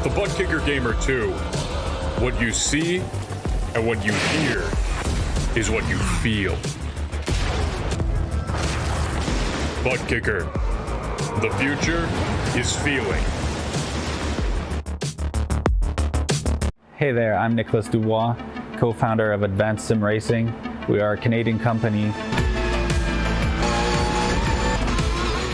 the Butt Kicker Gamer 2, what you see and what you hear is what you feel. Butt Kicker. The future is feeling. Hey there, I'm Nicholas Dubois, co-founder of Advanced Sim Racing. We are a Canadian company.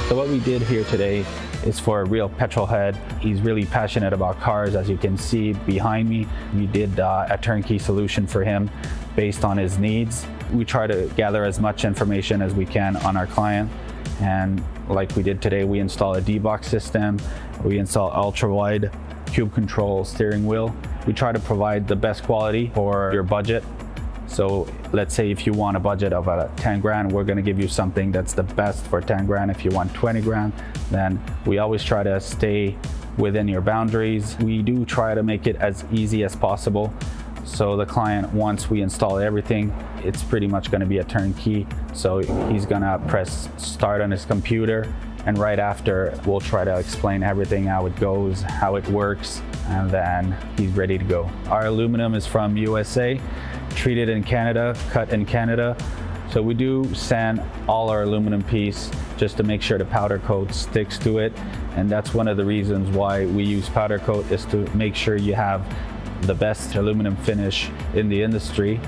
So what we did here today is for a real petrol head. He's really passionate about cars, as you can see behind me. We did a turnkey solution for him based on his needs. We try to gather as much information as we can on our client. And like we did today, we install a D-box system. We install ultra-wide cube control steering wheel. We try to provide the best quality for your budget. So let's say if you want a budget of 10 grand, we're gonna give you something that's the best for 10 grand. If you want 20 grand, then we always try to stay within your boundaries. We do try to make it as easy as possible. So the client, once we install everything, it's pretty much gonna be a turnkey. So he's gonna press start on his computer, and right after, we'll try to explain everything, how it goes, how it works, and then he's ready to go. Our aluminum is from USA, treated in Canada, cut in Canada. So we do sand all our aluminum piece just to make sure the powder coat sticks to it. And that's one of the reasons why we use powder coat, is to make sure you have the best aluminum finish in the industry.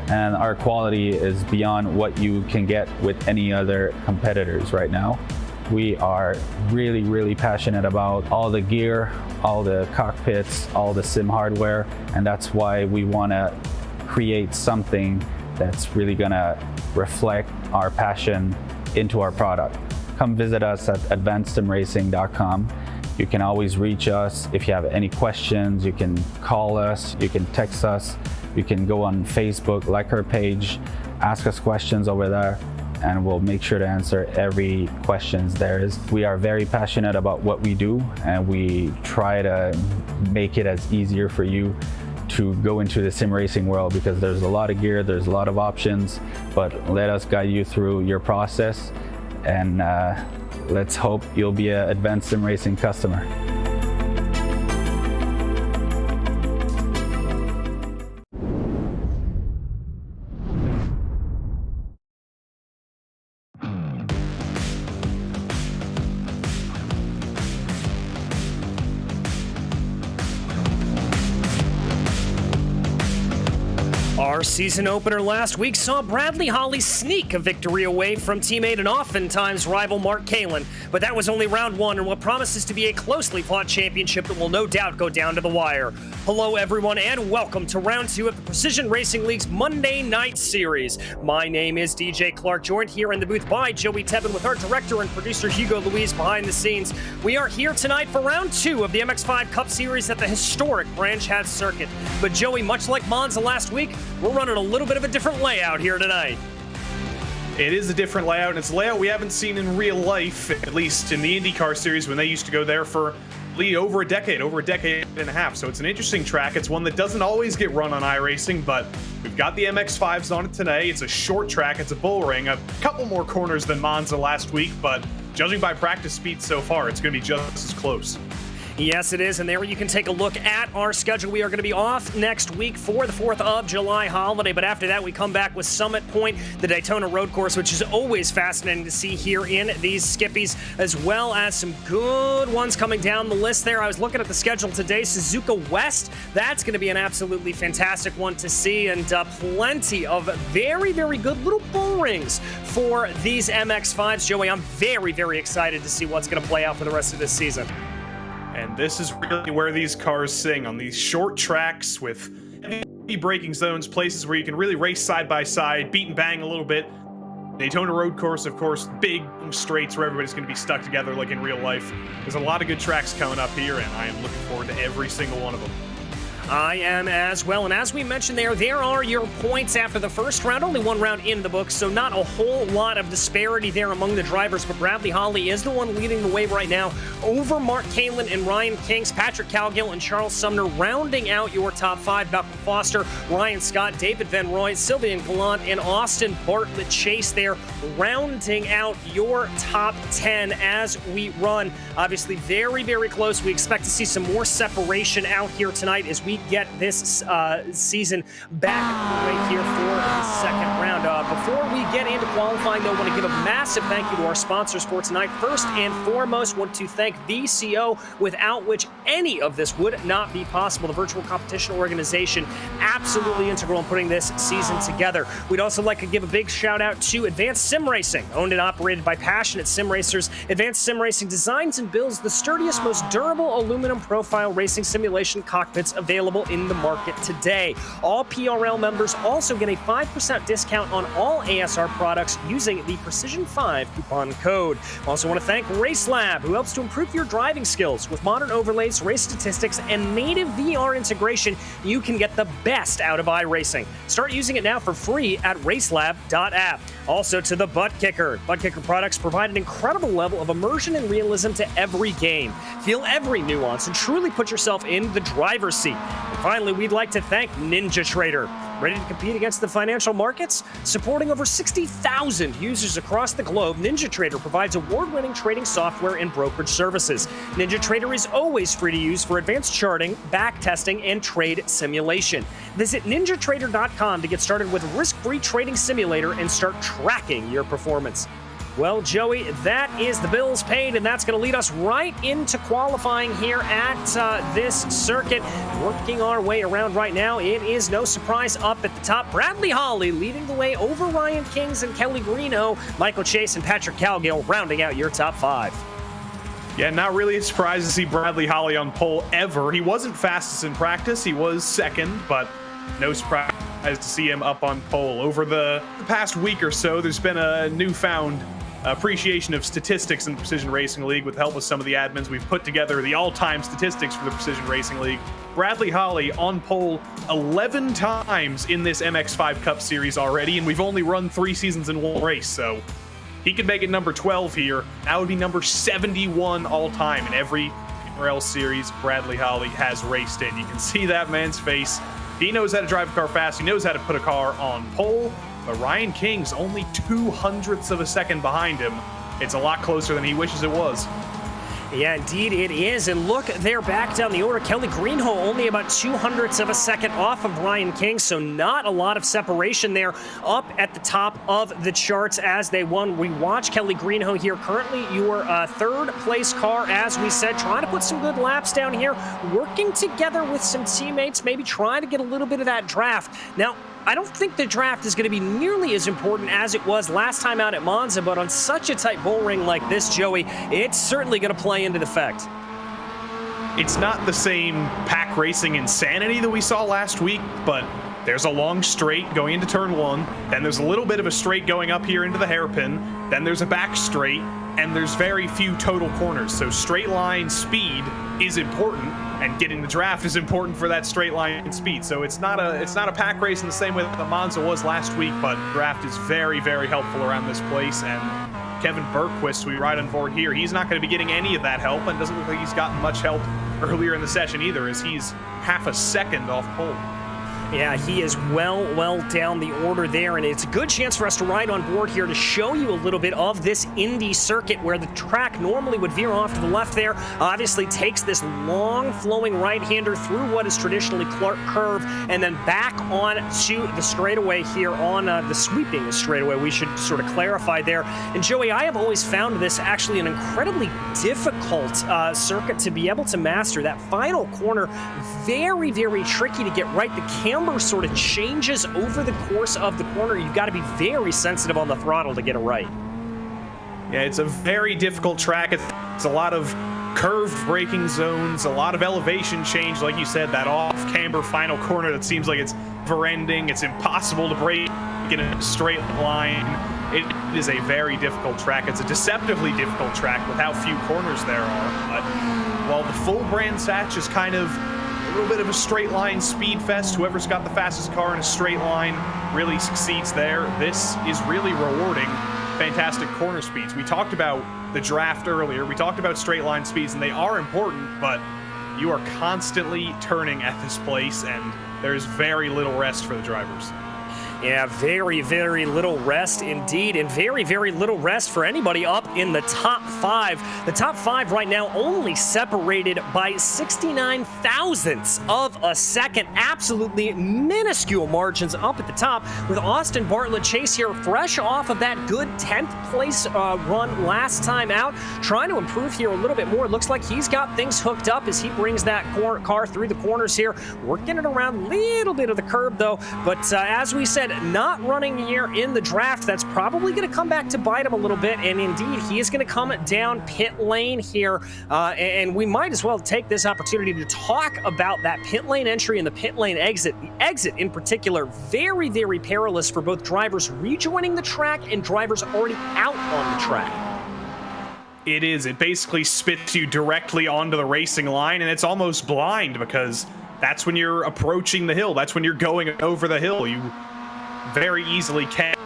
And our quality is beyond what you can get with any other competitors right now. We are really, really passionate about all the gear, all the cockpits, all the sim hardware, and that's why we want to create something that's really gonna reflect our passion into our product. Come visit us at advancedsimracing.com. You can always reach us if you have any questions. You can call us, you can text us, you can go on Facebook, like our page, ask us questions over there, and we'll make sure to answer every questions there is. We are very passionate about what we do, and we try to make it as easier for you to go into the sim racing world, because there's a lot of gear, there's a lot of options, but let us guide you through your process, and let's hope you'll be an Advanced Sim Racing customer. Our season opener last week saw Bradley Holly sneak a victory away from teammate and oftentimes rival Mark Kalin, but that was only round one in what promises to be a closely fought championship that will no doubt go down to the wire. Hello everyone, and welcome to round two of the Precision Racing League's Monday Night Series. My name is DJ Clark, joined here in the booth by Joey Tebben with our director and producer Hugo Louise behind the scenes. We are here tonight for round two of the MX-5 Cup Series at the historic Branch Hatch Circuit. But Joey, much like Monza last week, we're running a little bit of a different layout here tonight. It is a different layout, and it's a layout we haven't seen in real life, at least in the IndyCar series when they used to go there for over a decade and a half. So it's an interesting track. It's one that doesn't always get run on iRacing, but we've got the MX-5s on it today. It's a short track, it's a bull ring, a couple more corners than Monza last week, but judging by practice speed so far, it's going to be just as close. Yes, it is, and there you can take a look at our schedule. We are going to be off next week for the 4th of July holiday, but after that we come back with Summit Point, the Daytona Road Course, which is always fascinating to see here in these Skippies, as well as some good ones coming down the list there. I was looking at the schedule today. Suzuka West, that's going to be an absolutely fantastic one to see, and plenty of very, very good little bull rings for these MX-5s. Joey, I'm very, very excited to see what's going to play out for the rest of this season. And this is really where these cars sing, on these short tracks with heavy braking zones, places where you can really race side by side, beat and bang a little bit. Daytona Road Course, of course, big straights where everybody's going to be stuck together like in real life. There's a lot of good tracks coming up here, and I am looking forward to every single one of them. I am as well. And as we mentioned there are your points after the first round. Only one round in the book, so not a whole lot of disparity there among the drivers. But Bradley Holly is the one leading the way right now over Mark Kalin and Ryan Kings. Patrick Calgill and Charles Sumner rounding out your top 5. Malcolm Foster, Ryan Scott, David Van Roy, Sylvain Gallant, and Austin Bartlett Chase there rounding out your top 10 as we run. Obviously very, very close. We expect to see some more separation out here tonight as we get this season back right here for the second round. Before we get into qualifying, though, I want to give a massive thank you to our sponsors for tonight. First and foremost, want to thank VCO, without which any of this would not be possible. The virtual competition organization, absolutely integral in putting this season together. We'd also like to give a big shout out to Advanced Sim Racing, owned and operated by passionate sim racers. Advanced Sim Racing designs and builds the sturdiest, most durable aluminum profile racing simulation cockpits available in the market today. All PRL members also get a 5% discount on all ASR products using the Precision5 coupon code. Also want to thank RaceLab, who helps to improve your driving skills. With modern overlays, race statistics, and native VR integration, you can get the best out of iRacing. Start using it now for free at racelab.app. Also to the Butt Kicker. Butt Kicker products provide an incredible level of immersion and realism to every game. Feel every nuance and truly put yourself in the driver's seat. And finally, we'd like to thank Ninja Trader. Ready to compete against the financial markets? Supporting over 60,000 users across the globe, Ninja Trader provides award-winning trading software and brokerage services. Ninja Trader is always free to use for advanced charting, back testing, and trade simulation. Visit ninjatrader.com to get started with risk-free trading simulator and start tracking your performance. Well, Joey, that is the bills paid, and that's going to lead us right into qualifying here at this circuit. Working our way around right now, it is no surprise up at the top. Bradley Holly leading the way over Ryan Kings and Kelly Greenhoe, Michael Chase and Patrick Calgill rounding out your top 5. Yeah, not really surprised to see Bradley Holly on pole ever. He wasn't fastest in practice. He was second, but no surprise to see him up on pole. Over the past week or so, there's been a newfound appreciation of statistics in the Precision Racing League. With help with some of the admins, we've put together the all-time statistics for the Precision Racing League. Bradley Holly on pole 11 times in this MX-5 Cup Series already, and we've only run 3 seasons in one race, so he could make it number 12 here. That would be number 71 all-time in every PRL series Bradley Holly has raced in. You can see that man's face. He knows how to drive a car fast. He knows how to put a car on pole. But Ryan King's only 0.02 of a second behind him. It's a lot closer than he wishes it was. Yeah, indeed it is. And look, they're back down the order. Kelly Greenhoe only about 0.02 of a second off of Ryan King, so not a lot of separation there up at the top of the charts as they won. We watch Kelly Greenhoe here, currently your third place car, as we said, trying to put some good laps down here, working together with some teammates, maybe trying to get a little bit of that draft. Now, I don't think the draft is going to be nearly as important as it was last time out at Monza, but on such a tight bull ring like this, Joey, it's certainly going to play into the effect. It's not the same pack racing insanity that we saw last week, but there's a long straight going into turn 1, then there's a little bit of a straight going up here into the hairpin, then there's a back straight, and there's very few total corners. So straight line speed is important, and getting the draft is important for that straight line speed. So it's not a pack race in the same way that the Monza was last week, but draft is very, very helpful around this place. And Kevin Bergquist, we ride on board here, he's not going to be getting any of that help, and doesn't look like he's gotten much help earlier in the session either, as he's half a second off pole. Yeah, he is well down the order there, and it's a good chance for us to ride on board here to show you a little bit of this Indy circuit where the track normally would veer off to the left there. Obviously takes this long flowing right-hander through what is traditionally Clark Curve and then back on to the straightaway here on the sweeping straightaway. We should sort of clarify there. And Joey, I have always found this actually an incredibly difficult circuit to be able to master. That final corner, very, very tricky to get right. The camber sort of changes over the course of the corner. You've got to be very sensitive on the throttle to get it right. Yeah, it's a very difficult track. It's a lot of curved braking zones, a lot of elevation change. Like you said, that off-camber final corner that seems like it's never-ending. It's impossible to brake in a straight line. It is a very difficult track. It's a deceptively difficult track with how few corners there are. But while the full brand Satch is kind of little bit of a straight line speed fest. Whoever's got the fastest car in a straight line really succeeds there. This is really rewarding fantastic corner speeds. We talked about the draft earlier. We talked about straight line speeds, and they are important, but you are constantly turning at this place, and there's very little rest for the drivers. Yeah, very, very little rest indeed, and very, very little rest for anybody up in the top 5. The top 5 right now only separated by 69 thousandths of a second. Absolutely minuscule margins up at the top, with Austin Bartlett Chase here fresh off of that good 10th place run last time out, trying to improve here a little bit more. Looks like he's got things hooked up as he brings that car through the corners here, working it around a little bit of the curb though, but as we said, not running here in the draft. That's probably going to come back to bite him a little bit, and indeed, he is going to come down pit lane here, and we might as well take this opportunity to talk about that pit lane entry and the pit lane exit. The exit, in particular, very, very perilous for both drivers rejoining the track and drivers already out on the track. It is. It basically spits you directly onto the racing line, and it's almost blind because that's when you're approaching the hill. That's when you're going over the hill. You very easily can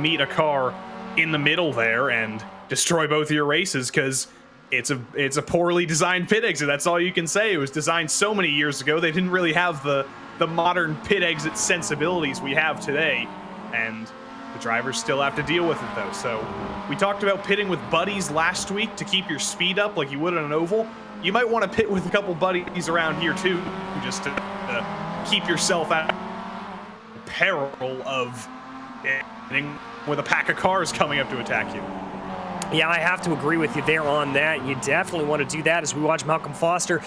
meet a car in the middle there and destroy both of your races because it's a poorly designed pit exit. That's all you can say. It was designed so many years ago. They didn't really have the modern pit exit sensibilities we have today, and the drivers still have to deal with it though. So we talked about pitting with buddies last week to keep your speed up like you would on an oval. You might want to pit with a couple buddies around here too, just to keep yourself out of peril of hitting with a pack of cars coming up to attack you. Yeah, I have to agree with you there on that. You definitely want to do that as we watch Malcolm Foster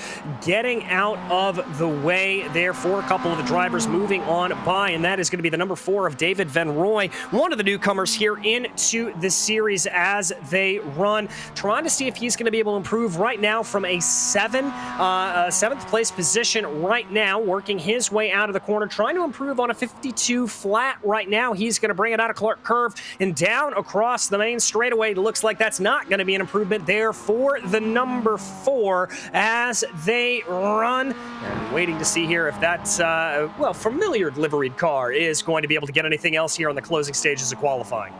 getting out of the way there for a couple of the drivers moving on by, and that is going to be the number 4 of David Van Roy, one of the newcomers here into the series as they run, trying to see if he's going to be able to improve right now from a 7th place position right now, working his way out of the corner, trying to improve on a 52 flat right now. He's going to bring it out of Clark Curve and down across the main straightaway. It looks like that's not going to be an improvement there for the number 4 as they run. And waiting to see here if that's, well, familiar liveried car is going to be able to get anything else here on the closing stages of qualifying.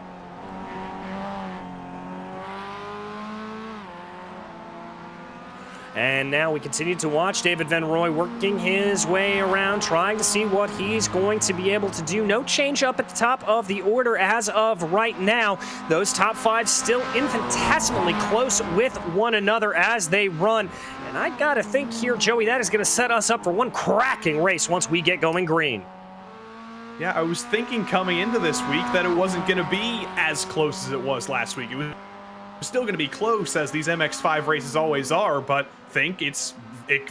And now we continue to watch David Van Roy working his way around, trying to see what he's going to be able to do. No change up at the top of the order as of right now. Those top 5 still infinitesimally close with one another as they run. And I gotta think here, Joey, that is gonna set us up for one cracking race once we get going green. Yeah, I was thinking coming into this week that it wasn't gonna be as close as it was last week. It was still going to be close, as these MX-5 races always are, but think it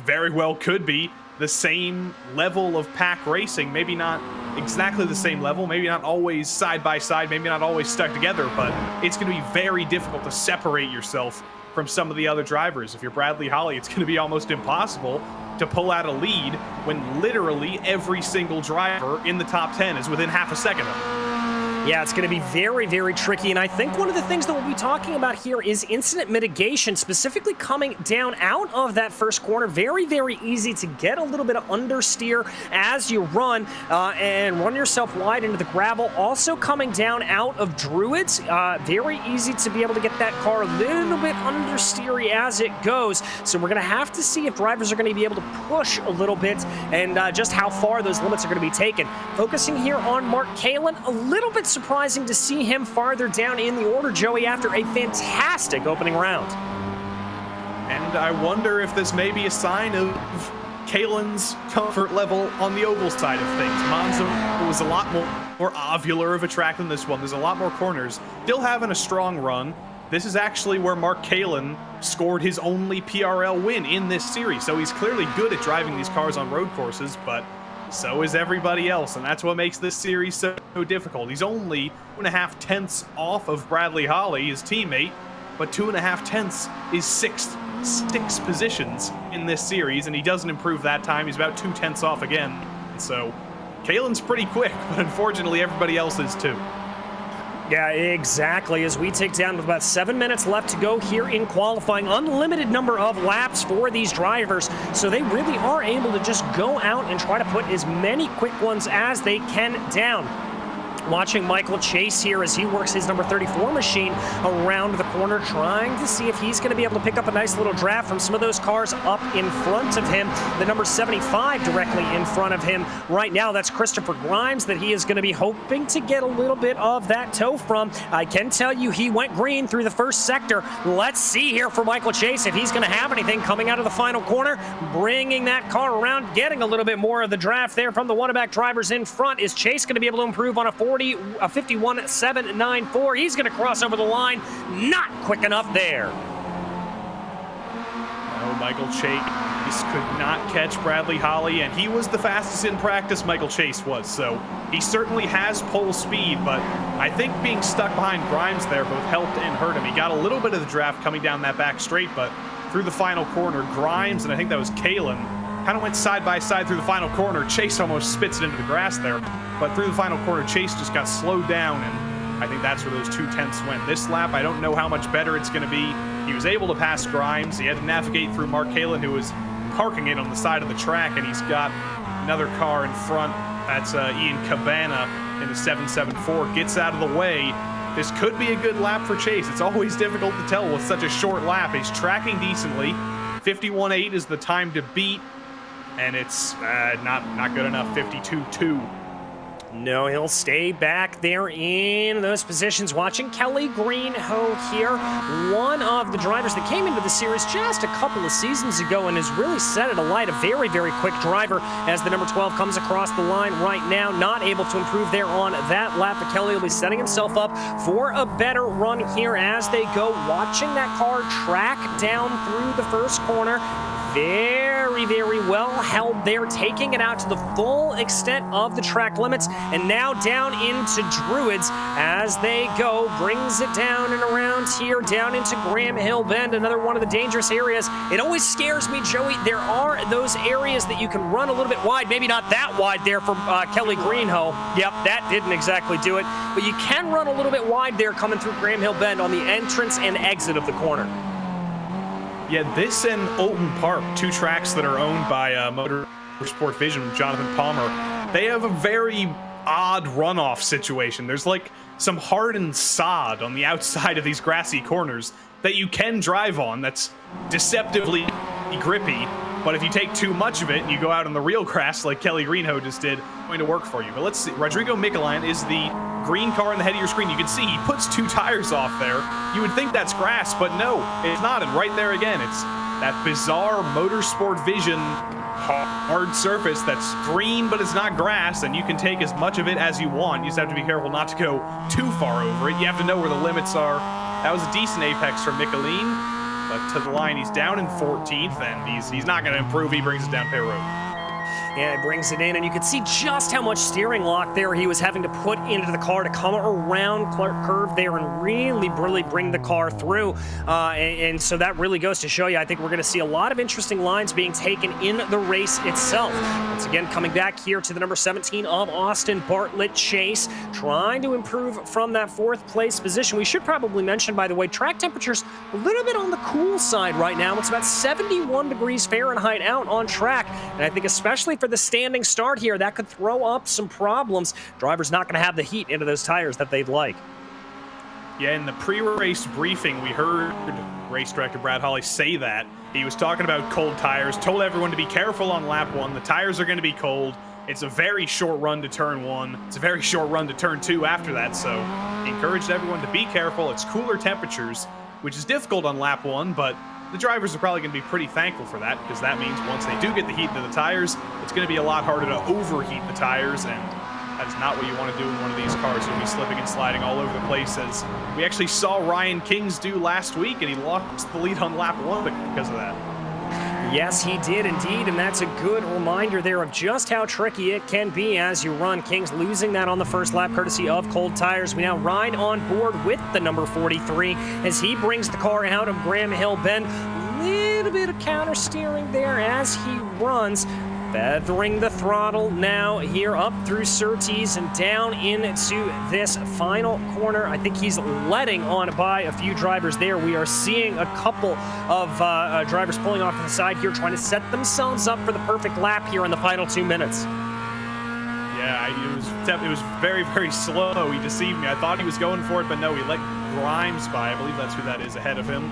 very well could be the same level of pack racing. Maybe not exactly the same level, maybe not always side by side, maybe not always stuck together, but it's going to be very difficult to separate yourself from some of the other drivers. If you're Bradley Holly, it's going to be almost impossible to pull out a lead when literally every single driver in the top 10 is within half a second of them. Yeah, it's going to be very, very tricky, and I think one of the things that we'll be talking about here is incident mitigation, specifically coming down out of that first corner. Very, very easy to get a little bit of understeer as you run and run yourself wide into the gravel. Also coming down out of Druids, very easy to be able to get that car a little bit understeery as it goes. So we're going to have to see if drivers are going to be able to push a little bit and just how far those limits are going to be taken. Focusing here on Mark Kalin, a little bit surprising to see him farther down in the order, Joey, after a fantastic opening round. And I wonder if this may be a sign of Kalen's comfort level on the oval side of things. Monza was a lot more ovular of a track than this one. There's a lot more corners. Still having a strong run. This is actually where Mark Kalen scored his only PRL win in this series. So he's clearly good at driving these cars on road courses, but so is everybody else, and that's what makes this series so difficult. He's only 2.5 tenths off of Bradley Holly, his teammate, but 2.5 tenths is six positions in this series, and he doesn't improve that time. He's about 2 tenths off again. So Kalen's pretty quick, but unfortunately everybody else is too. Yeah, exactly. As we tick down with about 7 minutes left to go here in qualifying, unlimited number of laps for these drivers. So they really are able to just go out and try to put as many quick ones as they can down. Watching Michael Chase here as he works his number 34 machine around the corner, trying to see if he's going to be able to pick up a nice little draft from some of those cars up in front of him. The number 75 directly in front of him right now. That's Christopher Grimes that he is going to be hoping to get a little bit of that tow from. I can tell you he went green through the first sector. Let's see here for Michael Chase if he's going to have anything coming out of the final corner, bringing that car around, getting a little bit more of the draft there from the one-back drivers in front. Is Chase going to be able to improve on a 51.794. He's going to cross over the line. Not quick enough there. No, Michael Chase could not catch Bradley Holly, and he was the fastest in practice, Michael Chase was. So he certainly has pole speed, but I think being stuck behind Grimes there both helped and hurt him. He got a little bit of the draft coming down that back straight, but through the final corner, Grimes, and I think that was Kalen, kind of went side by side through the final corner. Chase almost spits it into the grass there. But through the final corner, Chase just got slowed down, and I think that's where those 2/10 went. This lap, I don't know how much better it's going to be. He was able to pass Grimes. He had to navigate through Mark Kalen, who was parking it on the side of the track, and he's got another car in front. That's Ian Cabana in the 774. Gets out of the way. This could be a good lap for Chase. It's always difficult to tell with such a short lap. He's tracking decently. 51.8 is the time to beat, and it's not good enough. 52.2. No, he'll stay back there in those positions. Watching Kelly Greenhoe here, one of the drivers that came into the series just a couple of seasons ago and has really set it alight. A very, very quick driver as the number 12 comes across the line right now. Not able to improve there on that lap, but Kelly will be setting himself up for a better run here as they go. Watching that car track down through the first corner. Very, very well held there, taking it out to the full extent of the track limits, and now down into Druids as they go, brings it down and around here, down into Graham Hill Bend, another one of the dangerous areas. It always scares me, Joey. There are those areas that you can run a little bit wide, maybe not that wide there for Kelly Greenhoe. Yep, that didn't exactly do it, but you can run a little bit wide there coming through Graham Hill Bend on the entrance and exit of the corner. Yeah, this and Olton Park, two tracks that are owned by Motorsport Vision, Jonathan Palmer, they have a very odd runoff situation. There's like some hardened sod on the outside of these grassy corners that you can drive on that's deceptively grippy, but if you take too much of it and you go out on the real grass like Kelly Greenhoe just did, it's going to work for you. But let's see, Rodrigo Michelin is the green car in the head of your screen. You can see he puts two tires off there. You would think that's grass, but no, it's not. And right there again, it's that bizarre Motorsport Vision hard surface that's green, but it's not grass, and you can take as much of it as you want. You just have to be careful not to go too far over it. You have to know where the limits are. That was a decent apex from Michelin, but to the line, he's down in 14th, and he's not going to improve. He brings it down pit road. Yeah, it brings it in, and you can see just how much steering lock there he was having to put into the car to come around curve there and really bring the car through. And so that really goes to show you, I think we're going to see a lot of interesting lines being taken in the race itself. Once again, coming back here to the number 17 of Austin, Bartlett Chase, trying to improve from that fourth place position. We should probably mention, by the way, track temperatures a little bit on the cool side right now. It's about 71 degrees Fahrenheit out on track, and I think especially for the standing start here, that could throw up some problems. Drivers not going to have the heat into those tires that they'd like. Yeah, in the pre-race briefing, we heard race director Brad Hawley say that. He was talking about cold tires, told everyone to be careful on lap one. The tires are going to be cold. It's a very short run to turn one. It's a very short run to turn two after that, so he encouraged everyone to be careful. It's cooler temperatures, which is difficult on lap one, but the drivers are probably going to be pretty thankful for that, because that means once they do get the heat into the tires, it's going to be a lot harder to overheat the tires, and that is not what you want to do in one of these cars. You'll be slipping and sliding all over the place, as we actually saw Ryan Kings do last week, and he lost the lead on lap one because of that. Yes, he did indeed, and that's a good reminder there of just how tricky it can be as you run. Kings losing that on the first lap courtesy of cold tires. We now ride on board with the number 43 as he brings the car out of Graham Hill Bend. Little bit of counter steering there as he runs. feathering the throttle now here up through Surtees and down into this final corner. I think he's letting on by a few drivers there. We are seeing a couple of drivers pulling off to the side here, trying to set themselves up for the perfect lap here in the final 2 minutes. Yeah, it was very, very slow. He deceived me. I thought he was going for it, but no, he let Grimes by. I believe that's who that is ahead of him.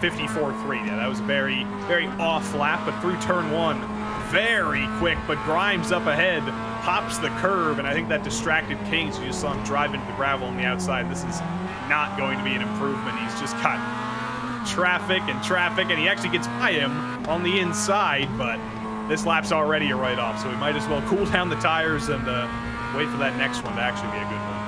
54.3. Yeah, that was a very, very off lap, but through turn 1, very quick, but Grimes up ahead pops the curb, and I think that distracted Kings. You just saw him drive into the gravel on the outside. This is not going to be an improvement. He's just got traffic, and he actually gets by him on the inside, but this lap's already a write-off, so we might as well cool down the tires and wait for that next one to actually be a good one.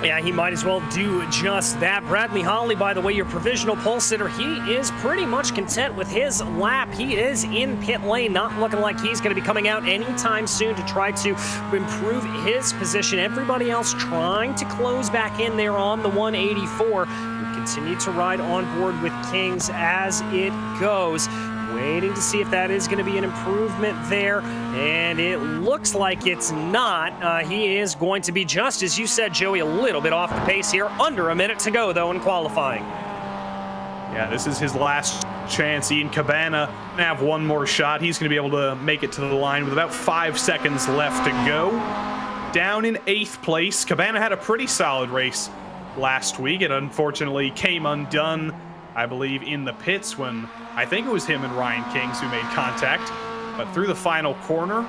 Yeah, he might as well do just that. Bradley Holly, by the way, your provisional pole sitter, he is pretty much content with his lap. He is in pit lane, not looking like he's going to be coming out anytime soon to try to improve his position. Everybody else trying to close back in there on the 184. We continue to ride on board with Kings as it goes. Waiting to see if that is going to be an improvement there, and it looks like it's not. He is going to be, just as you said, Joey, a little bit off the pace here. Under a minute to go, though, in qualifying. Yeah, this is his last chance. Ian Cabana gonna have one more shot. He's going to be able to make it to the line with about 5 seconds left to go. Down in 8th place, Cabana had a pretty solid race last week. It unfortunately came undone, I believe, in the pits when I think it was him and Ryan Kings who made contact. But through the final corner,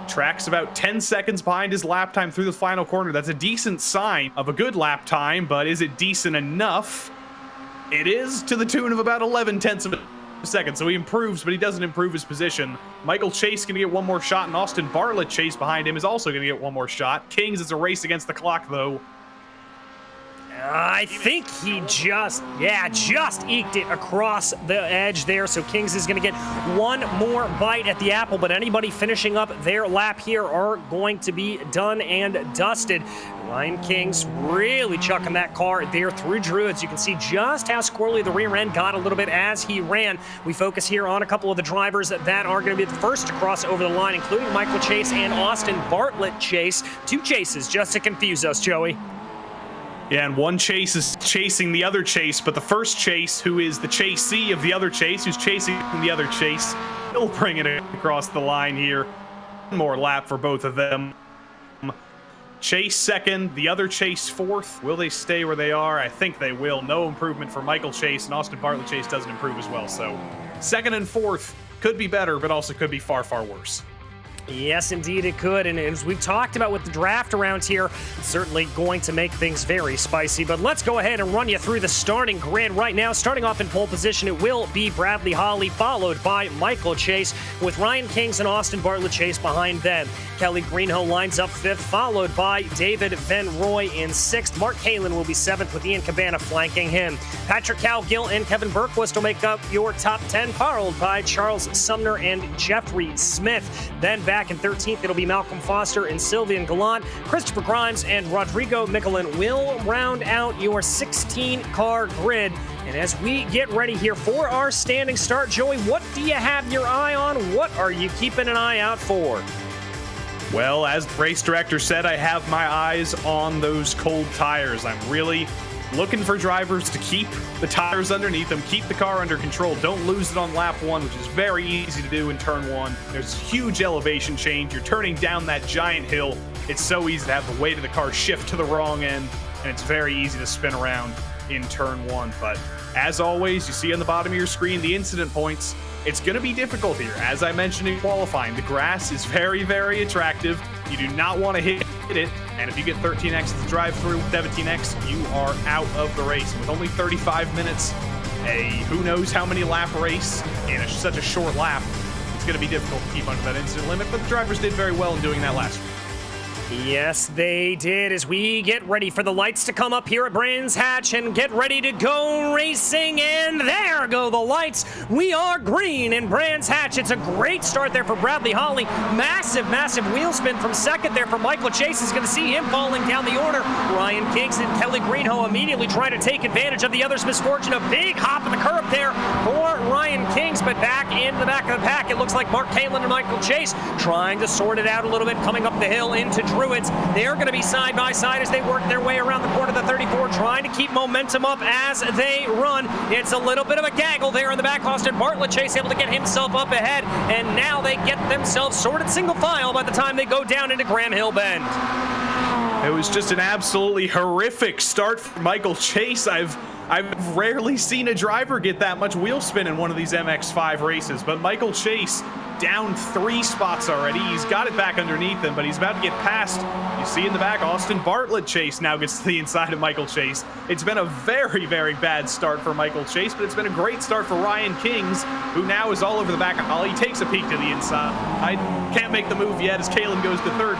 track's about 10 seconds behind his lap time through the final corner. That's a decent sign of a good lap time, but is it decent enough? It is, to the tune of about 11/10 of a second. So he improves, but he doesn't improve his position. Michael Chase going to get one more shot, and Austin Bartlett, Chase behind him, is also going to get one more shot. Kings, it's a race against the clock, though. I think he just eked it across the edge there. So Kings is going to get one more bite at the apple, but anybody finishing up their lap here are going to be done and dusted. Ryan Kings really chucking that car there through Druids. You can see just how squirrely the rear end got a little bit as he ran. We focus here on a couple of the drivers that are going to be the first to cross over the line, including Michael Chase and Austin Bartlett Chase. 2 chases just to confuse us, Joey. Yeah, and one Chase is chasing the other Chase, but the first Chase, who is the chasee of the other Chase, who's chasing the other Chase, he'll bring it across the line here. One more lap for both of them. Chase second, the other Chase fourth. Will they stay where they are? I think they will. No improvement for Michael Chase, and Austin Bartlett Chase doesn't improve as well. So second and fourth could be better, but also could be far, far worse. Yes, indeed it could. And as we've talked about with the draft around here, it's certainly going to make things very spicy. But let's go ahead and run you through the starting grid right now. Starting off in pole position, it will be Bradley Holly, followed by Michael Chase, with Ryan Kings and Austin Bartlett Chase behind them. Kelly Greenhoe lines up 5th, followed by David Van Roy in 6th. Mark Kalin will be 7th, with Ian Cabana flanking him. Patrick Cowgill and Kevin Berquist will make up your top 10, followed by Charles Sumner and Jeffrey Smith. Then back in 13th, it'll be Malcolm Foster and Sylvian Gallant. Christopher Grimes and Rodrigo Michelin will round out your 16-car grid. And as we get ready here for our standing start, Joey, what do you have your eye on? What are you keeping an eye out for? Well, as the race director said, I have my eyes on those cold tires. I'm really looking for drivers to keep the tires underneath them, keep the car under control. Don't lose it on lap 1, which is very easy to do in turn 1. There's huge elevation change. You're turning down that giant hill. It's so easy to have the weight of the car shift to the wrong end, and it's very easy to spin around in turn 1. But as always, you see on the bottom of your screen the incident points. It's going to be difficult here. As I mentioned in qualifying, the grass is very, very attractive. You do not want to hit it, and if you get 13X to drive through, 17X, you are out of the race. With only 35 minutes, a who knows how many lap race in such a short lap, it's going to be difficult to keep under that incident limit, but the drivers did very well in doing that last week. Yes, they did, as we get ready for the lights to come up here at Brands Hatch and get ready to go racing, and there go the lights. We are green in Brands Hatch. It's a great start there for Bradley Holly. Massive wheel spin from second there for Michael Chase. Is going to see him falling down the order. Ryan Kings and Kelly Greenhoe immediately trying to take advantage of the other's misfortune. A big hop in the curb there for Ryan Kings, but back in the back of the pack, it looks like Mark Kalin and Michael Chase trying to sort it out a little bit, coming up the hill into Druids. They're going to be side by side as they work their way around the corner of the 34, trying to keep momentum up as they run. It's a little bit of a gaggle there in the back. Austin Bartlett Chase able to get himself up ahead, and now they get themselves sorted single file by the time they go down into Graham Hill Bend. It was just an absolutely horrific start for Michael Chase. I've rarely seen a driver get that much wheel spin in one of these MX-5 races, but Michael Chase down 3 spots already. He's got it back underneath him, but he's about to get past. You see in the back, Austin Bartlett Chase now gets to the inside of Michael Chase. It's been a very bad start for Michael Chase, but it's been a great start for Ryan Kings, who now is all over the back of Holly. He takes a peek to the inside. I can't make the move yet as Kalin goes to third.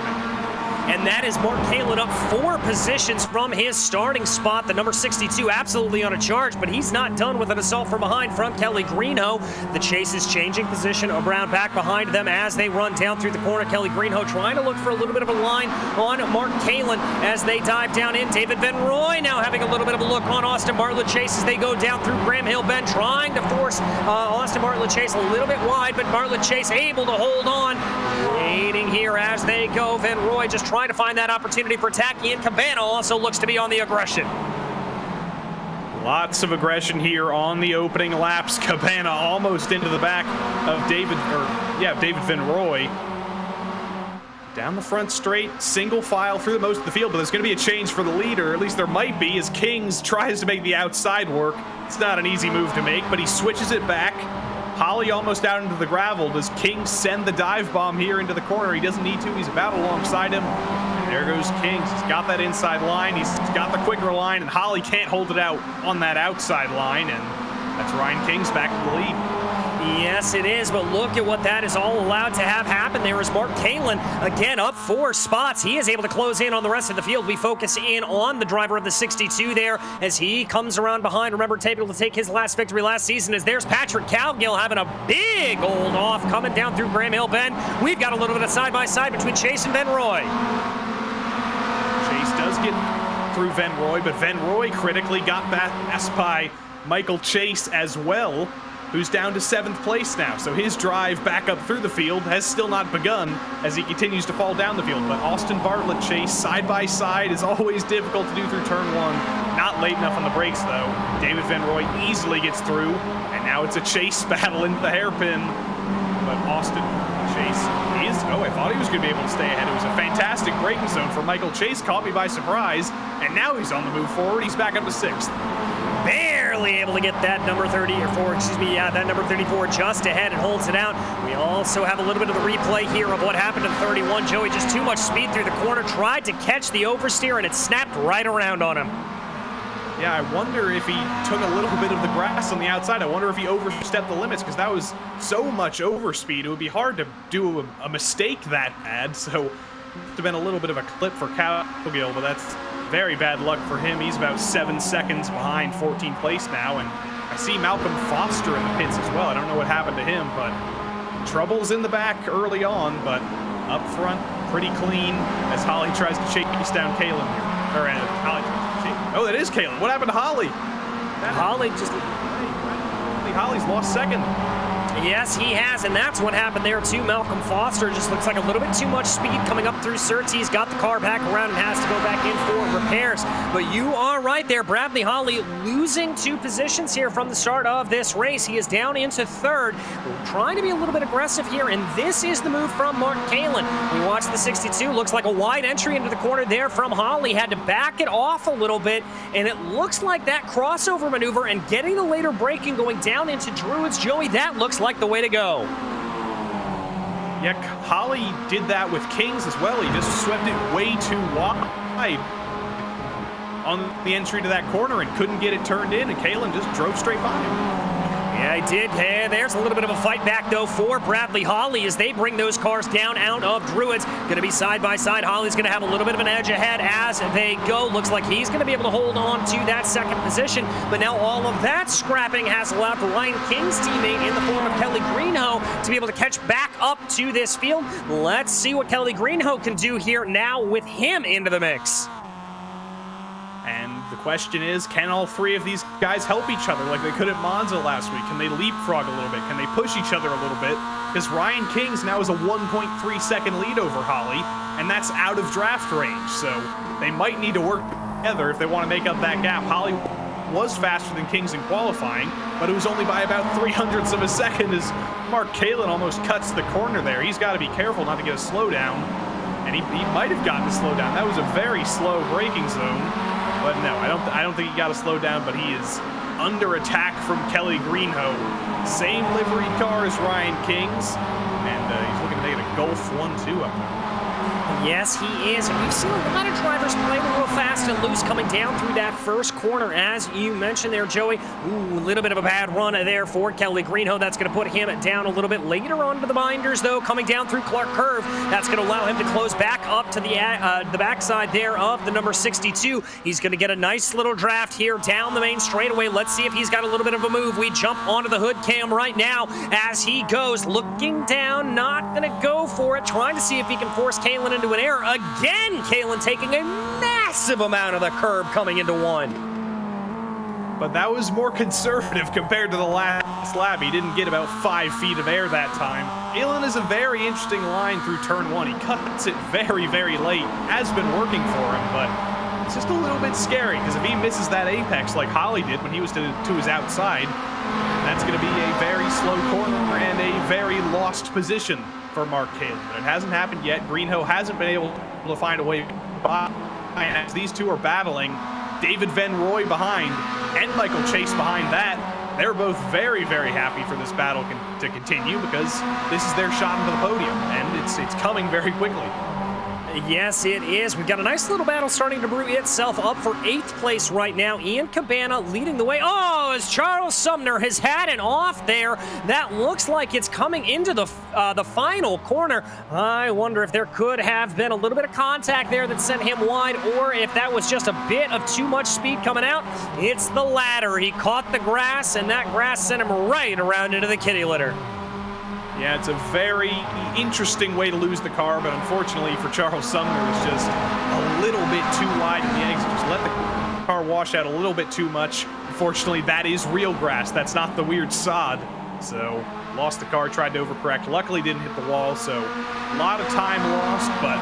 And that is Mark Kalin up 4 positions from his starting spot. The number 62 absolutely on a charge, but he's not done with an assault from behind from Kelly Greenhoe. The Chase is changing position around back behind them as they run down through the corner. Kelly Greenhoe trying to look for a little bit of a line on Mark Kalin as they dive down in. David Van Roy now having a little bit of a look on Austin Bartlett Chase as they go down through Graham Hill Bend, trying to force Austin Bartlett Chase a little bit wide, but Bartlett Chase able to hold on. Waiting here as they go. Van Roy just trying to find that opportunity for Tacky, and Cabana also looks to be on the aggression. Lots of aggression here on the opening laps. Cabana almost into the back of David Van Roy. Down the front straight, single file through the most of the field, but there's going to be a change for the leader, or at least there might be, as Kings tries to make the outside work. It's not an easy move to make, but he switches it back. Holly almost out into the gravel. Does Kings send the dive bomb here into the corner? He doesn't need to. He's about alongside him. And there goes Kings. He's got that inside line. He's got the quicker line, and Holly can't hold it out on that outside line, and that's Ryan Kings back to the lead. Yes, it is, but look at what that is all allowed to have happen there as Mark Kalin, again, up 4 spots. He is able to close in on the rest of the field. We focus in on the driver of the 62 there as he comes around behind. Remember, able to take his last victory last season as there's Patrick Cowgill having a big old off coming down through Graham Hill Bend. We've got a little bit of side-by-side between Chase and Van Roy. Chase does get through Van Roy, but Van Roy critically got passed by Michael Chase as well, who's down to 7th place now. So his drive back up through the field has still not begun as he continues to fall down the field. But Austin Bartlett Chase side by side is always difficult to do through turn 1. Not late enough on the brakes though. David Van Roy easily gets through, and now it's a Chase battle into the hairpin. But Austin Chase is, I thought he was going to be able to stay ahead. It was a fantastic braking zone for Michael Chase, caught me by surprise, and now he's on the move forward. He's back up to 6th. Barely able to get that number 34 just ahead and holds it out. We also have a little bit of the replay here of what happened to the 31. Joey just too much speed through the corner, tried to catch the oversteer, and it snapped right around on him. Yeah, I wonder if he took a little bit of the grass on the outside. I wonder if he overstepped the limits, because that was so much overspeed. It would be hard to do a mistake that bad, so it would have been a little bit of a clip for Cowgill, but that's very bad luck for him. He's about 7 seconds behind 14th place now, and I see Malcolm Foster in the pits as well. I don't know what happened to him, but trouble's in the back early on, but up front, pretty clean as Holly tries to chase down Kalin here. Or oh, that is Kalin. What happened to Holly? Holly's lost second. Yes, he has, and that's what happened there too. Malcolm Foster just looks like a little bit too much speed coming up through Surtees, got the car back around and has to go back in for repairs. But you are right there. Bradley Holly losing 2 positions here from the start of this race. He is down into 3rd. We're trying to be a little bit aggressive here, and this is the move from Mark Kalin. We watch the 62. Looks like a wide entry into the corner there from Holly. Had to back it off a little bit, and it looks like that crossover maneuver and getting the later braking going down into Druids. Joey, that looks like the way to go. Yeah, Holly did that with Kings as well. He just swept it way too wide on the entry to that corner and couldn't get it turned in, and Kalin just drove straight by him. Yeah, he did. Hey, there's a little bit of a fight back, though, for Bradley Holly as they bring those cars down out of Druids. Going to be side by side. Holly's going to have a little bit of an edge ahead as they go. Looks like he's going to be able to hold on to that second position. But now all of that scrapping has allowed Ryan King's teammate in the form of Kelly Greenhoe to be able to catch back up to this field. Let's see what Kelly Greenhoe can do here now with him into the mix. And the question is, can all three of these guys help each other like they could at Monza last week? Can they leapfrog a little bit? Can they push each other a little bit? Because Ryan King's now is a 1.3 second lead over Holly, and that's out of draft range. So they might need to work together if they want to make up that gap. Holly was faster than King's in qualifying, but it was only by about 0.03 of a second as Mark Kalin almost cuts the corner there. He's got to be careful not to get a slowdown, and he might have gotten a slowdown. That was a very slow braking zone. But no, I don't think he got a slow down, but he is under attack from Kelly Greenhoe. Same livery car as Ryan King's, and he's looking to make it a Golf 1-2 up there. Yes, he is. We've seen a lot of drivers playing a little fast and loose coming down through that first corner, as you mentioned there, Joey. Ooh, a little bit of a bad run there for Kelly Greenhoe. That's going to put him down a little bit later onto the binders, though, coming down through Clark Curve. That's going to allow him to close back up to the backside there of the number 62. He's going to get a nice little draft here down the main straightaway. Let's see if he's got a little bit of a move. We jump onto the hood cam right now as he goes, looking down, not going to go for it, trying to see if he can force Kalin into an error. Again, Kalin taking a massive amount of the curb coming into one. But that was more conservative compared to the last lap. He didn't get about 5 feet of air that time. Kalin is a very interesting line through turn 1. He cuts it very, very late. Has been working for him, but it's just a little bit scary because if he misses that apex like Holly did when he was to his outside, that's going to be a very slow corner and a very lost position for Mark Kalin. But it hasn't happened yet. Greenhoe hasn't been able to find a way by as these two are battling. David Van Roy behind and Michael Chase behind that. They're both very, very happy for this battle to continue because this is their shot into the podium, and it's coming very quickly. Yes, it is. We've got a nice little battle starting to brew itself up for 8th place right now. Ian Cabana leading the way. Oh, as Charles Sumner has had an off there. That looks like it's coming into the final corner. I wonder if there could have been a little bit of contact there that sent him wide, or if that was just a bit of too much speed coming out. It's the latter. He caught the grass, and that grass sent him right around into the kitty litter. Yeah, it's a very interesting way to lose the car, but unfortunately for Charles Sumner, it's just a little bit too wide in the exit. Just let the car wash out a little bit too much. Unfortunately, that is real grass. That's not the weird sod. So, lost the car, tried to overcorrect. Luckily, didn't hit the wall, so a lot of time lost, but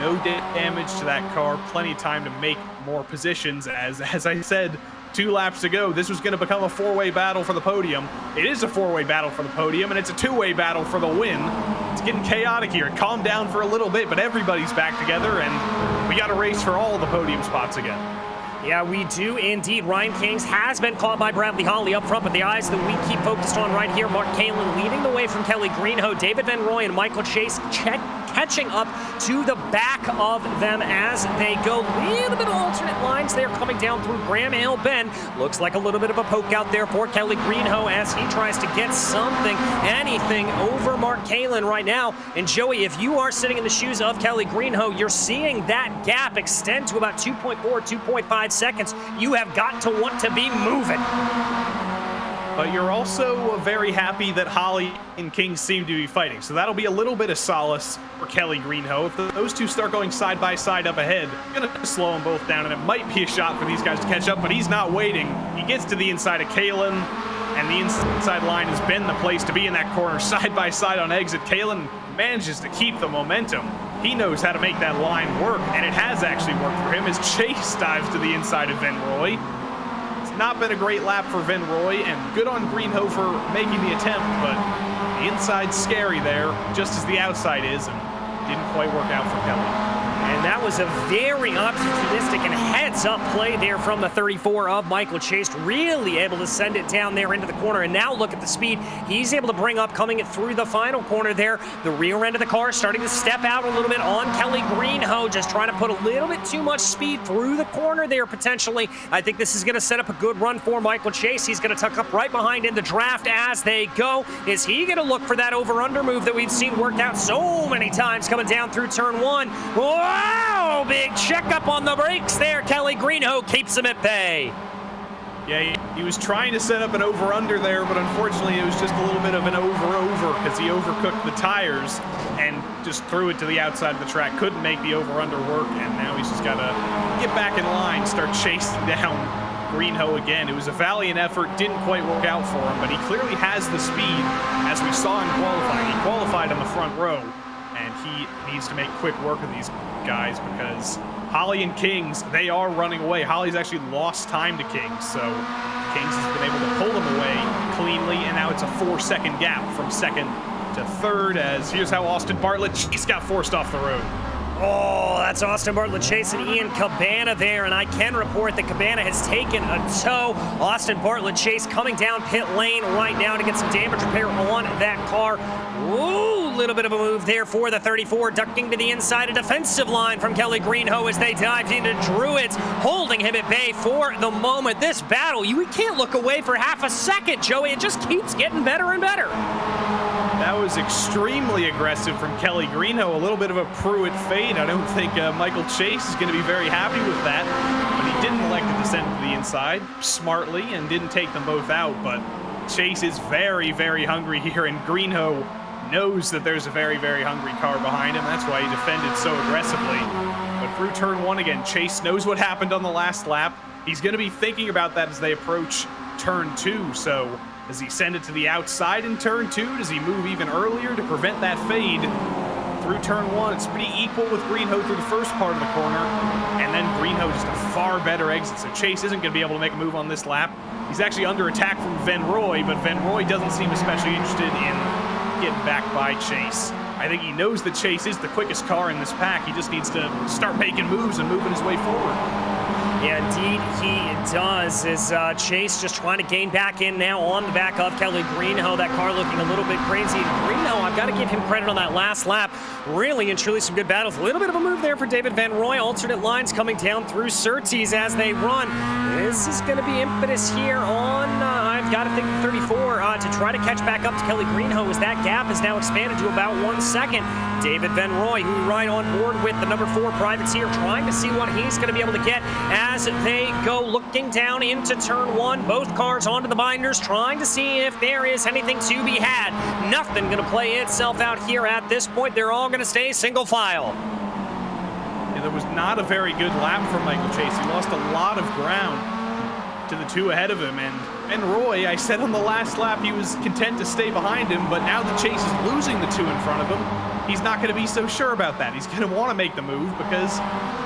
no damage to that car. Plenty of time to make more positions. As I said, 2 laps to go. This was going to become a 4-way battle for the podium. It is a 4-way battle for the podium, and it's a 2-way battle for the win. It's getting chaotic here. It calmed down for a little bit, but everybody's back together, and we got a race for all the podium spots again. Yeah, we do indeed. Ryan Kings has been caught by Bradley Holly up front, but the eyes that we keep focused on right here, Mark Kalin leading the way from Kelly Greenhoe, David Van Roy and Michael Chase catching up to the back of them as they go. A little bit of alternate lines there coming down through Graham Hill Bend. Looks like a little bit of a poke out there for Kelly Greenhoe as he tries to get something, anything over Mark Kalin right now. And Joey, if you are sitting in the shoes of Kelly Greenhoe, you're seeing that gap extend to about 2.4, 2.5 seconds. You have got to want to be moving. But you're also very happy that Holly and King seem to be fighting. So that'll be a little bit of solace for Kelly Greenhoe. If those two start going side by side up ahead, going to slow them both down, and it might be a shot for these guys to catch up, but he's not waiting. He gets to the inside of Kalin, and the inside line has been the place to be in that corner, side by side on exit. Kalin manages to keep the momentum. He knows how to make that line work, and it has actually worked for him as Chase dives to the inside of Van Roy. Not been a great lap for Van Roy, and good on Greenhoe for making the attempt, but the inside's scary there, just as the outside is, and didn't quite work out for Kelly. And that was a very opportunistic and heads-up play there from the 34 of Michael Chase, really able to send it down there into the corner. And now look at the speed he's able to bring up coming through the final corner there. The rear end of the car starting to step out a little bit on Kelly Greenhoe, just trying to put a little bit too much speed through the corner there potentially. I think this is going to set up a good run for Michael Chase. He's going to tuck up right behind in the draft as they go. Is he going to look for that over-under move that we've seen work out so many times coming down through turn one? Wow, big checkup on the brakes there. Kelly Greenhoe keeps him at bay. Yeah, he was trying to set up an over-under there, but unfortunately it was just a little bit of an over-over because he overcooked the tires and just threw it to the outside of the track. Couldn't make the over-under work, and now he's just got to get back in line, start chasing down Greenhoe again. It was a valiant effort, didn't quite work out for him, but he clearly has the speed, as we saw in qualifying. He qualified on the front row, and he needs to make quick work of these guys because Holly and Kings, they are running away. Holly's actually lost time to Kings, so Kings has been able to pull them away cleanly, and now it's a 4-second gap from second to third, as here's how Austin Bartlett Chase got forced off the road. Oh, that's Austin Bartlett chasing Ian Cabana there, and I can report that Cabana has taken a tow. Austin Bartlett Chase coming down pit lane right now to get some damage repair on that car. Ooh, little bit of a move there for the 34, ducking to the inside, a defensive line from Kelly Greenhoe as they dived into Druids, holding him at bay for the moment. This battle, we can't look away for half a second, Joey. It just keeps getting better and better. That was extremely aggressive from Kelly Greenhoe, a little bit of a Pruitt fade. I don't think Michael Chase is going to be very happy with that, but he didn't elect to descend to the inside smartly and didn't take them both out. But Chase is very, very hungry here, and Greenhoe knows that there's a very, very hungry car behind him. That's why he defended so aggressively. But through turn one again, Chase knows what happened on the last lap. He's going to be thinking about that as they approach turn two. So does he send it to the outside in turn two? Does he move even earlier to prevent that fade? Through turn one, it's pretty equal with Greenhoe through the first part of the corner, and then Greenhoe just a far better exit. So Chase isn't going to be able to make a move on this lap. He's actually under attack from Van Roy, but Van Roy doesn't seem especially interested in getting back by Chase. I think he knows that Chase is the quickest car in this pack. He just needs to start making moves and moving his way forward. Yeah, indeed he does. Is Chase just trying to gain back in now on the back of Kelly Greenhoe. That car looking a little bit crazy. Greenhoe, I've got to give him credit on that last lap. Really and truly some good battles. A little bit of a move there for David Van Roy. Alternate lines coming down through Surtees as they run. This is going to be impetus here on, I've got to think, 34 to try to catch back up to Kelly Greenhoe as that gap is now expanded to about 1 second. David Van Roy, who right on board with the number 4 privateer, trying to see what he's going to be able to get as they go looking down into turn one. Both cars onto the binders, trying to see if there is anything to be had. Nothing going to play itself out here at this point. They're all going to stay single file. Yeah, there was not a very good lap for Michael Chase. He lost a lot of ground to the two ahead of him, and Van Roy, I said on the last lap he was content to stay behind him, but now that Chase is losing the two in front of him, he's not going to be so sure about that. He's going to want to make the move because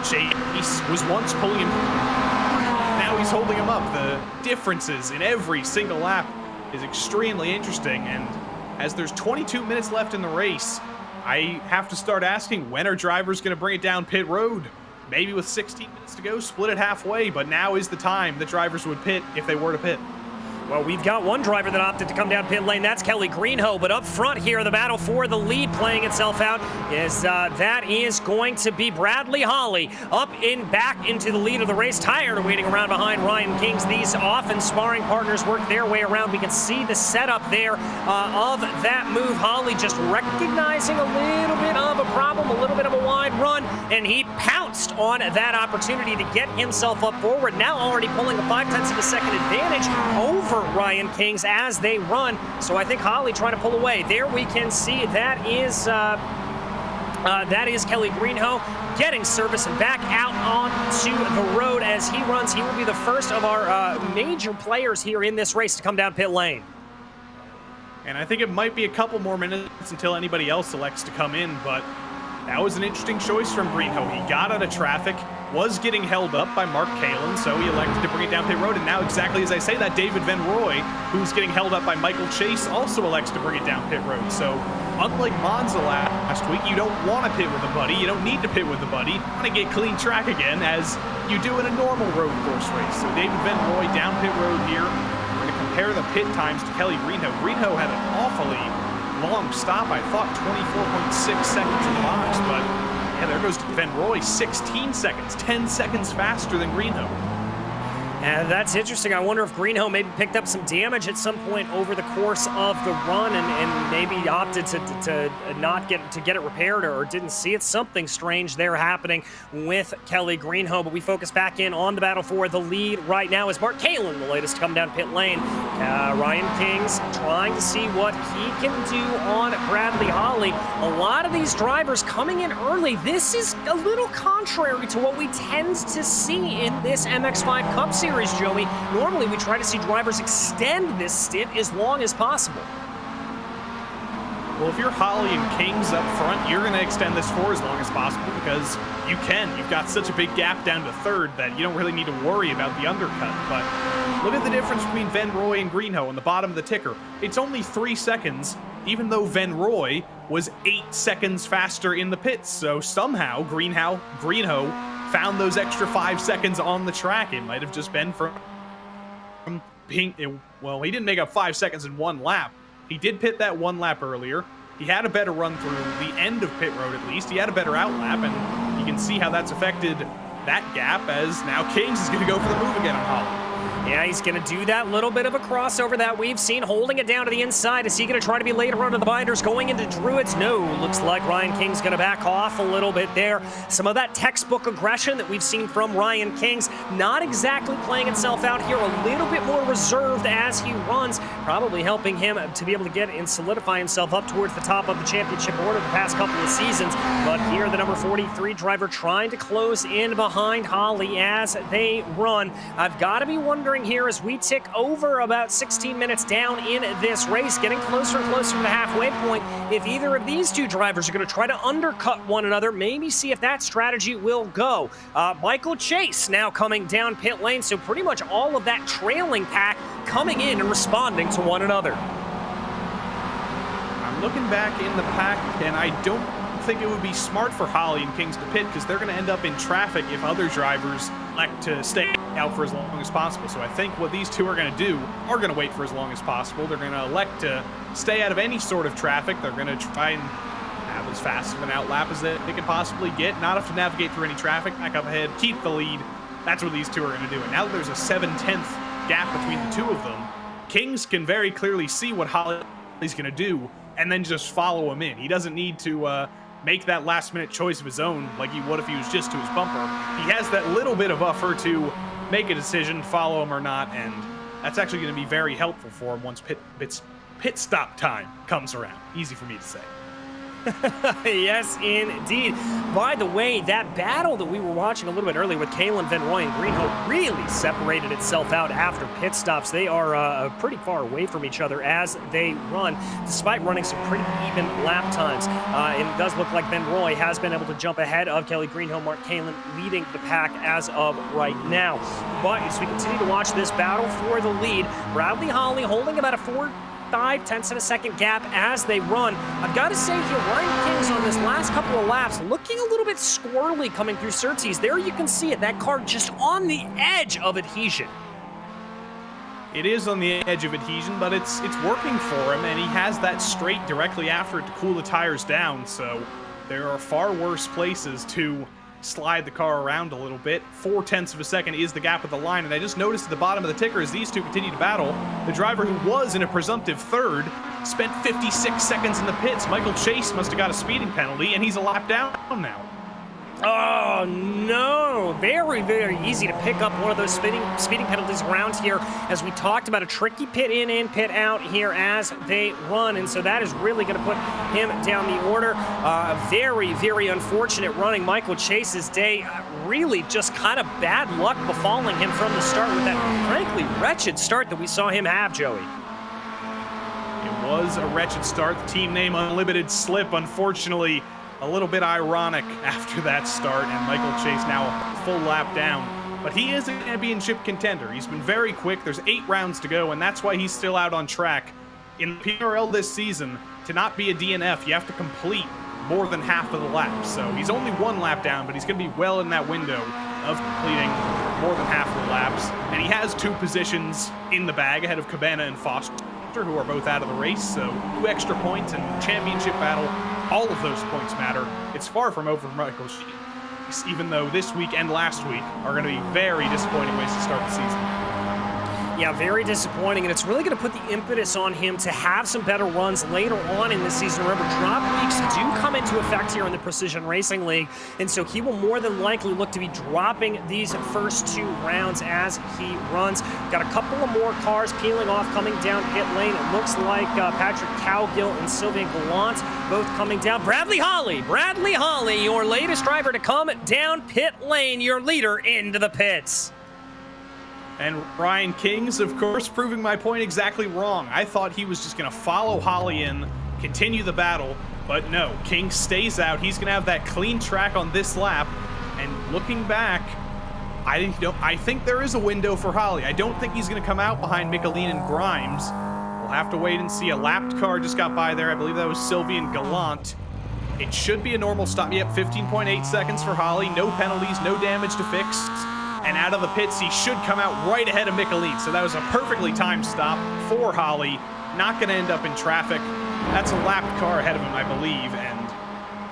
Chase was once pulling him. Now he's holding him up. The differences in every single lap is extremely interesting, and as there's 22 minutes left in the race, I have to start asking, when are drivers going to bring it down pit road? Maybe with 16 minutes to go, split it halfway, but now is the time that drivers would pit if they were to pit. Well, we've got one driver that opted to come down pit lane. That's Kelly Greenhoe. But up front here, the battle for the lead playing itself out is that is going to be Bradley Holly up in back into the lead of the race. Tired of waiting around behind Ryan Kings. These often sparring partners work their way around. We can see the setup there of that move. Holly just recognizing a little bit of a problem, a little bit of a wide run, and he pounced on that opportunity to get himself up forward. Now already pulling a 0.5 of a second advantage over Ryan Kings as they run. So I think Holly trying to pull away. There we can see that is Kelly Greenhoe getting service and back out onto the road as he runs. He will be the first of our major players here in this race to come down pit lane. And I think it might be a couple more minutes until anybody else elects to come in, but that was an interesting choice from Greenhoe. He got out of traffic, was getting held up by Mark Kalin, so he elected to bring it down pit road. And now, exactly as I say that, David Van Roy, who's getting held up by Michael Chase, also elects to bring it down pit road. So, unlike Monza last week, you don't want to pit with a buddy. You don't need to pit with a buddy. You want to get clean track again, as you do in a normal road course race. So David Van Roy down pit road here. We're going to compare the pit times to Kelly Greenhow. Greenhow had an awfully long stop. I thought 24.6 seconds in the box, but yeah, there goes Van Roy, 16 seconds, 10 seconds faster than Greenhow. And that's interesting. I wonder if Greenhow maybe picked up some damage at some point over the course of the run and maybe opted to not get it repaired or didn't see it. Something strange there happening with Kelly Greenhow. But we focus back in on the battle for the lead right now as Mark Kalin, the latest to come down pit lane. Ryan King's trying to see what he can do on Bradley Holly. A lot of these drivers coming in early. This is a little contrary to what we tend to see in this MX-5 Cup Series. Joey. Normally we try to see drivers extend this stint as long as possible. Well, if you're Holly and Kings up front, you're going to extend this for as long as possible because you can. You've got such a big gap down to third that you don't really need to worry about the undercut. But look at the difference between Van Roy and Greenhow on the bottom of the ticker. It's only 3 seconds, even though Van Roy was 8 seconds faster in the pits. So somehow Greenhow found those extra 5 seconds on the track. It might have just been from being, well, he didn't make up 5 seconds in one lap. He did pit that one lap earlier. He had a better run through the end of pit road at least. He had a better out lap, and you can see how that's affected that gap as now Kings is going to go for the move again on Holly. Yeah, he's going to do that little bit of a crossover that we've seen, holding it down to the inside. Is he going to try to be later onto the binders, going into Druids? No, looks like Ryan King's going to back off a little bit there. Some of that textbook aggression that we've seen from Ryan King's not exactly playing itself out here, a little bit more reserved as he runs, probably helping him to be able to get and solidify himself up towards the top of the championship order the past couple of seasons. But here, the number 43 driver trying to close in behind Holly as they run. I've got to be wondering here as we tick over about 16 minutes down in this race, getting closer and closer to the halfway point, if either of these two drivers are going to try to undercut one another, maybe see if that strategy will go. Michael Chase now coming down pit lane, so pretty much all of that trailing pack coming in and responding to one another. I'm looking back in the pack, and I don't think it would be smart for Holly and Kings to pit because they're going to end up in traffic if other drivers elect to stay out for as long as possible. So I think what these two are going to do are going to wait for as long as possible. They're going to elect to stay out of any sort of traffic. They're going to try and have as fast of an out lap as they can possibly get, not have to navigate through any traffic, back up ahead, keep the lead. That's what these two are going to do. And now that there's a 7/10 gap between the two of them, Kings can very clearly see what Holly's going to do and then just follow him in. He doesn't need to make that last-minute choice of his own like he would if he was just to his bumper. He has that little bit of buffer to make a decision, follow him or not, and that's actually going to be very helpful for him once pit stop time comes around. Easy for me to say. Yes, indeed. By the way, that battle that we were watching a little bit earlier with Kalin, Van Roy, and Greenhow really separated itself out after pit stops. They are pretty far away from each other as they run, despite running some pretty even lap times. It does look like Van Roy has been able to jump ahead of Kelly Greenhow, Mark Kalin leading the pack as of right now. But as we continue to watch this battle for the lead, Bradley Holly holding about a 5/10 of a second gap as they run. I've got to say here, Ryan King's on this last couple of laps looking a little bit squirrely coming through Surtees. There you can see it, that car just on the edge of adhesion. It is on the edge of adhesion, but it's working for him, and he has that straight directly after it to cool the tires down, so there are far worse places to slide the car around a little bit. 0.4 of a second is the gap at the line, and I just noticed at the bottom of the ticker as these two continue to battle, the driver who was in a presumptive third spent 56 seconds in the pits. Michael Chase must have got a speeding penalty, and he's a lap down now. Oh, no. Very, very easy to pick up one of those speeding penalties around here. As we talked about, a tricky pit in, pit out here as they run. And so that is really going to put him down the order. Very, very unfortunate running. Michael Chase's day, really just kind of bad luck befalling him from the start with that, frankly, wretched start that we saw him have, Joey. It was a wretched start. The team name Unlimited Slip, unfortunately, a little bit ironic after that start, and Michael Chase now a full lap down. But he is a championship contender. He's been very quick. There's 8 rounds to go, and that's why he's still out on track. In PRL this season, to not be a DNF, you have to complete more than half of the laps. So he's only 1 lap down, but he's going to be well in that window of completing more than half of the laps, and he has 2 positions in the bag ahead of Cabana and Foster, who are both out of the race, so 2 extra points and championship battle, all of those points matter. It's far from over for Michael Sheets, even though this week and last week are going to be very disappointing ways to start the season. Yeah, very disappointing, and it's really going to put the impetus on him to have some better runs later on in the season. Remember, drop weeks do come into effect here in the Precision Racing League, and so he will more than likely look to be dropping these first 2 rounds as he runs. Got a couple of more cars peeling off coming down pit lane. It looks like Patrick Cowgill and Sylvain Gallant both coming down. Bradley Holly, your latest driver to come down pit lane, your leader into the pits. And Ryan Kings, of course, proving my point exactly wrong. I thought he was just going to follow Holly in, continue the battle, but no, Kings stays out. He's going to have that clean track on this lap, and looking back, I think there is a window for Holly. I don't think he's going to come out behind Michelin and Grimes. We'll have to wait and see. A lapped car just got by there. I believe that was Sylvain Gallant. It should be a normal stop. Yep, 15.8 seconds for Holly. No penalties, no damage to fix. And out of the pits, he should come out right ahead of Michelin. So that was a perfectly timed stop for Holly. Not going to end up in traffic. That's a lapped car ahead of him, I believe. And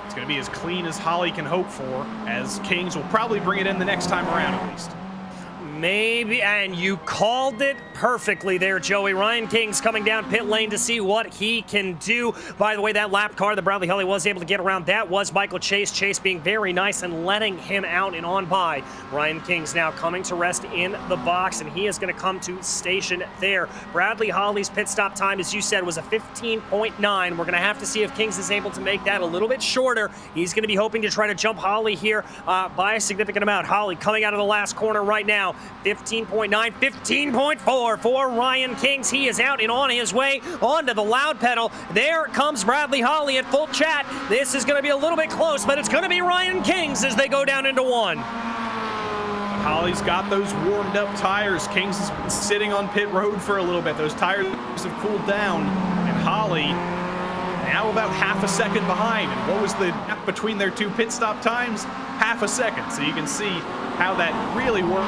it's going to be as clean as Holly can hope for, as Kings will probably bring it in the next time around at least. Maybe, and you called it perfectly there, Joey. Ryan Kings coming down pit lane to see what he can do. By the way, that lap car that Bradley Holly was able to get around, that was Michael Chase. Chase being very nice and letting him out and on by. Ryan Kings now coming to rest in the box, and he is going to come to station there. Bradley Holly's pit stop time, as you said, was a 15.9. We're going to have to see if Kings is able to make that a little bit shorter. He's going to be hoping to try to jump Holly here by a significant amount. Holly coming out of the last corner right now. 15.9, 15.4 for Ryan Kings. He is out and on his way onto the loud pedal. There comes Bradley Holly at full chat. This is going to be a little bit close, but it's going to be Ryan Kings as they go down into 1. Holly's got those warmed up tires. Kings has been sitting on pit road for a little bit. Those tires have cooled down, and Holly now about half a second behind. And what was the gap between their 2 pit stop times? Half a second. So you can see how that really worked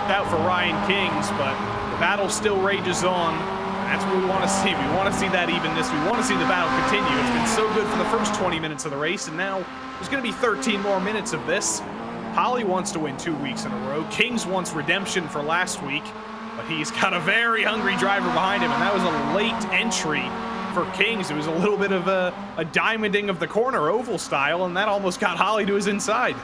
out for Ryan Kings, but the battle still rages on. That's what we want to see. We want to see that evenness. We want to see the battle continue. It's been so good for the first 20 minutes of the race, and now there's going to be 13 more minutes of this. Holly wants to win 2 weeks in a row. Kings wants redemption for last week, but he's got a very hungry driver behind him, and that was a late entry for Kings. It was a little bit of a diamonding of the corner, oval style, and that almost got Holly to his inside.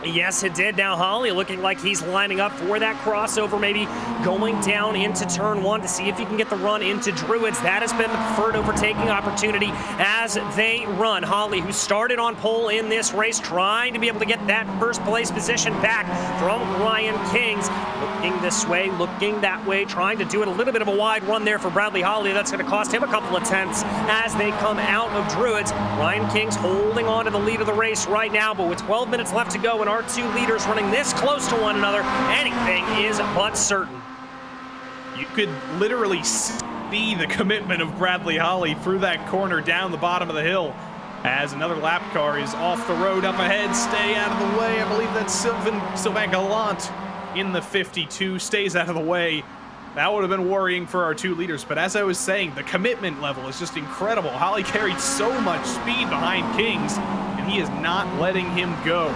Yes, it did. Now Holly looking like he's lining up for that crossover, maybe going down into turn 1 to see if he can get the run into Druids. That has been the preferred overtaking opportunity as they run. Holly, who started on pole in this race, trying to be able to get that first place position back from Ryan Kings. Looking this way, looking that way, trying to do it. A little bit of a wide run there for Bradley Holly. That's going to cost him a couple of tenths as they come out of Druids. Ryan Kings holding on to the lead of the race right now, but with 12 minutes left to go and our 2 leaders running this close to one another, anything is but certain. You could literally see the commitment of Bradley Holly through that corner down the bottom of the hill as another lap car is off the road up ahead. Stay out of the way. I believe that's Sylvain Gallant in the 52, stays out of the way. That would have been worrying for our 2 leaders, but as I was saying, the commitment level is just incredible. Holly carried so much speed behind Kings, and he is not letting him go.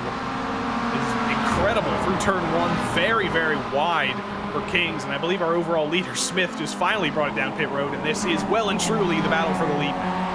It's incredible through turn 1, very, very wide for Kings, and I believe our overall leader, Smith, just finally brought it down pit road, and this is well and truly the battle for the lead now.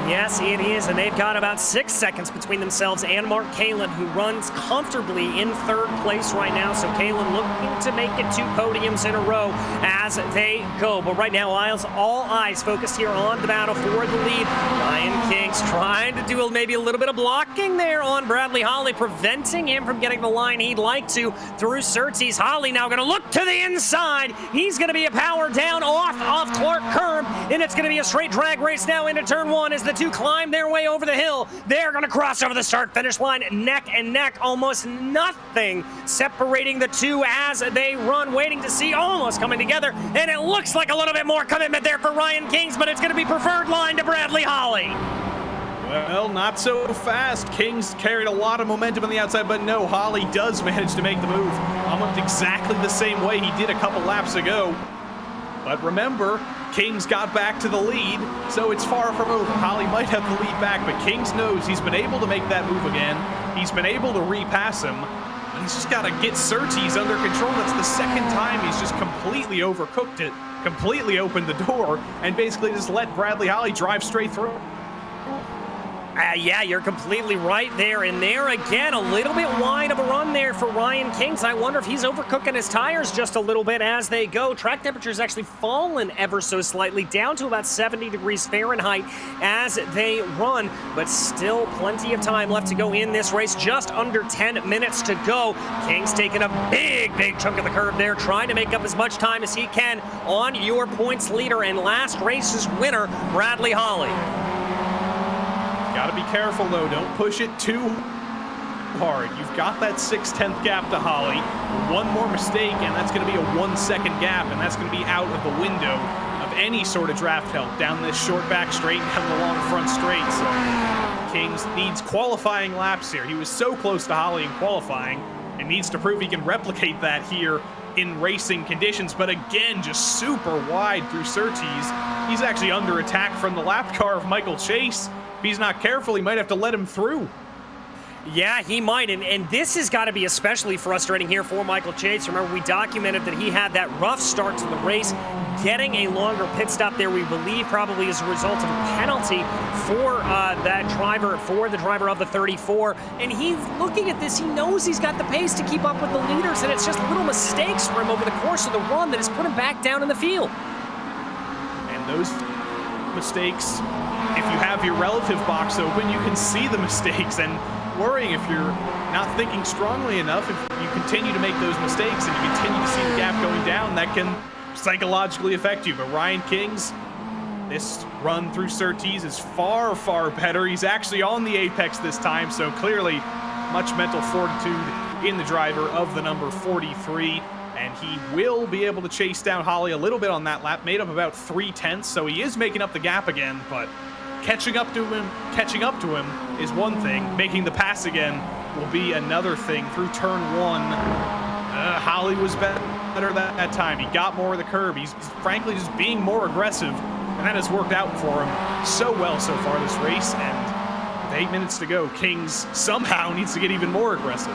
Yes, it is, and they've got about 6 seconds between themselves and Mark Kalin, who runs comfortably in 3rd place right now. So Kalin looking to make it 2 podiums in a row as they go. But right now, all eyes focused here on the battle for the lead. Ryan Kings trying to do maybe a little bit of blocking there on Bradley Holly, preventing him from getting the line he'd like to through Surtees. Holly now going to look to the inside. He's going to be a power down off Clark Curb, and it's going to be a straight drag race now into turn 1 as the 2 climb their way over the hill. They're going to cross over the start-finish line neck and neck. Almost nothing separating the 2 as they run, waiting to see, almost coming together. And it looks like a little bit more commitment there for Ryan Kings, but it's going to be preferred line to Bradley Holly. Well, not so fast. Kings carried a lot of momentum on the outside, but no, Holly does manage to make the move. Almost exactly the same way he did a couple laps ago. But remember, Kings got back to the lead, so it's far from over. Holly might have the lead back, but Kings knows he's been able to make that move again. He's been able to repass him, but he's just got to get Surtees under control. That's the second time he's just completely overcooked it, completely opened the door, and basically just let Bradley Holly drive straight through. Yeah, you're completely right there. And there again, a little bit wide of a run there for Ryan Kings. I wonder if he's overcooking his tires just a little bit as they go. Track temperature's actually fallen ever so slightly, down to about 70 degrees Fahrenheit as they run, but still plenty of time left to go in this race. Just under 10 minutes to go. Kings taking a big chunk of the curve there, trying to make up as much time as he can on your points leader and last race's winner, Bradley Holly. Gotta be careful though, don't push it too hard. You've got that 6/10 gap to Holly. One more mistake and that's gonna be a 1 second gap, and that's gonna be out of the window of any sort of draft help down this short back straight and down the long front straight. So Kings needs qualifying laps here. He was so close to Holly in qualifying and needs to prove he can replicate that here in racing conditions, but again, just super wide through Surtees. He's actually under attack from the lap car of Michael Chase. If he's not careful, he might have to let him through. Yeah, he might, and this has got to be especially frustrating here for Michael Chase. Remember, we documented that he had that rough start to the race, getting a longer pit stop there, we believe probably as a result of a penalty for the driver of the 34. And he's looking at this, he knows he's got the pace to keep up with the leaders, and it's just little mistakes for him over the course of the run that has put him back down in the field. And those mistakes, if you have your relative box open, you can see the mistakes, and worrying if you're not thinking strongly enough, if you continue to make those mistakes and you continue to see the gap going down, that can psychologically affect you. But Ryan Kings, this run through Surtees is far better. He's actually on the apex this time, so clearly much mental fortitude in the driver of the number 43. And he will be able to chase down Holly a little bit on that lap, made up about 3/10, so he is making up the gap again, but catching up to him is one thing. Making the pass again will be another thing through turn one. Holly was better that time. He got more of the curb. He's frankly just being more aggressive, and that has worked out for him so well so far this race. And with 8 minutes to go, Kings somehow needs to get even more aggressive.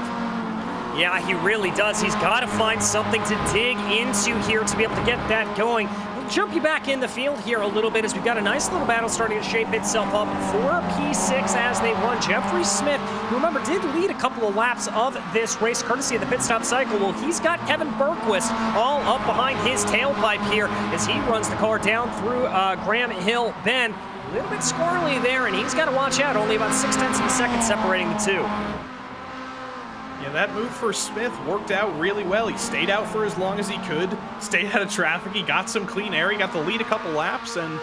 Yeah, he really does. He's got to find something to dig into here to be able to get that going. We'll jump you back in the field here a little bit as we've got a nice little battle starting to shape itself up for P6 as they run. Jeffrey Smith, who remember did lead a couple of laps of this race courtesy of the pit stop cycle. Well, he's got Kevin Bergquist all up behind his tailpipe here as he runs the car down through Graham Hill Bend. A little bit squirrely there, and he's got to watch out. Only about 0.6 of a second separating the two. Yeah, that move for Smith worked out really well. He stayed out for as long as he could, stayed out of traffic, he got some clean air, he got the lead a couple laps, and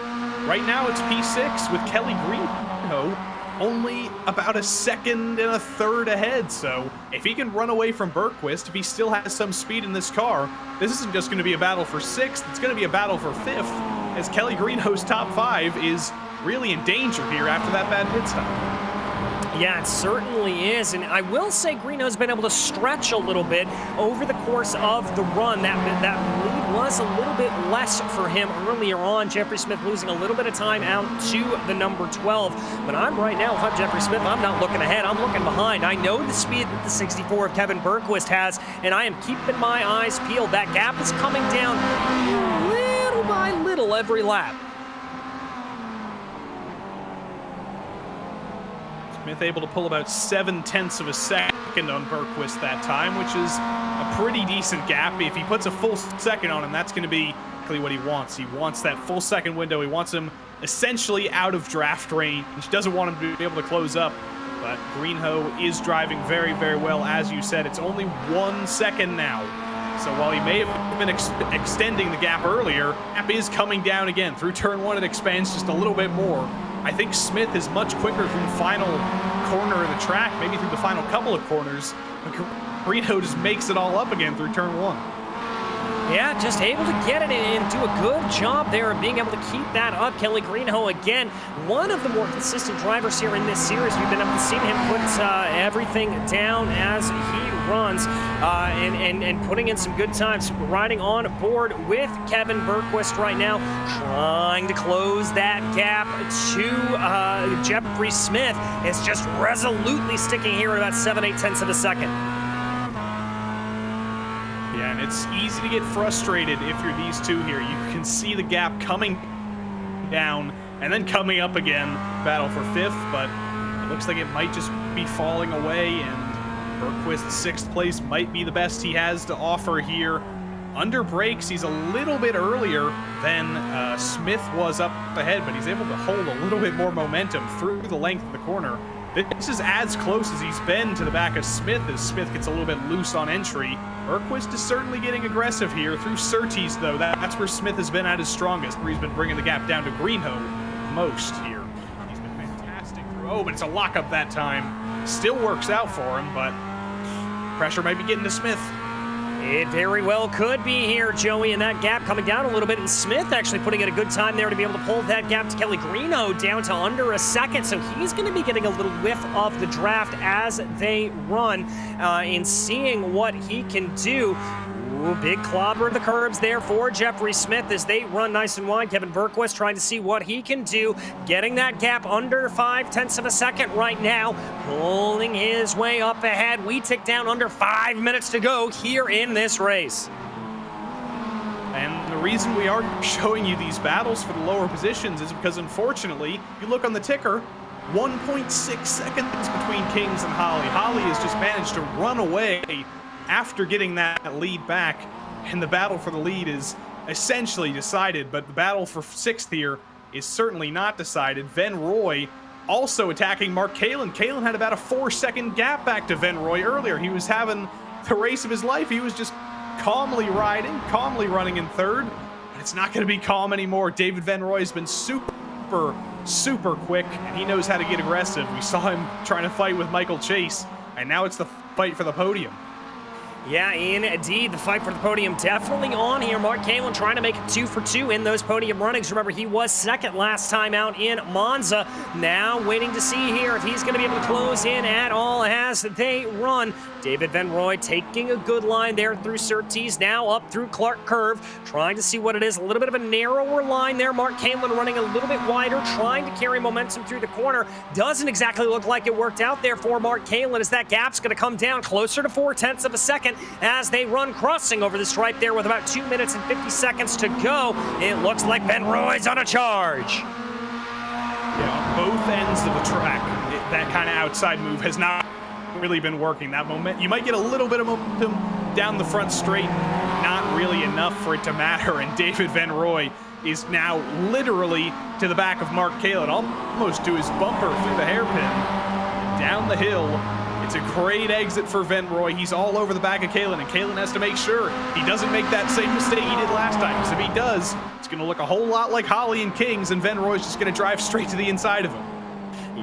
right now it's P6 with Kelly Greenhoe only about 1 1/3 ahead. So if he can run away from Bergquist, if he still has some speed in this car, this isn't just going to be a battle for 6th, it's going to be a battle for 5th, as Kelly Greenhoe's top 5 is really in danger here after that bad pit stop. Yeah, it certainly is, and I will say Greenhoe's been able to stretch a little bit over the course of the run. That lead was a little bit less for him earlier on. Jeffrey Smith losing a little bit of time out to the number 12. But I'm right now, if I'm Jeffrey Smith, I'm not looking ahead, I'm looking behind. I know the speed that the 64 of Kevin Bergquist has, and I am keeping my eyes peeled. That gap is coming down little by little every lap. Smith able to pull about 0.7 of a second on Bergquist that time, which is a pretty decent gap. If he puts a full second on him, that's going to be exactly what he wants. He wants that full second window. He wants him essentially out of draft range. He doesn't want him to be able to close up. But Greenhoe is driving very well, as you said. It's only 1 second now. So while he may have been extending the gap earlier, gap is coming down again. Through turn one, it expands just a little bit more. I think Smith is much quicker through the final corner of the track, maybe through the final couple of corners. But Greenhoe just makes it all up again through turn one. Yeah, just able to get it and do a good job there of being able to keep that up. Kelly Greenhoe, again, one of the more consistent drivers here in this series. We've been able to see him put everything down as he runs and putting in some good times. Riding on board with Kevin Bergquist right now, trying to close that gap to Jeffrey Smith. Is just resolutely sticking here at about 7/8 tenths of a second. Yeah, and it's easy to get frustrated if you're these two here. You can see the gap coming down and then coming up again. Battle for 5th, but it looks like it might just be falling away, and Bergquist's 6th place might be the best he has to offer here. Under brakes, he's a little bit earlier than Smith was up ahead, but he's able to hold a little bit more momentum through the length of the corner. This is as close as he's been to the back of Smith as Smith gets a little bit loose on entry. Bergquist is certainly getting aggressive here through Surtees, though. That's where Smith has been at his strongest, where he's been bringing the gap down to Greenhoe most here. He's been fantastic through. Oh, but it's a lockup that time. Still works out for him, but pressure might be getting to Smith. It very well could be here, Joey, and that gap coming down a little bit, and Smith actually putting in a good time there to be able to pull that gap to Kelly Greenhoe down to under a second, so he's going to be getting a little whiff of the draft as they run and seeing what he can do. Ooh, big clobber of the curbs there for Jeffrey Smith as they run nice and wide. Kevin Bergquist trying to see what he can do, getting that gap under 5/10 of a second right now, pulling his way up ahead. We tick down under 5 minutes to go here in this race. And the reason we are showing you these battles for the lower positions is because, unfortunately, you look on the ticker, 1.6 seconds between Kings and Holly. Holly has just managed to run away after getting that lead back, and the battle for the lead is essentially decided, but the battle for 6th here is certainly not decided. Ven Roy also attacking Mark Kalin. Kalin had about a 4-second gap back to Ven Roy earlier. He was having the race of his life. He was just calmly riding, calmly running in 3rd, but it's not going to be calm anymore. David Ven Roy has been super quick, and he knows how to get aggressive. We saw him trying to fight with Michael Chase, and now it's the fight for the podium. Yeah, indeed, the fight for the podium definitely on here. Mark Kalin trying to make it 2 for 2 in those podium runnings. Remember, he was 2nd last time out in Monza. Now waiting to see here if he's going to be able to close in at all as they run. David Ven Roy taking a good line there through Surtees, now up through Clark Curve, trying to see what it is. A little bit of a narrower line there. Mark Kalin running a little bit wider, trying to carry momentum through the corner. Doesn't exactly look like it worked out there for Mark Kalin as that gap's going to come down closer to 4/10 of a second as they run crossing over the stripe there with about 2 minutes and 50 seconds to go. It looks like Ven Roy's on a charge. Yeah, on both ends of the track, that kind of outside move has not really been working. That moment, you might get a little bit of momentum down the front straight, not really enough for it to matter, and David Ven Roy is now literally to the back of Mark Kalin, almost to his bumper through the hairpin. Down the hill. It's a great exit for Ven Roy. He's all over the back of Kalin, and Kalin has to make sure he doesn't make that same mistake he did last time, because if he does, it's going to look a whole lot like Holly and Kings, and Ven Roy's just going to drive straight to the inside of him.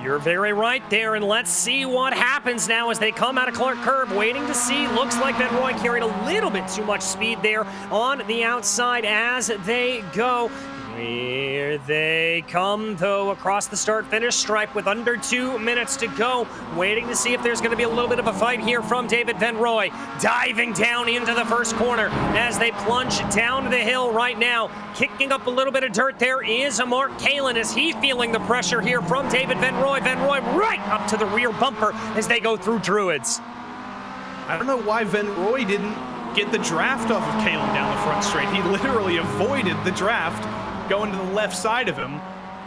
You're very right there, and let's see what happens now as they come out of Clark Curve. Waiting to see. Looks like Ven Roy carried a little bit too much speed there on the outside as they go. Here they come, though, across the start-finish stripe with under 2 minutes to go. Waiting to see if there's going to be a little bit of a fight here from David Ven Roy. Diving down into the first corner as they plunge down the hill right now. Kicking up a little bit of dirt there is a Mark Kalin. Is he feeling the pressure here from David Ven Roy? Ven Roy right up to the rear bumper as they go through Druids. I don't know why Ven Roy didn't get the draft off of Kalin down the front straight. He literally avoided the draft going to the left side of him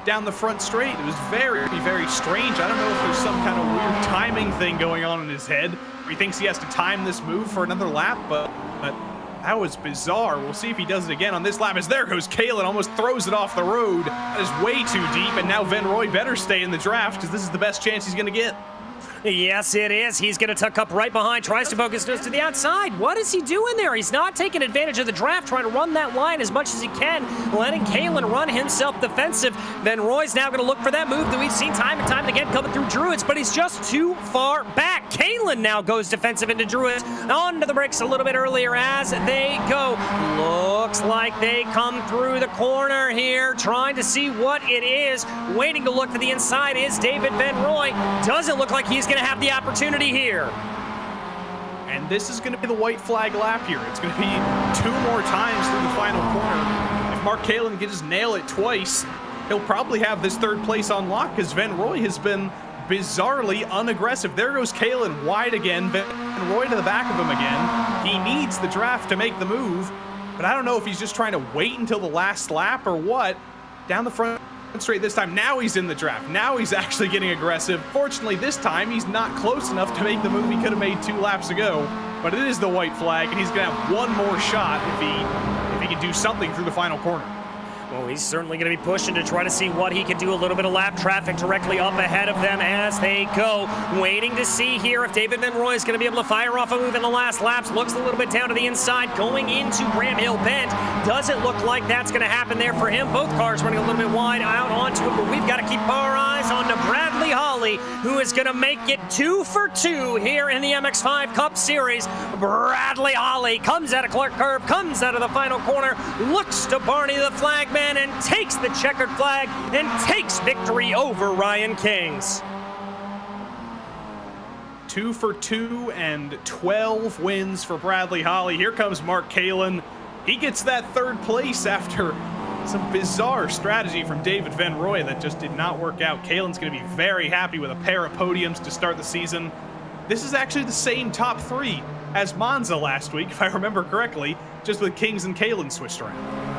down the front straight. It was very, very strange. I don't know if there's some kind of weird timing thing going on in his head where he thinks he has to time this move for another lap, but that was bizarre. We'll see if he does it again on this lap as there goes Kalin, almost throws it off the road. That is way too deep, and now Ven Roy better stay in the draft because this is the best chance he's going to get. Yes, it is. He's going to tuck up right behind, tries to focus nose to the outside. What is he doing there? He's not taking advantage of the draft, trying to run that line as much as he can, letting Kalin run himself defensive. Ven Roy's now going to look for that move that we've seen time and time again coming through Druids, but he's just too far back. Kalin now goes defensive into Druids, onto the brakes a little bit earlier as they go. looks like they come through the corner here, trying to see what it is. Waiting to look to the inside is David Van Roy. Doesn't look like he's going to have the opportunity here. And this is going to be the white flag lap here. It's going to be 2 more times through the final corner. If Mark Kalin can just nail it twice, he'll probably have this 3rd place on lock, because Van Roy has been bizarrely unaggressive. There goes Kalin wide again. Van Roy to the back of him again. He needs the draft to make the move, but I don't know if he's just trying to wait until the last lap or what. Down the front straight this time. Now he's in the draft. Now he's actually getting aggressive. Fortunately, this time he's not close enough to make the move he could have made 2 laps ago, but it is the white flag, and he's going to have 1 more shot if he can do something through the final corner. Well, he's certainly going to be pushing to try to see what he can do. A little bit of lap traffic directly up ahead of them as they go. Waiting to see here if David Van Roy is going to be able to fire off a move in the last laps. Looks a little bit down to the inside, going into Bramhill Bend. Doesn't look like that's going to happen there for him. Both cars running a little bit wide out onto it, but we've got to keep our eyes on to Bradley Holly, who is going to make it 2 for 2 here in the MX-5 Cup Series. Bradley Holly comes out of Clark Curve, comes out of the final corner, looks to Barney the flagman, and takes the checkered flag and takes victory over Ryan Kings. 2 for 2 and 12 wins for Bradley Holly. Here comes Mark Kalin. He gets that 3rd place after some bizarre strategy from David Van Roy that just did not work out. Kalin's going to be very happy with a pair of podiums to start the season. This is actually the same top 3 as Monza last week, if I remember correctly, just with Kings and Kalin switched around.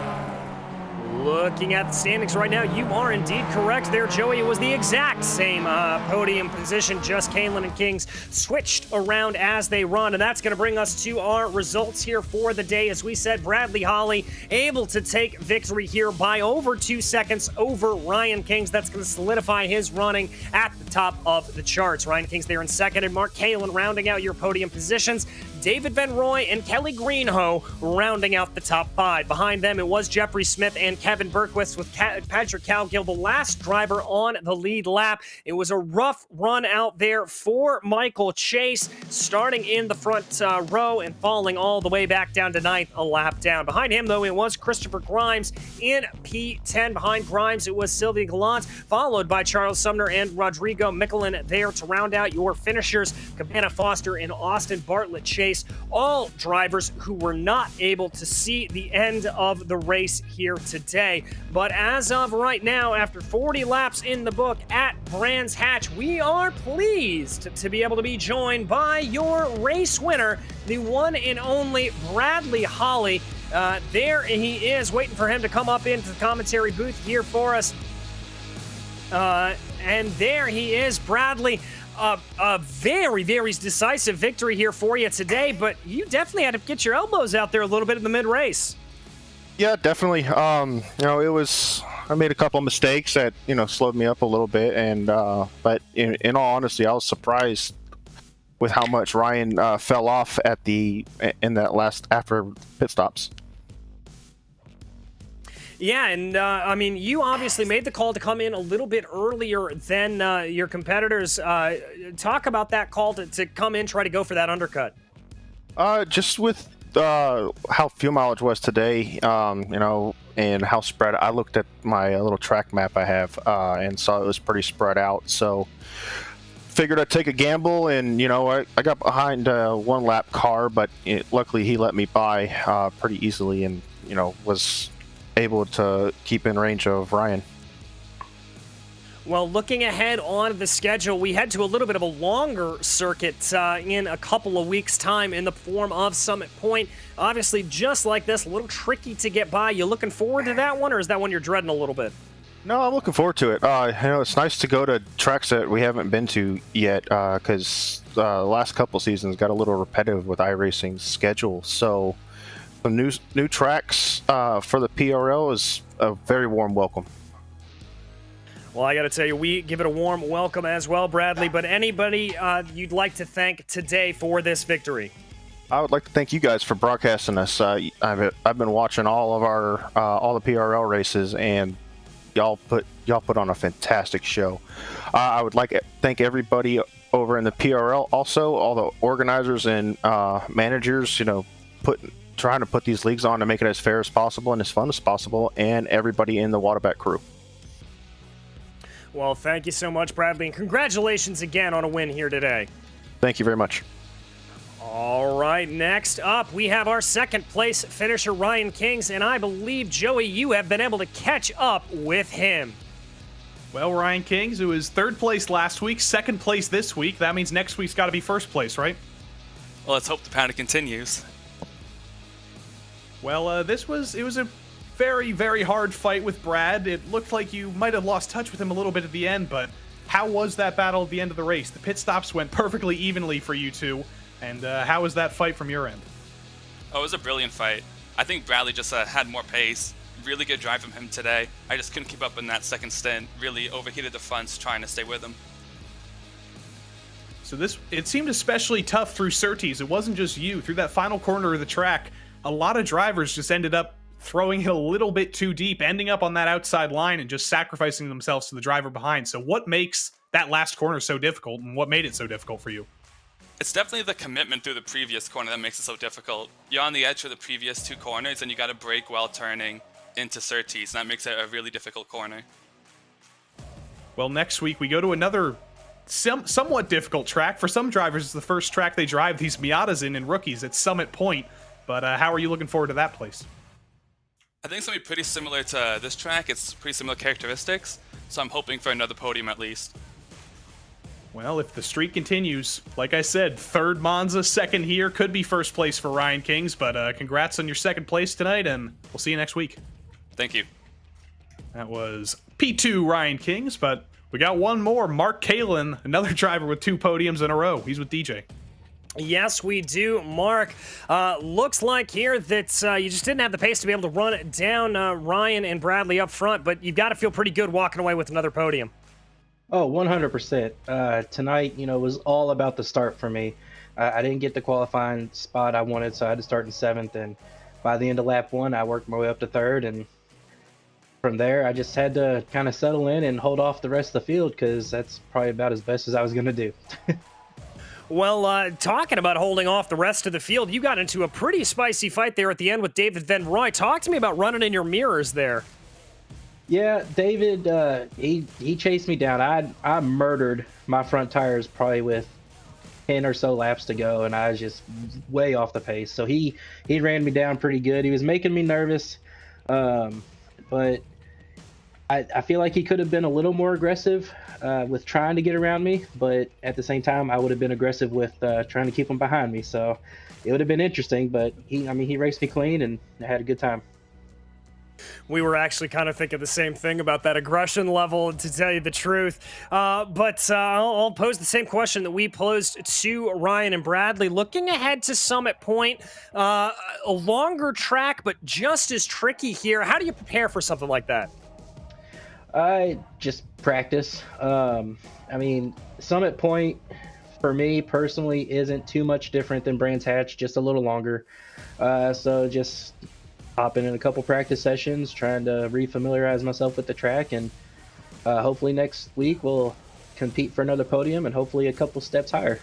Looking at the standings right now, you are indeed correct there, Joey. It was the exact same podium position, just Kalin and Kings switched around as they run, and that's going to bring us to our results here for the day. As we said, Bradley Holly able to take victory here by over 2 seconds over Ryan Kings. That's going to solidify his running at the top of the charts. Ryan Kings there in second, and Mark Kalin rounding out your podium positions. David Van Roy and Kelly Greenhoe rounding out the top 5. Behind them, it was Jeffrey Smith and Kevin Berquist with Patrick Cowgill, the last driver on the lead lap. It was a rough run out there for Michael Chase, starting in the front row and falling all the way back down to 9th, a lap down. Behind him, though, it was Christopher Grimes in P10. Behind Grimes, it was Sylvia Gallant, followed by Charles Sumner and Rodrigo Michelin there to round out your finishers. Cabana Foster and Austin Bartlett Chase, all drivers who were not able to see the end of the race here today. But as of right now, after 40 laps in the book at Brands Hatch, we are pleased to be able to be joined by your race winner, the one and only Bradley Holly. There he is, waiting for him to come up into the commentary booth here for us. And there he is, Bradley. A very, very decisive victory here for you today, but you definitely had to get your elbows out there a little bit in the mid-race. Yeah, definitely. I made a couple of mistakes that, slowed me up a little bit, and but in all honesty, I was surprised with how much Ryan fell off in that last after pit stops. Yeah, and I mean, you obviously made the call to come in a little bit earlier than your competitors. Talk about that call to come in, try to go for that undercut. Just with how fuel mileage was today, and how spread. I looked at my little track map I have and saw it was pretty spread out. So figured I'd take a gamble, and I got behind a 1 lap car, but luckily he let me by pretty easily, and was able to keep in range of Ryan. Well, looking ahead on the schedule, we head to a little bit of a longer circuit in a couple of weeks' time in the form of Summit Point. Obviously, just like this, a little tricky to get by. You looking forward to that one, or is that one you're dreading a little bit? No, I'm looking forward to it. It's nice to go to tracks that we haven't been to yet, because the last couple seasons got a little repetitive with iRacing's schedule. So some new tracks for the PRL is a very warm welcome. Well, I got to tell you, we give it a warm welcome as well, Bradley. But anybody you'd like to thank today for this victory? I would like to thank you guys for broadcasting us. I've been watching all of our all the PRL races, and y'all put on a fantastic show. I would like to thank everybody over in the PRL, also all the organizers and managers, trying to put these leagues on to make it as fair as possible and as fun as possible, and everybody in the Waterback crew. Well, thank you so much, Bradley, and congratulations again on a win here today. Thank you very much. All right, next up, we have our second place finisher, Ryan Kings, and I believe, Joey, you have been able to catch up with him. Well, Ryan Kings, who was third place last week, second place this week. That means next week's got to be first place, right? Well, let's hope the pattern continues. Well, it was a very, very hard fight with Brad. It looked like you might have lost touch with him a little bit at the end, but how was that battle at the end of the race? The pit stops went perfectly evenly for you two, and how was that fight from your end? Oh, it was a brilliant fight. I think Bradley just had more pace. Really good drive from him today. I just couldn't keep up in that second stint. Really overheated the fronts trying to stay with him. So it seemed especially tough through Surtees. It wasn't just you. Through that final corner of the track, a lot of drivers just ended up throwing it a little bit too deep, ending up on that outside line and just sacrificing themselves to the driver behind. So what makes that last corner so difficult, and what made it so difficult for you? It's definitely the commitment through the previous corner that makes it so difficult. You're on the edge for the previous two corners, and you got to brake while turning into Surtees, and that makes it a really difficult corner. Well, next week we go to another somewhat difficult track. For some drivers, it's the first track they drive these Miatas in rookies at Summit Point. But how are you looking forward to that place? I think it's going to be pretty similar to this track. It's pretty similar characteristics, so I'm hoping for another podium at least. Well, if the streak continues, like I said, third Monza, second here, could be first place for Ryan Kings, but congrats on your second place tonight, and we'll see you next week. Thank you. That was P2 Ryan Kings, but we got one more, Mark Kalin, another driver with 2 podiums in a row. He's with DJ. Yes, we do, Mark. Looks like here that you just didn't have the pace to be able to run down Ryan and Bradley up front, but you've got to feel pretty good walking away with another podium. Oh, 100%. Tonight, was all about the start for me. I didn't get the qualifying spot I wanted, so I had to start in 7th, and by the end of lap 1, I worked my way up to 3rd, and from there, I just had to kind of settle in and hold off the rest of the field, because that's probably about as best as I was going to do. Well, talking about holding off the rest of the field, you got into a pretty spicy fight there at the end with David Van Roy. Talk to me about running in your mirrors there. Yeah, David, he chased me down. I murdered my front tires probably with 10 or so laps to go, and I was just way off the pace. So he ran me down pretty good. He was making me nervous, but I feel like he could have been a little more aggressive with trying to get around me, but at the same time, I would have been aggressive with trying to keep him behind me. So it would have been interesting, but he raced me clean, and I had a good time. We were actually kind of thinking the same thing about that aggression level, to tell you the truth. But I'll pose the same question that we posed to Ryan and Bradley. Looking ahead to Summit Point, a longer track, but just as tricky here. How do you prepare for something like that? I just practice. Summit Point, for me personally, isn't too much different than Brands Hatch, just a little longer. So just hopping in a couple practice sessions, trying to refamiliarize myself with the track, and hopefully next week we'll compete for another podium and hopefully a couple steps higher.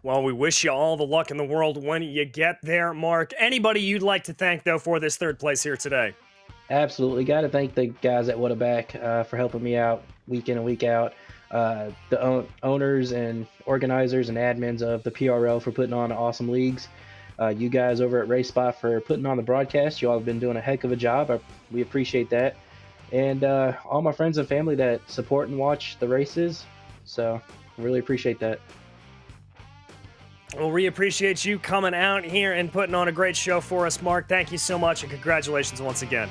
Well, we wish you all the luck in the world when you get there, Mark. Anybody you'd like to thank, though, for this third place here today? Absolutely. Got to thank the guys at Waterback for helping me out week in and week out. The owners and organizers and admins of the PRL for putting on awesome leagues. You guys over at RaceSpot for putting on the broadcast. You all have been doing a heck of a job. We appreciate that. And all my friends and family that support and watch the races. So really appreciate that. Well, we appreciate you coming out here and putting on a great show for us, Mark. Thank you so much, and congratulations once again.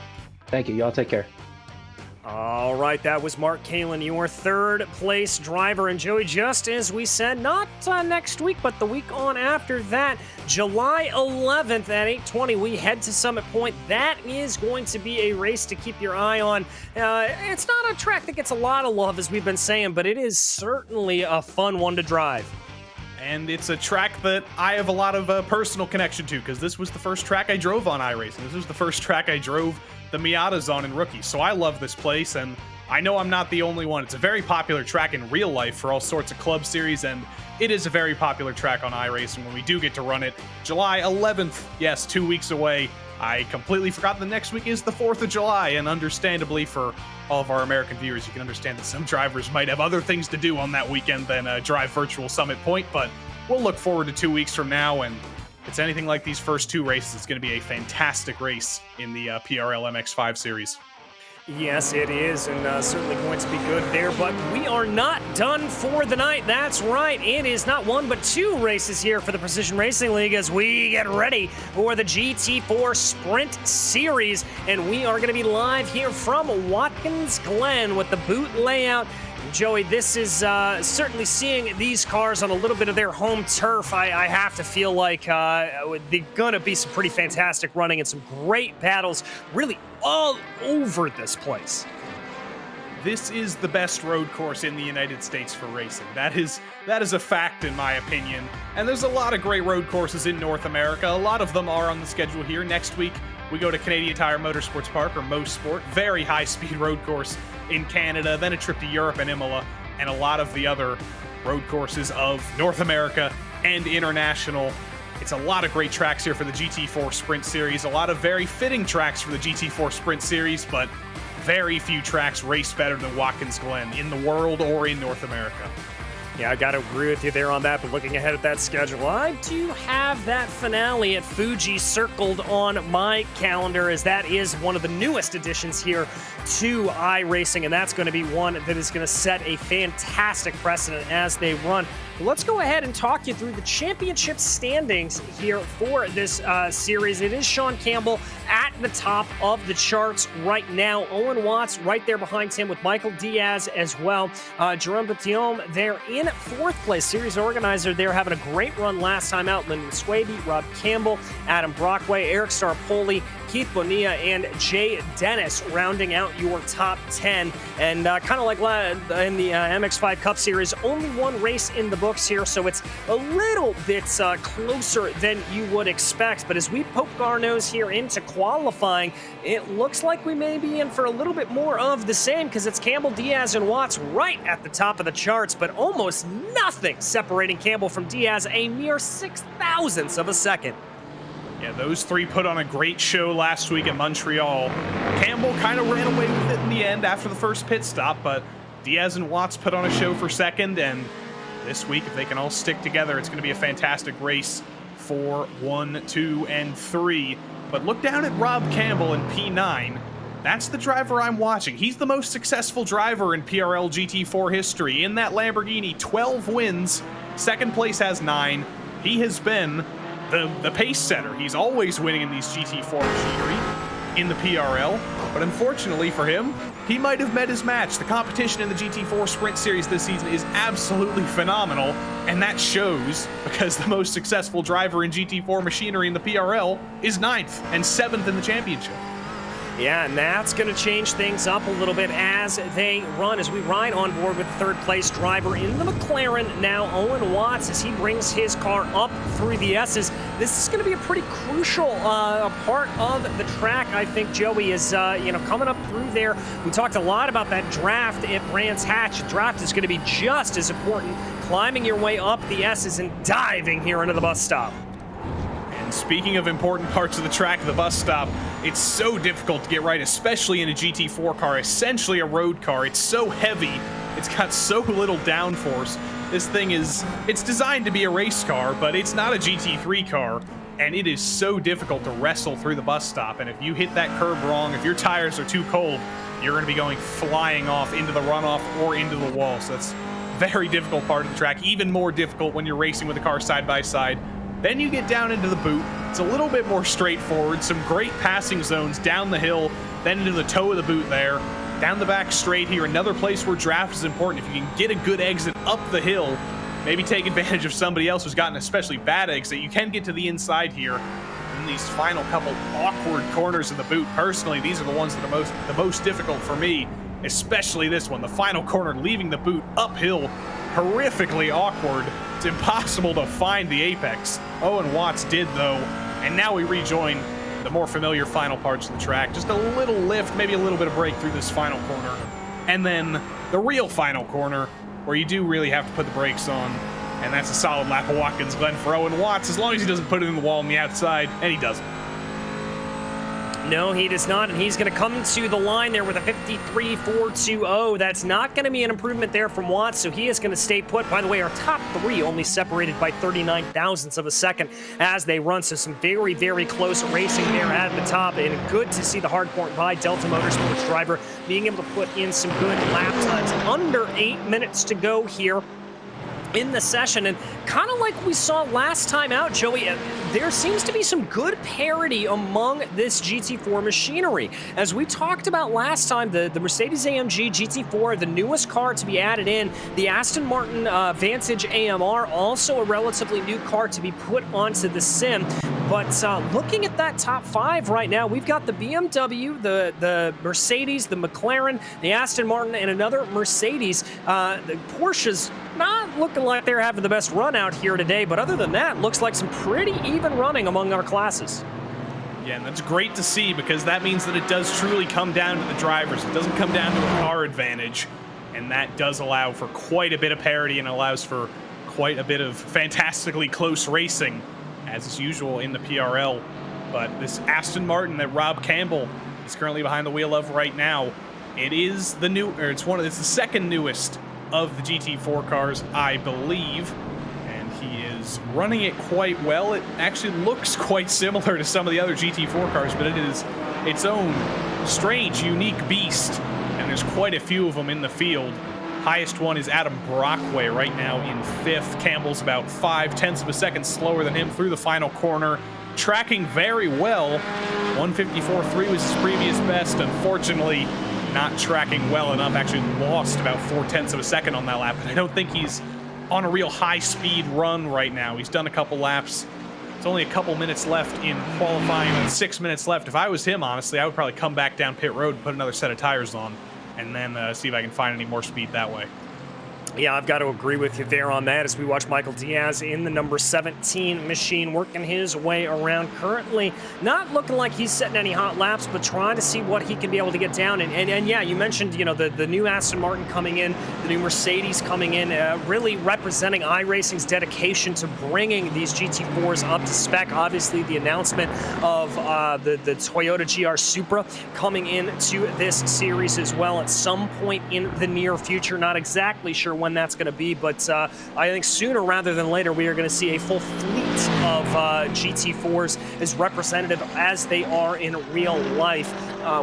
Thank you. Y'all take care. All right, that was Mark Kalin, your third place driver. And Joey, just as we said, not next week, but the week on after that, July 11th at 8:20, we head to Summit Point. That is going to be a race to keep your eye on. It's not a track that gets a lot of love, as we've been saying, but it is certainly a fun one to drive. And it's a track that I have a lot of personal connection to, because this was the first track I drove on iRacing. This was the first track I drove the Miatas on in rookie. So I love this place, and I know I'm not the only one. It's a very popular track in real life for all sorts of club series, and it is a very popular track on iRacing when we do get to run it. July 11th, yes, 2 weeks away. I completely forgot the next week is the 4th of July, and understandably for all of our American viewers, you can understand that some drivers might have other things to do on that weekend than drive Virtual Summit Point, but we'll look forward to 2 weeks from now, and if it's anything like these first two races, it's going to be a fantastic race in the PRL MX-5 series. Yes, it is, and certainly going to be good there, but we are not done for the night. That's right. It is not one, but two races here for the Precision Racing League as we get ready for the GT4 Sprint Series, and we are going to be live here from Watkins Glen with the boot layout. Joey, this is certainly seeing these cars on a little bit of their home turf. I have to feel like they're going to be some pretty fantastic running and some great battles really all over this place. This is the best road course in the United States for racing. That is a fact in my opinion. And there's a lot of great road courses in North America. A lot of them are on the schedule here. Next week, we go to Canadian Tire Motorsports Park, or MoSport, very high-speed road course in Canada, then a trip to Europe and Imola, and a lot of the other road courses of North America and international. It's a lot of great tracks here for the GT4 Sprint Series, a lot of very fitting tracks for the GT4 Sprint Series, but very few tracks race better than Watkins Glen in the world or in North America. Yeah, I got to agree with you there on that, but looking ahead at that schedule, I do have that finale at Fuji circled on my calendar, as that is one of the newest additions here to iRacing, and that's going to be one that is going to set a fantastic precedent as they run. But let's go ahead and talk you through the championship standings here for this series. It is Sean Campbell at the top of the charts right now. Owen Watts right there behind him with Michael Diaz as well. Jerome Bouillon there in fourth place. Series organizer there having a great run last time out. Lyndon Swaby, Rob Campbell, Adam Brockway, Eric Starpoli, Keith Bonilla, and Jay Dennis rounding out your top 10. And kind of like in the MX-5 Cup Series, only one race in the books here, so it's a little bit closer than you would expect. But as we poke our nose here into qualifying, it looks like we may be in for a little bit more of the same, because it's Campbell, Diaz, and Watts right at the top of the charts, but almost nothing separating Campbell from Diaz, a mere 0.006 of a second. Yeah, those three put on a great show last week at Montreal. Campbell kind of ran away with it in the end after the first pit stop, but Diaz and Watts put on a show for second, and this week, if they can all stick together, it's going to be a fantastic race for 1, 2, and 3. But look down at Rob Campbell in P9. That's the driver I'm watching. He's the most successful driver in PRL GT4 history. In that Lamborghini, 12 wins. Second place has 9. He has been the pace setter. He's always winning in these GT4 machinery in the PRL, but unfortunately for him, he might have met his match. The competition in the GT4 Sprint Series this season is absolutely phenomenal, and that shows because the most successful driver in GT4 machinery in the PRL is 9th and 7th in the championship. Yeah, and that's going to change things up a little bit as they run, as we ride on board with the third place driver in the McLaren now, Owen Watts, as he brings his car up through the S's. This is going to be a pretty crucial part of the track, I think, Joey, is coming up through there. We talked a lot about that draft at Brands Hatch. Draft is going to be just as important, climbing your way up the S's and diving here into the bus stop. Speaking of important parts of the track, the bus stop, it's so difficult to get right, especially in a GT4 car, essentially a road car. It's so heavy. It's got so little downforce. This thing it's designed to be a race car, but it's not a GT3 car, and it is so difficult to wrestle through the bus stop. And if you hit that curb wrong, if your tires are too cold, you're going to be going flying off into the runoff or into the wall. So that's a very difficult part of the track, even more difficult when you're racing with a car side by side. Then you get down into the boot. It's a little bit more straightforward. Some great passing zones down the hill, then into the toe of the boot there. Down the back straight here, another place where draft is important. If you can get a good exit up the hill, maybe take advantage of somebody else who's gotten especially bad exit, you can get to the inside here. In these final couple awkward corners in the boot, personally, these are the ones that are the most difficult for me, especially this one. The final corner leaving the boot uphill, horrifically awkward. It's impossible to find the apex. Owen Watts did, though, and now we rejoin the more familiar final parts of the track. Just a little lift, maybe a little bit of break through this final corner, and then the real final corner, where you do really have to put the brakes on. And that's a solid lap of Watkins Glen for Owen Watts, as long as he doesn't put it in the wall on the outside, and he doesn't. No, he does not, and he's going to come to the line there with a 53.420. That's not going to be an improvement there from Watts, so he is going to stay put. By the way, our top three only separated by 39 thousandths of a second as they run, so some very, very close racing there at the top, and good to see the hardcore by Delta Motorsports driver being able to put in some good lap times. Under 8 minutes to go here in the session, and kind of like we saw last time out, Joey, there seems to be some good parity among this GT4 machinery. As we talked about last time, the Mercedes-AMG GT4, the newest car to be added in, the Aston Martin Vantage AMR, also a relatively new car to be put onto the sim. But looking at that top five right now, we've got the BMW, the Mercedes, the McLaren, the Aston Martin, and another Mercedes. The Porsche's not looking like they're having the best run out here today, but other than that, looks like some pretty even running among our classes. Yeah, and that's great to see, because that means that it does truly come down to the drivers. It doesn't come down to a car advantage, and that does allow for quite a bit of parity and allows for quite a bit of fantastically close racing, as is usual in the PRL. But this Aston Martin that Rob Campbell is currently behind the wheel of right now, it is the new, or it's the second newest of the GT4 cars, I believe, and he is running it quite well. It actually looks quite similar to some of the other GT4 cars, but it is its own strange, unique beast, and there's quite a few of them in the field. Highest one is Adam Brockway right now in 5th. Campbell's about 0.5 of a second slower than him through the final corner, tracking very well. 154.3 was his previous best. Unfortunately, not tracking well enough. Actually lost about 0.4 of a second on that lap. But I don't think he's on a real high-speed run right now. He's done a couple laps. It's only a couple minutes left in qualifying and 6 minutes left. If I was him, honestly, I would probably come back down pit road and put another set of tires on, and then see if I can find any more speed that way. Yeah, I've got to agree with you there on that as we watch Michael Diaz in the number 17 machine working his way around. Currently not looking like he's setting any hot laps, but trying to see what he can be able to get down. And yeah, you mentioned, you know, the new Aston Martin coming in, the new Mercedes coming in, really representing iRacing's dedication to bringing these GT4s up to spec. Obviously, the announcement of the Toyota GR Supra coming into this series as well at some point in the near future. Not exactly sure when that's going to be, but I think sooner rather than later we are going to see a full fleet of GT4s as representative as they are in real life,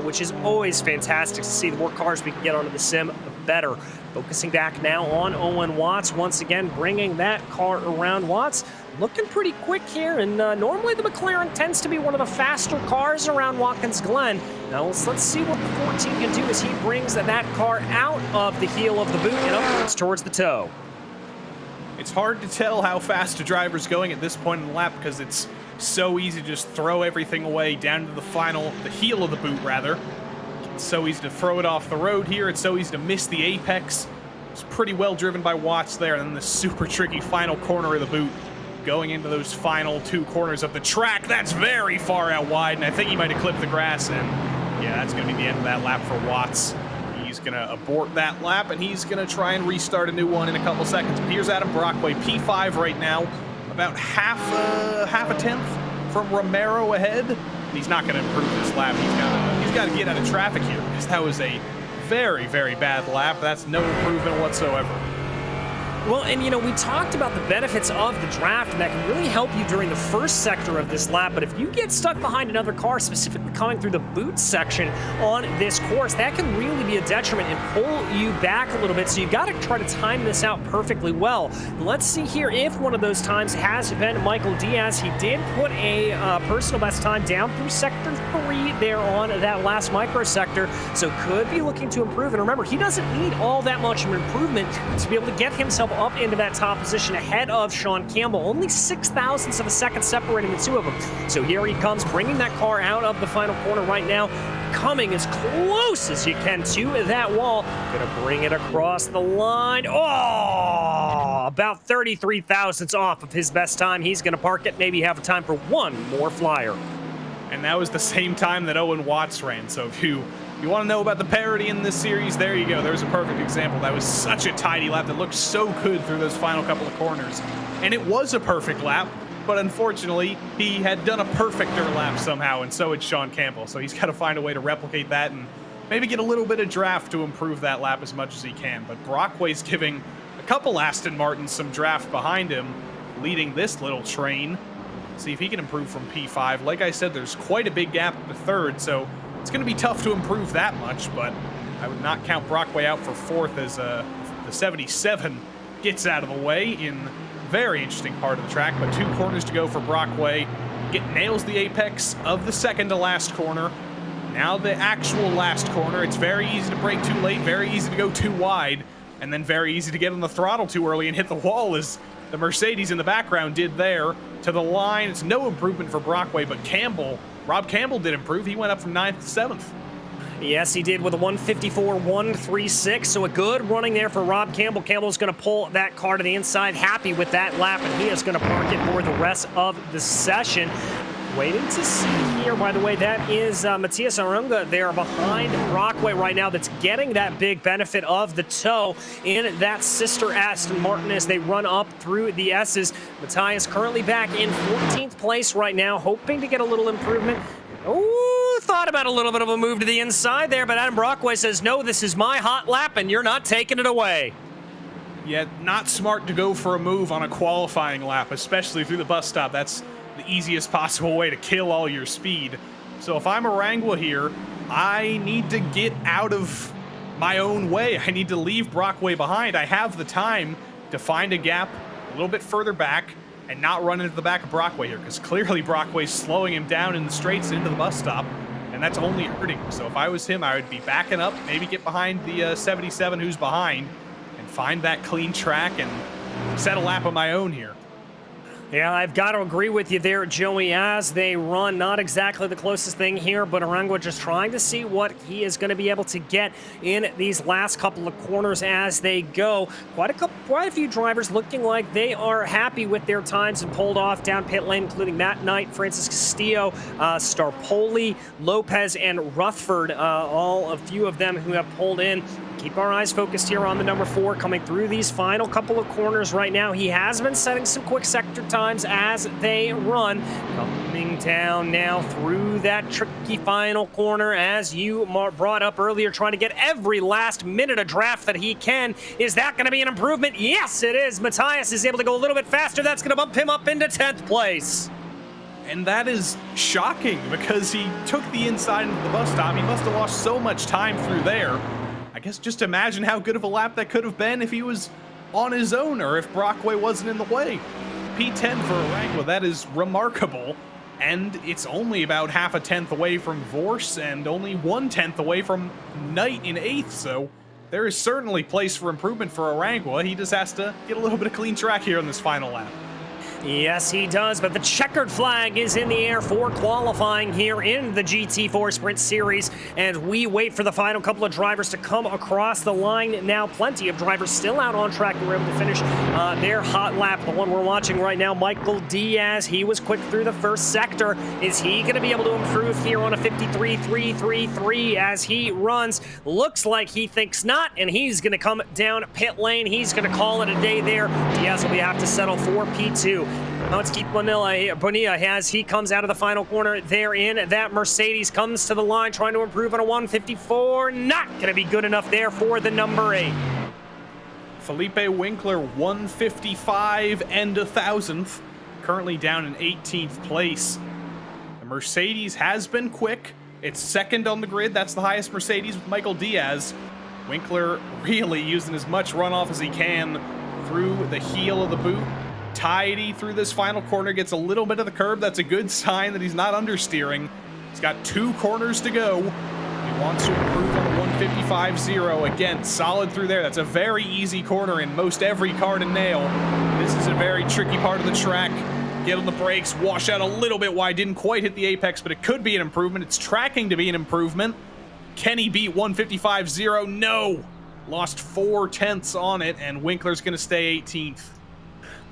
which is always fantastic to see. The more cars we can get onto the sim, the better. Focusing back now on Owen Watts, once again bringing that car around. Watts looking pretty quick here, and normally the McLaren tends to be one of the faster cars around Watkins Glen. Now let's see what the 14 can do as he brings that car out of the heel of the boot and upwards towards the toe. It's hard to tell how fast a driver's going at this point in the lap, because it's so easy to just throw everything away down to the heel of the boot rather. It's so easy to throw it off the road here. It's so easy to miss the apex. It's pretty well driven by Watts there, and then the super tricky final corner of the boot. Going into those final two corners of the track, that's very far out wide, and I think he might have clipped the grass, and yeah, that's going to be the end of that lap for Watts. He's going to abort that lap, and he's going to try and restart a new one in a couple seconds. But here's Adam Brockway, P5 right now, about half a tenth from Romero ahead. He's not going to improve this lap. He's got to get out of traffic here, because that was a very, very bad lap. That's no improvement whatsoever. Well, and you know, we talked about the benefits of the draft, and that can really help you during the first sector of this lap, but if you get stuck behind another car, specifically coming through the boot section on this course, that can really be a detriment and pull you back a little bit, so you've got to try to time this out perfectly well. Let's see here if one of those times has been Michael Diaz. He did put a personal best time down through sector 3 there on that last microsector, so could be looking to improve. And remember, he doesn't need all that much of an improvement to be able to get himself up into that top position ahead of Sean Campbell. Only 0.6 of a second separating the two of them. So here he comes, bringing that car out of the final corner right now, coming as close as you can to that wall. Gonna bring it across the line. Oh, about 33 thousandths off of his best time. He's gonna park it, maybe have a time for one more flyer. And that was the same time that Owen Watts ran. So if you You want to know about the parity in this series? There you go. There's a perfect example. That was such a tidy lap that looked so good through those final couple of corners. And it was a perfect lap, but unfortunately, he had done a perfecter lap somehow, and so had Sean Campbell. So he's got to find a way to replicate that and maybe get a little bit of draft to improve that lap as much as he can. But Brockway's giving a couple Aston Martins some draft behind him, leading this little train. See if he can improve from P5. Like I said, there's quite a big gap to third, so it's going to be tough to improve that much, but I would not count Brockway out for fourth as the 77 gets out of the way in a very interesting part of the track. But 2 corners to go for Brockway. Nails the apex of the second to last corner. Now the actual last corner. It's very easy to brake too late, very easy to go too wide, and then very easy to get on the throttle too early and hit the wall, as the Mercedes in the background did there. To the line, it's no improvement for Brockway, but Rob Campbell did improve. He went up from 9th to 7th. Yes, he did with a 154.136, so a good running there for Rob Campbell. Campbell's going to pull that car to the inside, happy with that lap, and he is going to park it for the rest of the session. Waiting to see here, by the way, that is Matthias Arunga there behind Brockway right now, that's getting that big benefit of the tow in that sister Aston Martin as they run up through the S's. Matthias currently back in 14th place right now, hoping to get a little improvement. Oh, thought about a little bit of a move to the inside there, but Adam Brockway says, no, this is my hot lap, and you're not taking it away. Yeah, not smart to go for a move on a qualifying lap, especially through the bus stop. That's the easiest possible way to kill all your speed. So if I'm Arangua here, I need to get out of my own way. I need to leave Brockway behind. I have the time to find a gap a little bit further back and not run into the back of Brockway here, because clearly Brockway's slowing him down in the straights into the bus stop, and that's only hurting him. So if I was him, I would be backing up, maybe get behind the 77 who's behind, and find that clean track and set a lap of my own here. Yeah, I've got to agree with you there, Joey, as they run. Not exactly the closest thing here, but Arangua just trying to see what he is going to be able to get in these last couple of corners as they go. Quite a few drivers looking like they are happy with their times and pulled off down pit lane, including Matt Knight, Francis Castillo, Starpoli, Lopez, and Rutherford. A few of them who have pulled in. Keep our eyes focused here on the number 4 coming through these final couple of corners right now. He has been setting some quick sector times as they run. Coming down now through that tricky final corner, as you brought up earlier, trying to get every last minute of draft that he can. Is that going to be an improvement? Yes, it is. Matthias is able to go a little bit faster. That's going to bump him up into 10th place. And that is shocking, because he took the inside into the bus stop. He must have lost so much time through there. I guess just imagine how good of a lap that could have been if he was on his own, or if Brockway wasn't in the way. P10 for Arangua, that is remarkable. And it's only about half a tenth away from Vorse and only 1/10 away from Knight in 8th. So there is certainly place for improvement for Arangua. He just has to get a little bit of clean track here on this final lap. Yes, he does, but the checkered flag is in the air for qualifying here in the GT4 Sprint Series, and we wait for the final couple of drivers to come across the line now. Plenty of drivers still out on track who were able to finish their hot lap. The one we're watching right now, Michael Diaz, he was quick through the first sector. Is he going to be able to improve here on a 53.333 as he runs? Looks like he thinks not, and he's going to come down pit lane. He's going to call it a day there. Diaz will have to settle for P2. Now let's keep Bonilla as he comes out of the final corner there in that Mercedes, comes to the line trying to improve on a 154. Not going to be good enough there for the number 8. Felipe Winkler, 155 and 1,000th, currently down in 18th place. The Mercedes has been quick. It's second on the grid. That's the highest Mercedes with Michael Diaz. Winkler really using as much runoff as he can through the heel of the boot. Tidy through this final corner, gets a little bit of the curb. That's a good sign that he's not understeering. He's got 2 corners to go. He wants to improve on the 155.0. Again, solid through there. That's a very easy corner in most every car to nail. This is a very tricky part of the track. Get on the brakes, wash out a little bit wide. Didn't quite hit the apex, but it could be an improvement. It's tracking to be an improvement. Can he beat 155.0? No. Lost 4/10 on it, and Winkler's going to stay 18th.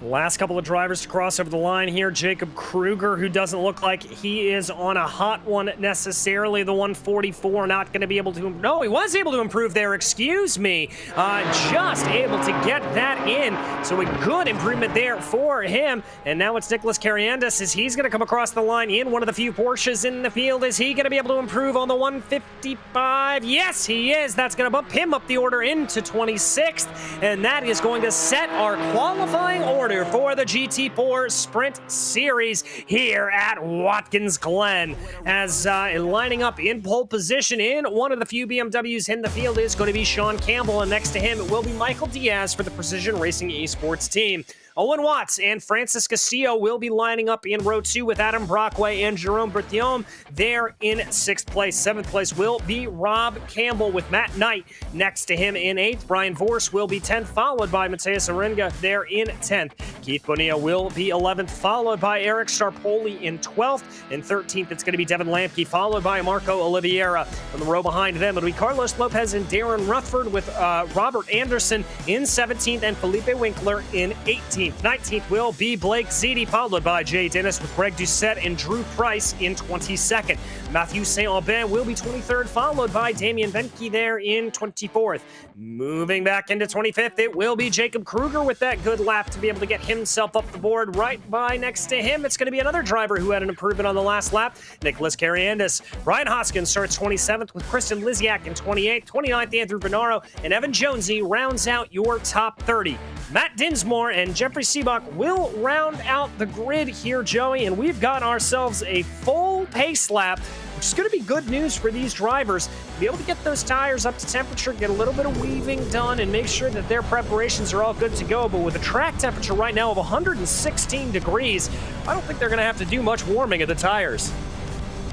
Last couple of drivers to cross over the line here. Jacob Kruger, who doesn't look like he is on a hot one necessarily. The 144 not going to be able to... No, he was able to improve there, excuse me. Just able to get that in. So a good improvement there for him. And now it's Nicholas Cariandis as he's going to come across the line in one of the few Porsches in the field. Is he going to be able to improve on the 155? Yes, he is. That's going to bump him up the order into 26th. And that is going to set our qualifying order for the GT4 Sprint Series here at Watkins Glen. As lining up in pole position in one of the few BMWs in the field is going to be Sean Campbell, and next to him it will be Michael Diaz for the Precision Racing Esports team. Owen Watts and Francis Castillo will be lining up in row 2 with Adam Brockway and Jerome Berthiaume there in 6th place. 7th place will be Rob Campbell with Matt Knight next to him in 8th. Brian Vorse will be 10th, followed by Mateus Aringa there in 10th. Keith Bonilla will be 11th, followed by Eric Starpoli in 12th. In 13th, it's going to be Devin Lamke, followed by Marco Oliveira. On the row behind them, it'll be Carlos Lopez and Darren Rutherford with Robert Anderson in 17th and Felipe Winkler in 18th. 19th will be Blake Ziti, followed by Jay Dennis with Greg Doucette and Drew Price in 22nd. Matthew Saint-Aubin will be 23rd, followed by Damian Benke there in 24th. Moving back into 25th, it will be Jacob Kruger with that good lap to be able to get himself up the board. Right by next to him, it's going to be another driver who had an improvement on the last lap, Nicholas Cariandis. Brian Hoskins starts 27th with Kristen Liziak in 28th. 29th, Andrew Bernaro, and Evan Jonesy rounds out your top 30. Matt Dinsmore and Jeffrey Seebach will round out the grid here, Joey, and we've got ourselves a full pace lap, which is going to be good news for these drivers. Be able to get those tires up to temperature, get a little bit of weaving done, and make sure that their preparations are all good to go. But with a track temperature right now of 116 degrees, I don't think they're going to have to do much warming of the tires.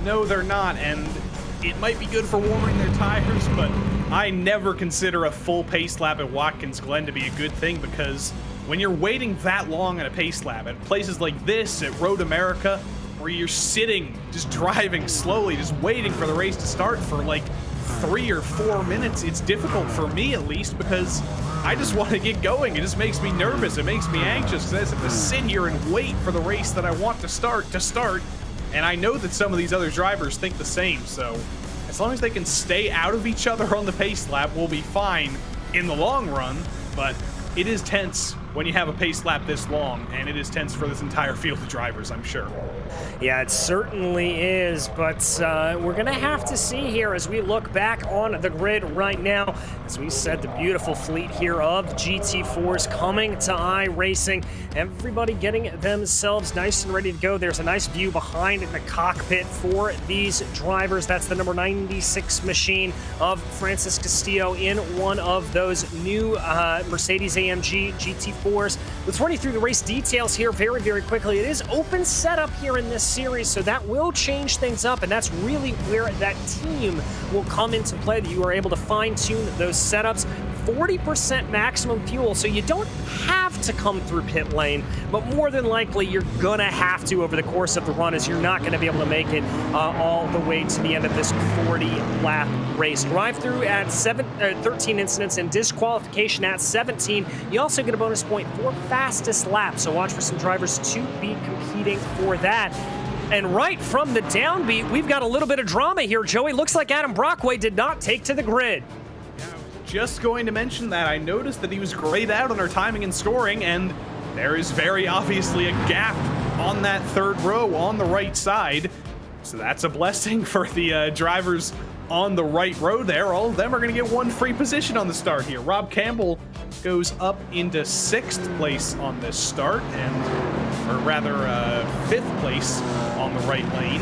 No, they're not, and it might be good for warming their tires, but I never consider a full pace lap at Watkins Glen to be a good thing, because when you're waiting that long at a pace lap at places like this, at Road America, where you're sitting, just driving slowly, just waiting for the race to start for like 3 or 4 minutes, it's difficult for me at least, because I just want to get going. It just makes me nervous. It makes me anxious, because I just have to sit here and wait for the race that I want to start. And I know that some of these other drivers think the same, so as long as they can stay out of each other on the pace lap, we'll be fine in the long run. But it is tense when you have a pace lap this long, and it is tense for this entire field of drivers, I'm sure. Yeah, it certainly is, but we're going to have to see here as we look back on the grid right now. As we said, the beautiful fleet here of GT4s coming to iRacing. Everybody getting themselves nice and ready to go. There's a nice view behind the cockpit for these drivers. That's the number 96 machine of Francis Castillo in one of those new Mercedes-AMG GT4s. Let's run you through the race details here very, very quickly. It is open setup here in this series, so that will change things up, and that's really where that team will come into play, that you are able to fine-tune those setups. 40% maximum fuel, so you don't have to come through pit lane, but more than likely you're gonna have to over the course of the run, as you're not gonna be able to make it all the way to the end of this 40-lap race. Drive-through at 13 incidents and disqualification at 17. You also get a bonus point for fastest lap, so watch for some drivers to be competing for that. And right from the downbeat, we've got a little bit of drama here, Joey. Looks like Adam Brockway did not take to the grid. Just going to mention that I noticed that he was grayed out on our timing and scoring, and there is very obviously a gap on that third row on the right side. So that's a blessing for the drivers on the right row there. All of them are going to get one free position on the start here. Rob Campbell goes up into 6th place on this start, or rather 5th place on the right lane.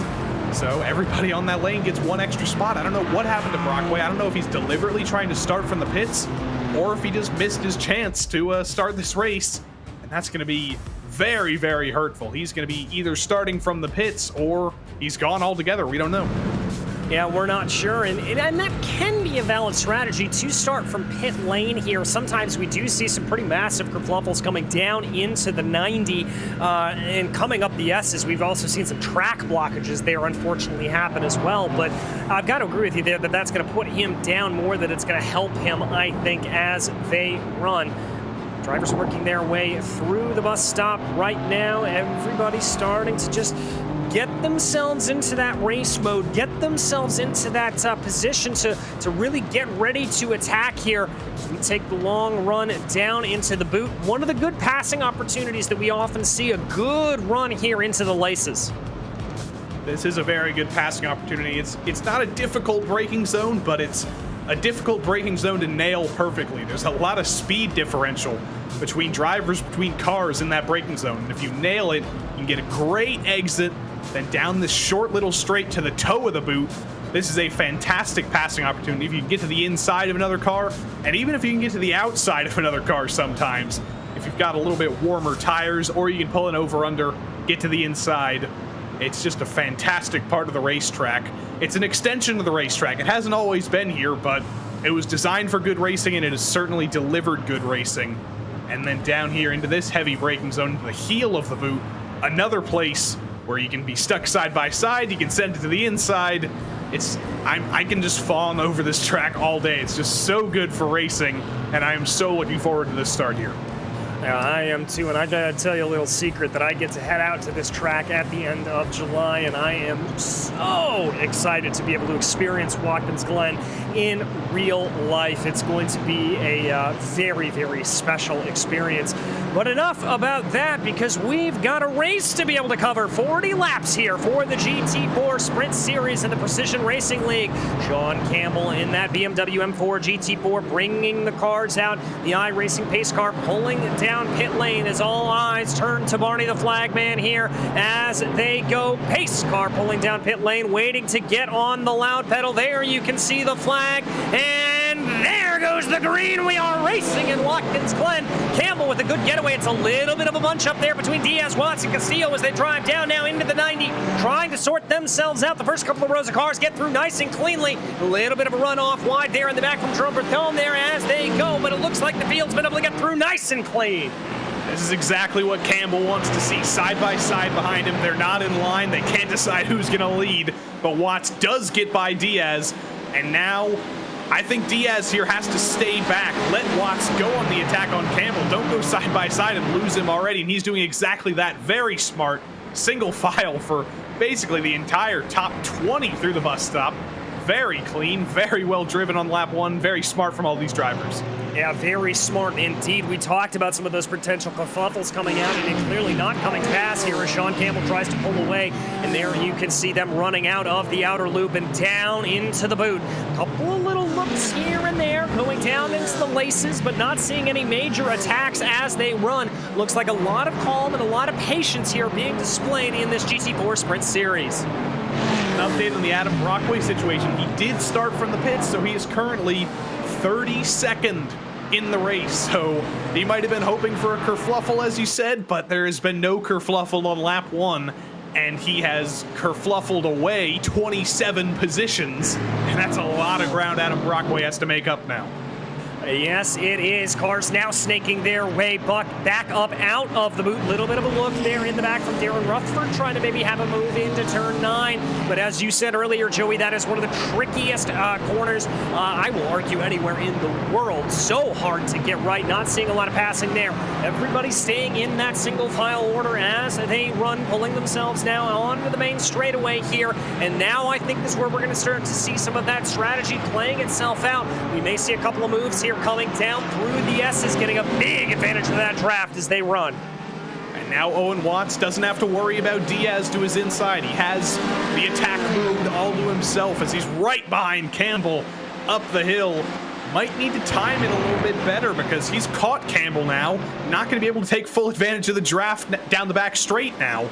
So everybody on that lane gets one extra spot. I don't know what happened to Brockway. I don't know if he's deliberately trying to start from the pits, or if he just missed his chance to start this race. And that's going to be very, very hurtful. He's going to be either starting from the pits, or he's gone altogether. We don't know. Yeah, we're not sure, and that can be a valid strategy to start from pit lane here. Sometimes we do see some pretty massive kerfluffles coming down into the 90 and coming up the S's. We've also seen some track blockages there unfortunately happen as well, but I've got to agree with you there that that's going to put him down more than it's going to help him, I think, as they run. Drivers working their way through the bus stop right now. Everybody's starting to just get themselves into that race mode, get themselves into that position to really get ready to attack here. We take the long run down into the boot. One of the good passing opportunities that we often see, a good run here into the laces. This is a very good passing opportunity. It's not a difficult braking zone, but it's a difficult braking zone to nail perfectly. There's a lot of speed differential between drivers, between cars in that braking zone. And if you nail it, you can get a great exit, then down this short little straight to the toe of the boot. This is a fantastic passing opportunity. If you can get to the inside of another car, and even if you can get to the outside of another car sometimes, if you've got a little bit warmer tires, or you can pull an over-under, get to the inside. It's just a fantastic part of the racetrack. It's an extension of the racetrack. It hasn't always been here, but it was designed for good racing, and it has certainly delivered good racing. And then down here into this heavy braking zone, the heel of the boot, another place where you can be stuck side by side. You can send it to the inside. I can just fawn over this track all day. It's just so good for racing, and I am so looking forward to this start here. Yeah, I am too, and I gotta tell you a little secret that I get to head out to this track at the end of July, and I am so excited to be able to experience Watkins Glen in real life. It's going to be a very, very special experience. But enough about that, because we've got a race to be able to cover. 40 laps here for the GT4 Sprint Series in the Precision Racing League. Sean Campbell in that BMW M4 GT4 bringing the cars out. The iRacing pace car pulling down pit lane as all eyes turn to Barney the flagman here as they go. Pace car pulling down pit lane, waiting to get on the loud pedal. There you can see the flag, and there goes the green. We are racing in Watkins Glen. Campbell with a good getaway. It's a little bit of a bunch up there between Diaz, Watts, and Castillo as they drive down now into the 90, trying to sort themselves out. The first couple of rows of cars get through nice and cleanly. A little bit of a run off wide there in the back from Jerome Berthone there as they go, but it looks like the field's been able to get through nice and clean. This is exactly what Campbell wants to see, side by side behind him. They're not in line. They can't decide who's going to lead, but Watts does get by Diaz, and now I think Diaz here has to stay back. Let Watts go on the attack on Campbell. Don't go side by side and lose him already, and he's doing exactly that. Very smart, single file for basically the entire top 20 through the bus stop. Very clean, very well driven on lap one. Very smart from all these drivers. Yeah, very smart indeed. We talked about some of those potential kerfuffles coming out, and it clearly not coming to pass here as Sean Campbell tries to pull away. And there you can see them running out of the outer loop and down into the boot. A couple of little looks here and there, going down into the laces, but not seeing any major attacks as they run. Looks like a lot of calm and a lot of patience here being displayed in this GT4 Sprint Series. An update on the Adam Brockway situation. He did start from the pits, so he is currently 32nd in the race. So he might have been hoping for a kerfluffle, as you said, but there has been no kerfluffle on lap one, and he has kerfluffled away 27 positions, and that's a lot of ground Adam Brockway has to make up now. Yes, it is. Cars now snaking their way back up out of the boot. Little bit of a look there in the back from Darren Rutherford, trying to maybe have a move into turn 9. But as you said earlier, Joey, that is one of the trickiest corners, I will argue, anywhere in the world. So hard to get right. Not seeing a lot of passing there. Everybody staying in that single file order as they run, pulling themselves now onto the main straightaway here. And now I think this is where we're going to start to see some of that strategy playing itself out. We may see a couple of moves here coming down through the S's, getting a big advantage of that draft as they run. And now Owen Watts doesn't have to worry about Diaz to his inside. He has the attack moved all to himself as he's right behind Campbell up the hill. Might need to time it a little bit better because he's caught Campbell now. Not going to be able to take full advantage of the draft down the back straight now.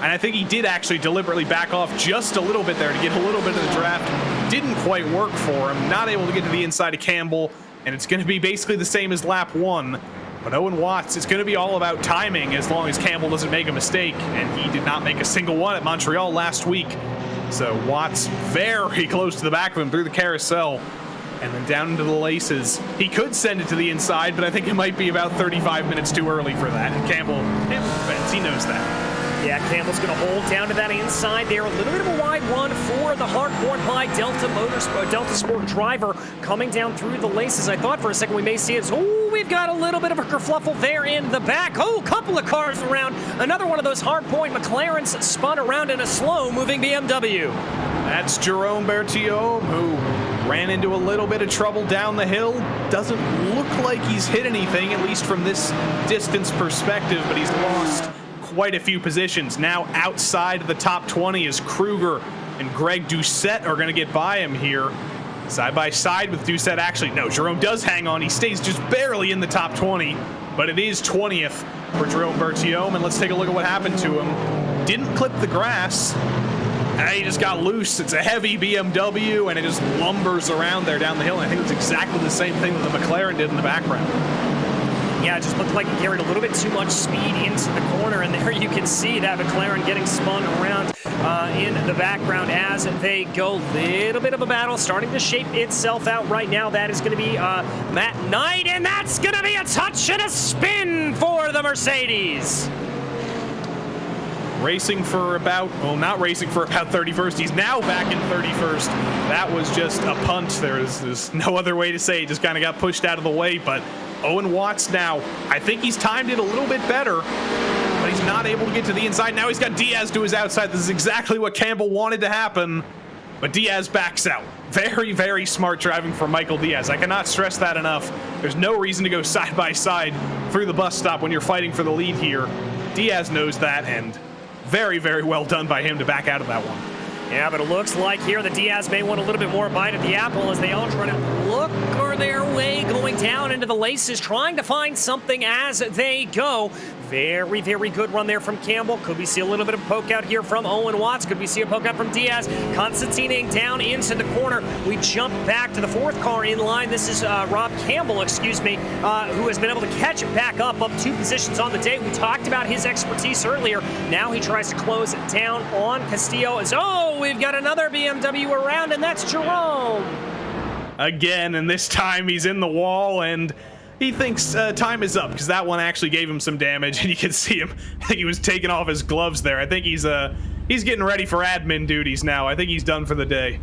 And I think he did actually deliberately back off just a little bit there to get a little bit of the draft. Didn't quite work for him. Not able to get to the inside of Campbell. And it's going to be basically the same as lap one. But Owen Watts, it's going to be all about timing as long as Campbell doesn't make a mistake. And he did not make a single one at Montreal last week. So Watts very close to the back of him through the carousel. And then down into the laces. He could send it to the inside, but I think it might be about 35 minutes too early for that. And Campbell defends. He knows that. Yeah, Campbell's going to hold down to that inside there. A little bit of a wide run for the hard-court by Delta Sport driver coming down through the laces. I thought for a second we may see it. Oh, we've got a little bit of a kerfluffle there in the back. Oh, a couple of cars around. Another one of those hard-point McLarens spun around in a slow-moving BMW. That's Jerome Berthiaume, who ran into a little bit of trouble down the hill. Doesn't look like he's hit anything, at least from this distance perspective, but he's lost quite a few positions. Now outside of the top 20 is Kruger and Greg Doucette are going to get by him here. Side by side with Doucette. Actually, no, Jerome does hang on. He stays just barely in the top 20, but it is 20th for Jerome Berthiaume. And let's take a look at what happened to him. Didn't clip the grass. He just got loose. It's a heavy BMW, and it just lumbers around there down the hill. And I think it's exactly the same thing that the McLaren did in the background. Yeah, it just looked like it carried a little bit too much speed into the corner, and there you can see that McLaren getting spun around in the background as they go. Little bit of a battle starting to shape itself out right now. That is going to be Matt Knight, and that's going to be a touch and a spin for the Mercedes. Racing for about, well, not racing for about 31st. He's now back in 31st. That was just a punt. There's no other way to say it. Just kind of got pushed out of the way, but Owen Watts now, I think he's timed it a little bit better, but he's not able to get to the inside. Now he's got Diaz to his outside. This is exactly what Campbell wanted to happen, but Diaz backs out. Very, very smart driving for Michael Diaz. I cannot stress that enough. There's no reason to go side by side through the bus stop when you're fighting for the lead here. Diaz knows that, and very, very well done by him to back out of that one. Yeah, but it looks like here the Diaz may want a little bit more bite at the apple as they all try to look for their way going down into the laces, trying to find something as they go. Very, very good run there from Campbell. Could we see a little bit of poke out here from Owen Watts? Could we see a poke out from Diaz? Constantine down into the corner. We jump back to the fourth car in line. This is Rob Campbell, who has been able to catch it back up 2 positions on the day. We talked about his expertise earlier. Now he tries to close down on Castillo. We've got another BMW around, and that's Jerome. Again, and this time he's in the wall, and he thinks time is up because that one actually gave him some damage, and you can see him. I think he was taking off his gloves there. I think he's getting ready for admin duties now. I think he's done for the day.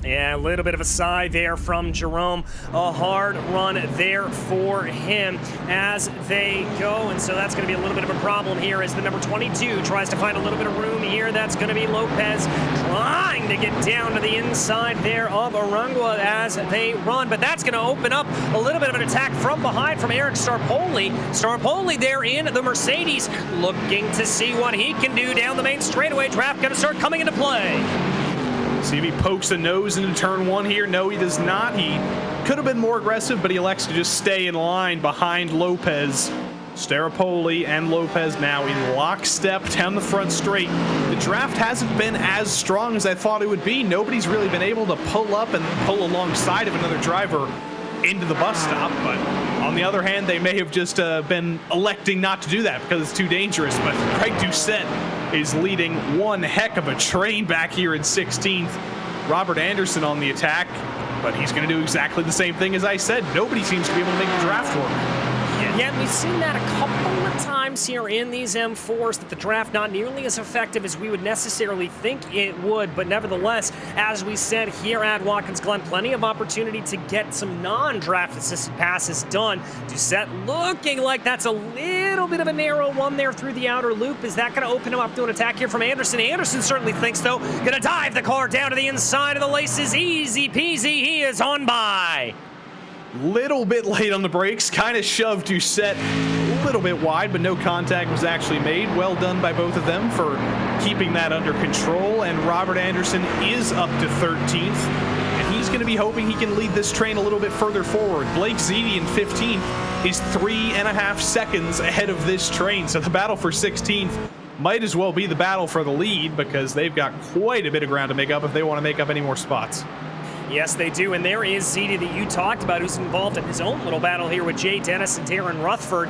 Yeah, a little bit of a sigh there from Jerome. A hard run there for him as they go. And so that's going to be a little bit of a problem here as the number 22 tries to find a little bit of room here. That's going to be Lopez trying to get down to the inside there of Arangua as they run. But that's going to open up a little bit of an attack from behind from Eric Starpoli. Starpoli there in the Mercedes looking to see what he can do down the main straightaway. Draft going to start coming into play. See if he pokes a nose into turn 1 here. No, he does not. He could have been more aggressive, but he elects to just stay in line behind Lopez. Starpoli and Lopez now in lockstep down the front straight. The draft hasn't been as strong as I thought it would be. Nobody's really been able to pull up and pull alongside of another driver into the bus stop, but on the other hand, they may have just been electing not to do that because it's too dangerous. But Greg Doucette is leading one heck of a train back here in 16th. Robert Anderson on the attack, but he's going to do exactly the same thing as I said. Nobody seems to be able to make the draft work. Yeah, we've seen that a couple of times here in these M4s, that the draft not nearly as effective as we would necessarily think it would, but nevertheless, as we said here at Watkins Glen, plenty of opportunity to get some non-draft assisted passes done. Doucette looking like that's a little bit of a narrow one there through the outer loop. Is that going to open him up to an attack here from Anderson? Anderson certainly thinks so. Going to dive the car down to the inside of the laces. Easy peasy, he is on by. Little bit late on the brakes, kind of shoved Doucette a little bit wide, but no contact was actually made. Well done by both of them for keeping that under control, and Robert Anderson is up to 13th, and he's going to be hoping he can lead this train a little bit further forward. Blake Zede in 15th is 3.5 seconds ahead of this train, so the battle for 16th might as well be the battle for the lead because they've got quite a bit of ground to make up if they want to make up any more spots. Yes, they do, and there is Zede that you talked about, who's involved in his own little battle here with Jay Dennis and Darren Rutherford.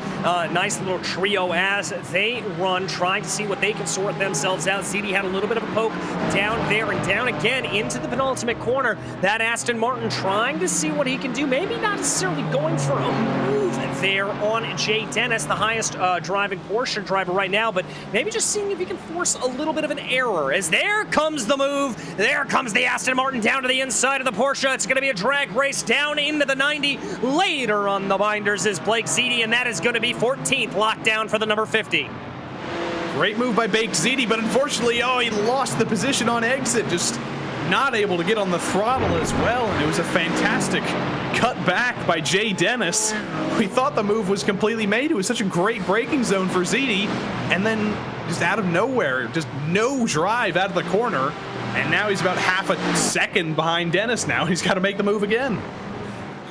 Nice little trio as they run, trying to see what they can sort themselves out. Zede had a little bit of a poke down there and down again into the penultimate corner. That Aston Martin trying to see what he can do. Maybe not necessarily going for a move there on Jay Dennis, the highest driving Porsche driver right now, but maybe just seeing if he can force a little bit of an error. As there comes the move, there comes the Aston Martin down to the inside of the Porsche. It's going to be a drag race down into the 90. Later on the binders is Blake Ziti, and that is going to be 14th lockdown for the number 50. Great move by Blake Ziti, but unfortunately, he lost the position on exit. Just not able to get on the throttle as well, and it was a fantastic cut back by Jay Dennis. We thought the move was completely made. It was such a great braking zone for Ziti, and then just out of nowhere, just no drive out of the corner, and now he's about half a second behind Dennis now. He's got to make the move again.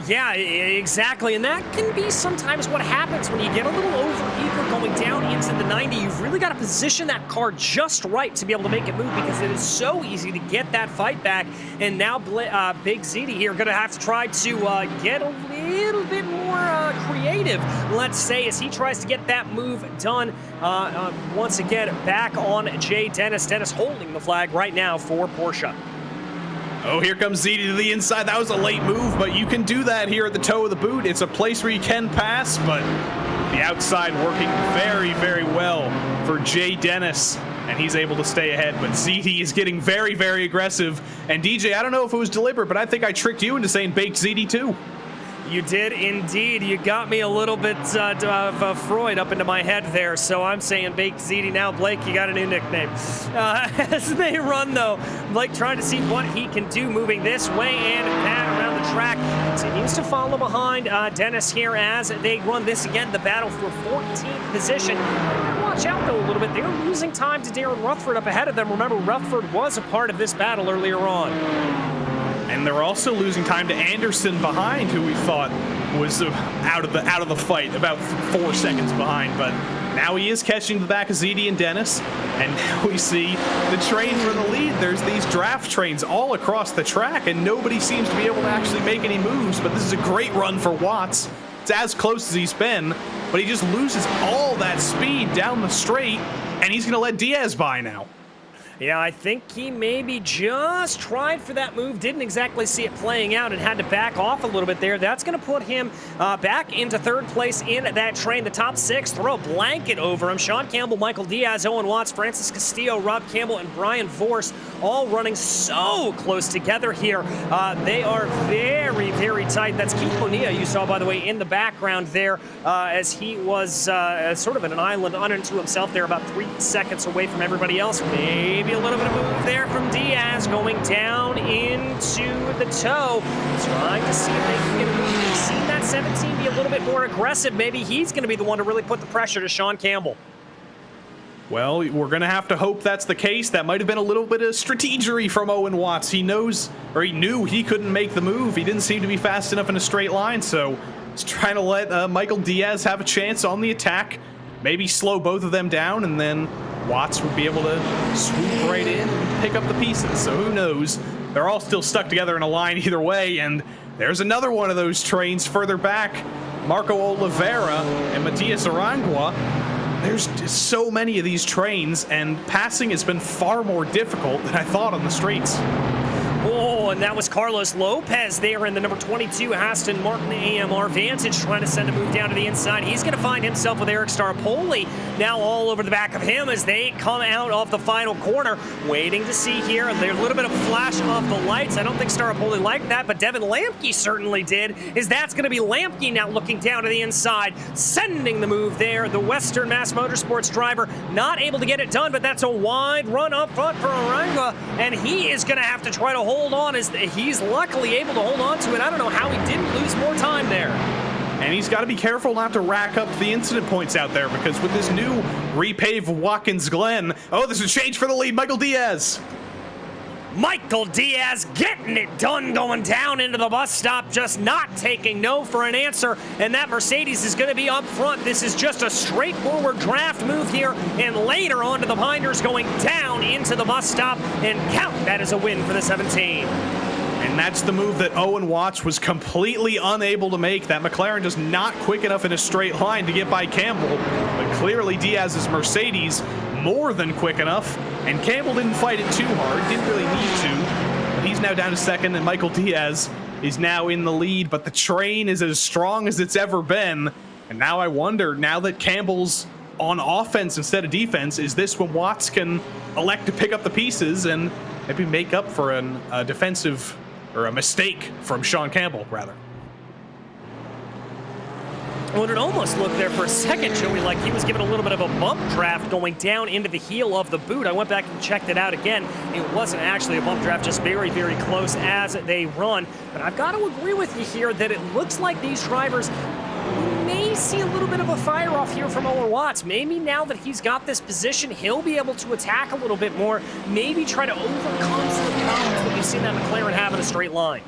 Yeah, exactly, and that can be sometimes what happens when you get a little over-eager going down into the 90. You've really got to position that car just right to be able to make it move, because it is so easy to get that fight back. And now Big Ziti here going to have to try to get a little bit more creative, let's say, as he tries to get that move done. Once again, back on Jay Dennis. Dennis holding the flag right now for Porsche. Oh, here comes Ziti to the inside. That was a late move, but you can do that here at the toe of the boot. It's a place where you can pass, but the outside working very, very well for Jay Dennis, and he's able to stay ahead. But Ziti is getting very, very aggressive. And DJ, I don't know if it was deliberate, but I think I tricked you into saying Baked Ziti too. You did indeed. You got me a little bit of Freud up into my head there, so I'm saying Baked Ziti now. Blake, you got a new nickname. As they run, though, Blake trying to see what he can do, moving this way and that around the track. Continues to follow behind Dennis here as they run this again, the battle for 14th position. Watch out, though, a little bit. They're losing time to Darren Rutherford up ahead of them. Remember, Rutherford was a part of this battle earlier on. And they're also losing time to Anderson behind, who we thought was out of the fight, about 4 seconds behind. But now he is catching the back of Ziti and Dennis, and now we see the train for the lead. There's these draft trains all across the track, and nobody seems to be able to actually make any moves. But this is a great run for Watts. It's as close as he's been, but he just loses all that speed down the straight, and he's going to let Diaz by now. Yeah, I think he maybe just tried for that move, didn't exactly see it playing out, and had to back off a little bit there. That's going to put him back into third place in that train. The top six throw a blanket over him. Sean Campbell, Michael Diaz, Owen Watts, Francis Castillo, Rob Campbell, and Brian Vorse all running so close together here. They are very, very tight. That's Keith Bonilla you saw, by the way, in the background there, as he was sort of in an island unto himself there, about 3 seconds away from everybody else. Maybe a little bit of a move there from Diaz going down into the toe, trying to see if they can get a move. We've seen that 17 be a little bit more aggressive. Maybe he's going to be the one to really put the pressure to Sean Campbell. Well, we're going to have to hope that's the case. That might have been a little bit of strategery from Owen Watts. He knew he couldn't make the move. He didn't seem to be fast enough in a straight line, so he's trying to let Michael Diaz have a chance on the attack. Maybe slow both of them down, and then Watts would be able to swoop right in and pick up the pieces. So who knows? They're all still stuck together in a line either way, and there's another one of those trains further back. Marco Oliveira and Matias Arangua. There's just so many of these trains, and passing has been far more difficult than I thought on the straights. Oh, and that was Carlos Lopez there in the number 22 Aston Martin AMR Vantage, trying to send a move down to the inside. He's going to find himself with Eric Starpoli now all over the back of him as they come out of the final corner. Waiting to see here. There's a little bit of flash of the lights. I don't think Starpoli liked that, but Devin Lamke certainly did. That's going to be Lamke now looking down to the inside, sending the move there. The Western Mass Motorsports driver not able to get it done, but that's a wide run up front for Arangua, and he is going to have to try to hold on, as he's luckily able to hold on to it. I don't know how he didn't lose more time there. And he's got to be careful not to rack up the incident points out there, because with this new repave Watkins Glen, there's a change for the lead. Michael Diaz. Michael Diaz getting it done, going down into the bus stop, just not taking no for an answer, and that Mercedes is going to be up front. This is just a straightforward draft move here, and later on to the binders, going down into the bus stop, and count that as a win for the 17. And that's the move that Owen Watts was completely unable to make. That McLaren just not quick enough in a straight line to get by Campbell, but clearly Diaz's Mercedes more than quick enough, and Campbell didn't fight it too hard, didn't really need to. But he's now down to second, and Michael Diaz is now in the lead, but the train is as strong as it's ever been. And now I wonder, now that Campbell's on offense instead of defense, is this when Watts can elect to pick up the pieces and maybe make up for a defensive, or a mistake from Sean Campbell, rather? Well, it almost looked there for a second, Joey, like he was given a little bit of a bump draft going down into the heel of the boot. I went back and checked it out again. It wasn't actually a bump draft, just very, very close as they run. But I've got to agree with you here that it looks like these drivers may see a little bit of a fire off here from Owen Watts. Maybe now that he's got this position, he'll be able to attack a little bit more, maybe try to overcome some of the problems that we've seen that McLaren have in a straight line.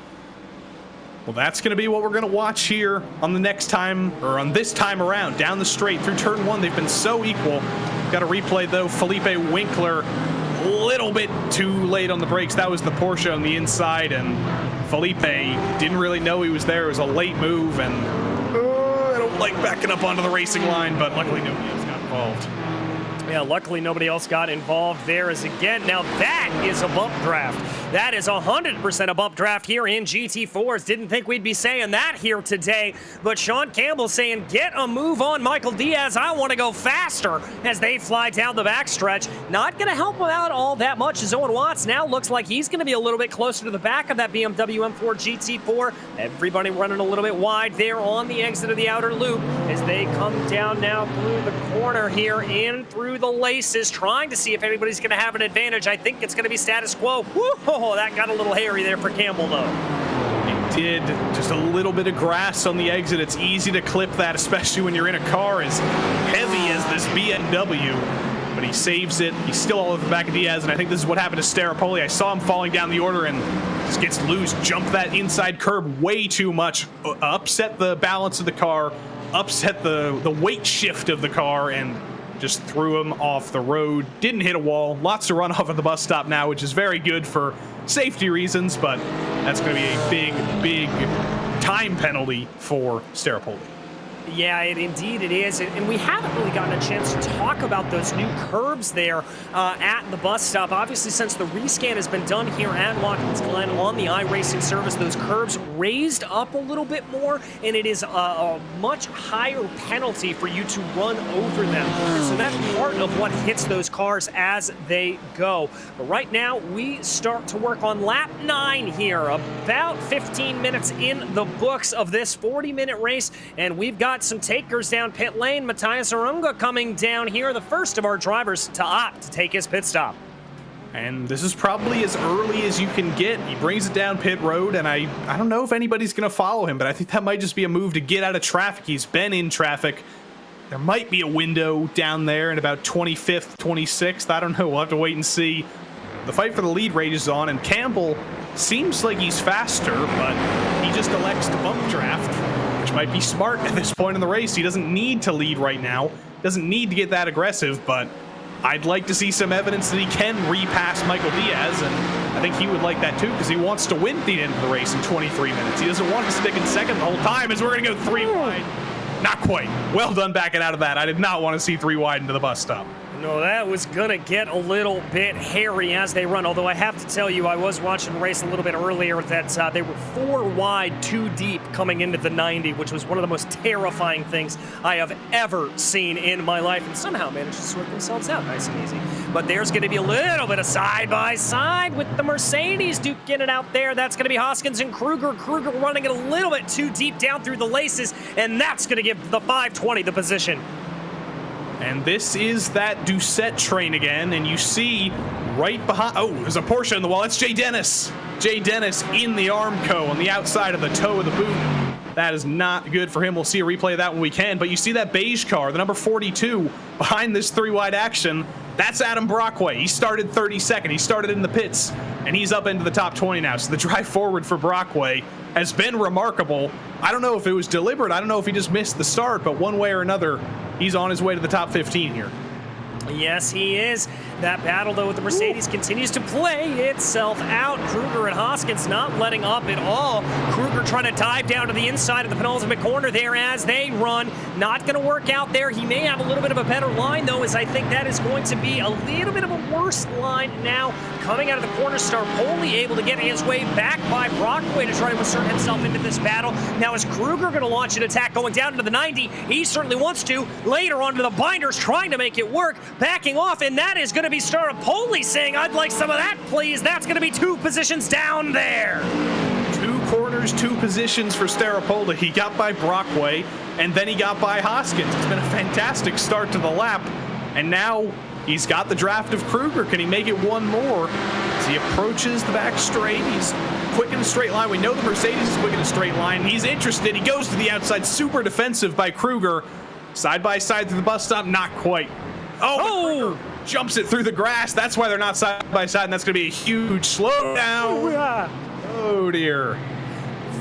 Well, that's going to be what we're going to watch here on the next time, or on this time around, down the straight through turn one. They've been so equal. Got to replay, though, Felipe Winkler a little bit too late on the brakes. That was the Porsche on the inside, and Felipe didn't really know he was there. It was a late move, and I don't like backing up onto the racing line, but luckily nobody else got involved. Yeah, luckily nobody else got involved there as again. Now that is a bump draft. That is 100% a bump draft here in GT4s. Didn't think we'd be saying that here today, but Sean Campbell saying, get a move on Michael Diaz. I want to go faster as they fly down the backstretch. Not going to help him out all that much as Owen Watts now looks like he's going to be a little bit closer to the back of that BMW M4 GT4. Everybody running a little bit wide there on the exit of the outer loop as they come down now through the corner here in through the laces, trying to see if anybody's going to have an advantage. I think it's going to be status quo. Whoa, that got a little hairy there for Campbell, though. It did. Just a little bit of grass on the exit. It's easy to clip that, especially when you're in a car as heavy as this BMW. But he saves it. He's still all over the back of Diaz, and I think this is what happened to Staropoli. I saw him falling down the order and just gets loose, jumped that inside curb way too much, upset the balance of the car, upset the weight shift of the car, and just threw him off the road. Didn't hit a wall. Lots to run off at the bus stop now, which is very good for safety reasons, but that's going to be a big, big time penalty for Staropoli. Yeah, indeed it is. And we haven't really gotten a chance to talk about those new curbs there at the bus stop. Obviously, since the rescan has been done here at Watkins Glen on the iRacing service, those curbs raised up a little bit more, and it is a much higher penalty for you to run over them. And so that's part of what hits those cars as they go. But right now, we start to work on lap 9 here. About 15 minutes in the books of this 40-minute race, and we've got some takers down pit lane. Matthias Arunga coming down here, the first of our drivers to opt to take his pit stop. And this is probably as early as you can get. He brings it down pit road, and I don't know if anybody's going to follow him, but I think that might just be a move to get out of traffic. He's been in traffic. There might be a window down there in about 25th, 26th. I don't know. We'll have to wait and see. The fight for the lead rages on, and Campbell seems like he's faster, but he just elects to bump draft, which might be smart at this point in the race. He doesn't need to lead right now, doesn't need to get that aggressive, but I'd like to see some evidence that he can repass Michael Diaz, and I think he would like that too, because he wants to win the end of the race in 23 minutes. He doesn't want to stick in second the whole time, as we're going to go 3 wide. Not quite. Well done backing out of that. I did not want to see 3 wide into the bus stop. No, that was going to get a little bit hairy as they run, although I have to tell you, I was watching the race a little bit earlier that they were 4 wide, 2 deep coming into the 90, which was one of the most terrifying things I have ever seen in my life, and somehow managed to sort themselves out nice and easy. But there's going to be a little bit of side-by-side with the Mercedes duking it out there. That's going to be Hoskins and Kruger. Kruger running it a little bit too deep down through the laces, and that's going to give the 520 the position. And this is that Doucette train again, and you see right behind, oh, there's a Porsche in the wall. That's Jay Dennis. Jay Dennis in the Armco on the outside of the toe of the boot. That is not good for him. We'll see a replay of that when we can, but you see that beige car, the number 42, behind this 3-wide action. That's Adam Brockway. He started 32nd. He started in the pits, and he's up into the top 20 now. So the drive forward for Brockway has been remarkable. I don't know if it was deliberate. I don't know if he just missed the start, but one way or another, he's on his way to the top 15 here. Yes, he is. That battle, though, with the Mercedes continues to play itself out. Kruger and Hoskins not letting up at all. Kruger trying to dive down to the inside of the penultimate corner there as they run. Not going to work out there. He may have a little bit of a better line, though, as I think that is going to be a little bit of a worse line now. Coming out of the corner, Starpoli able to get his way back by Brockway to try to insert himself into this battle. Now is Kruger going to launch an attack going down into the 90? He certainly wants to. Later onto the binders, trying to make it work. Backing off, and that is going to be Starpoli saying, I'd like some of that, please. That's going to be 2 positions down there. 2 corners, 2 positions for Staropoli. He got by Brockway, and then he got by Hoskins. It's been a fantastic start to the lap, and now he's got the draft of Kruger. Can he make it one more? As he approaches the back straight, he's quick in a straight line. We know the Mercedes is quick in a straight line. He's interested. He goes to the outside. Super defensive by Kruger. Side by side through the bus stop. Not quite. Oh! Jumps it through the grass. That's why they're not side by side, and that's going to be a huge slowdown. Oh, dear.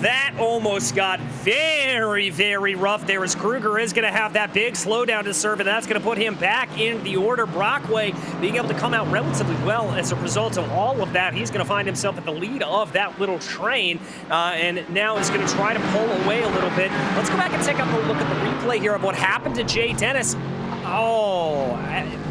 That almost got very, very rough there as Kruger is going to have that big slowdown to serve, and that's going to put him back in the order. Brockway being able to come out relatively well as a result of all of that. He's going to find himself at the lead of that little train, and now is going to try to pull away a little bit. Let's go back and take a look at the replay here of what happened to Jay Dennis. Oh,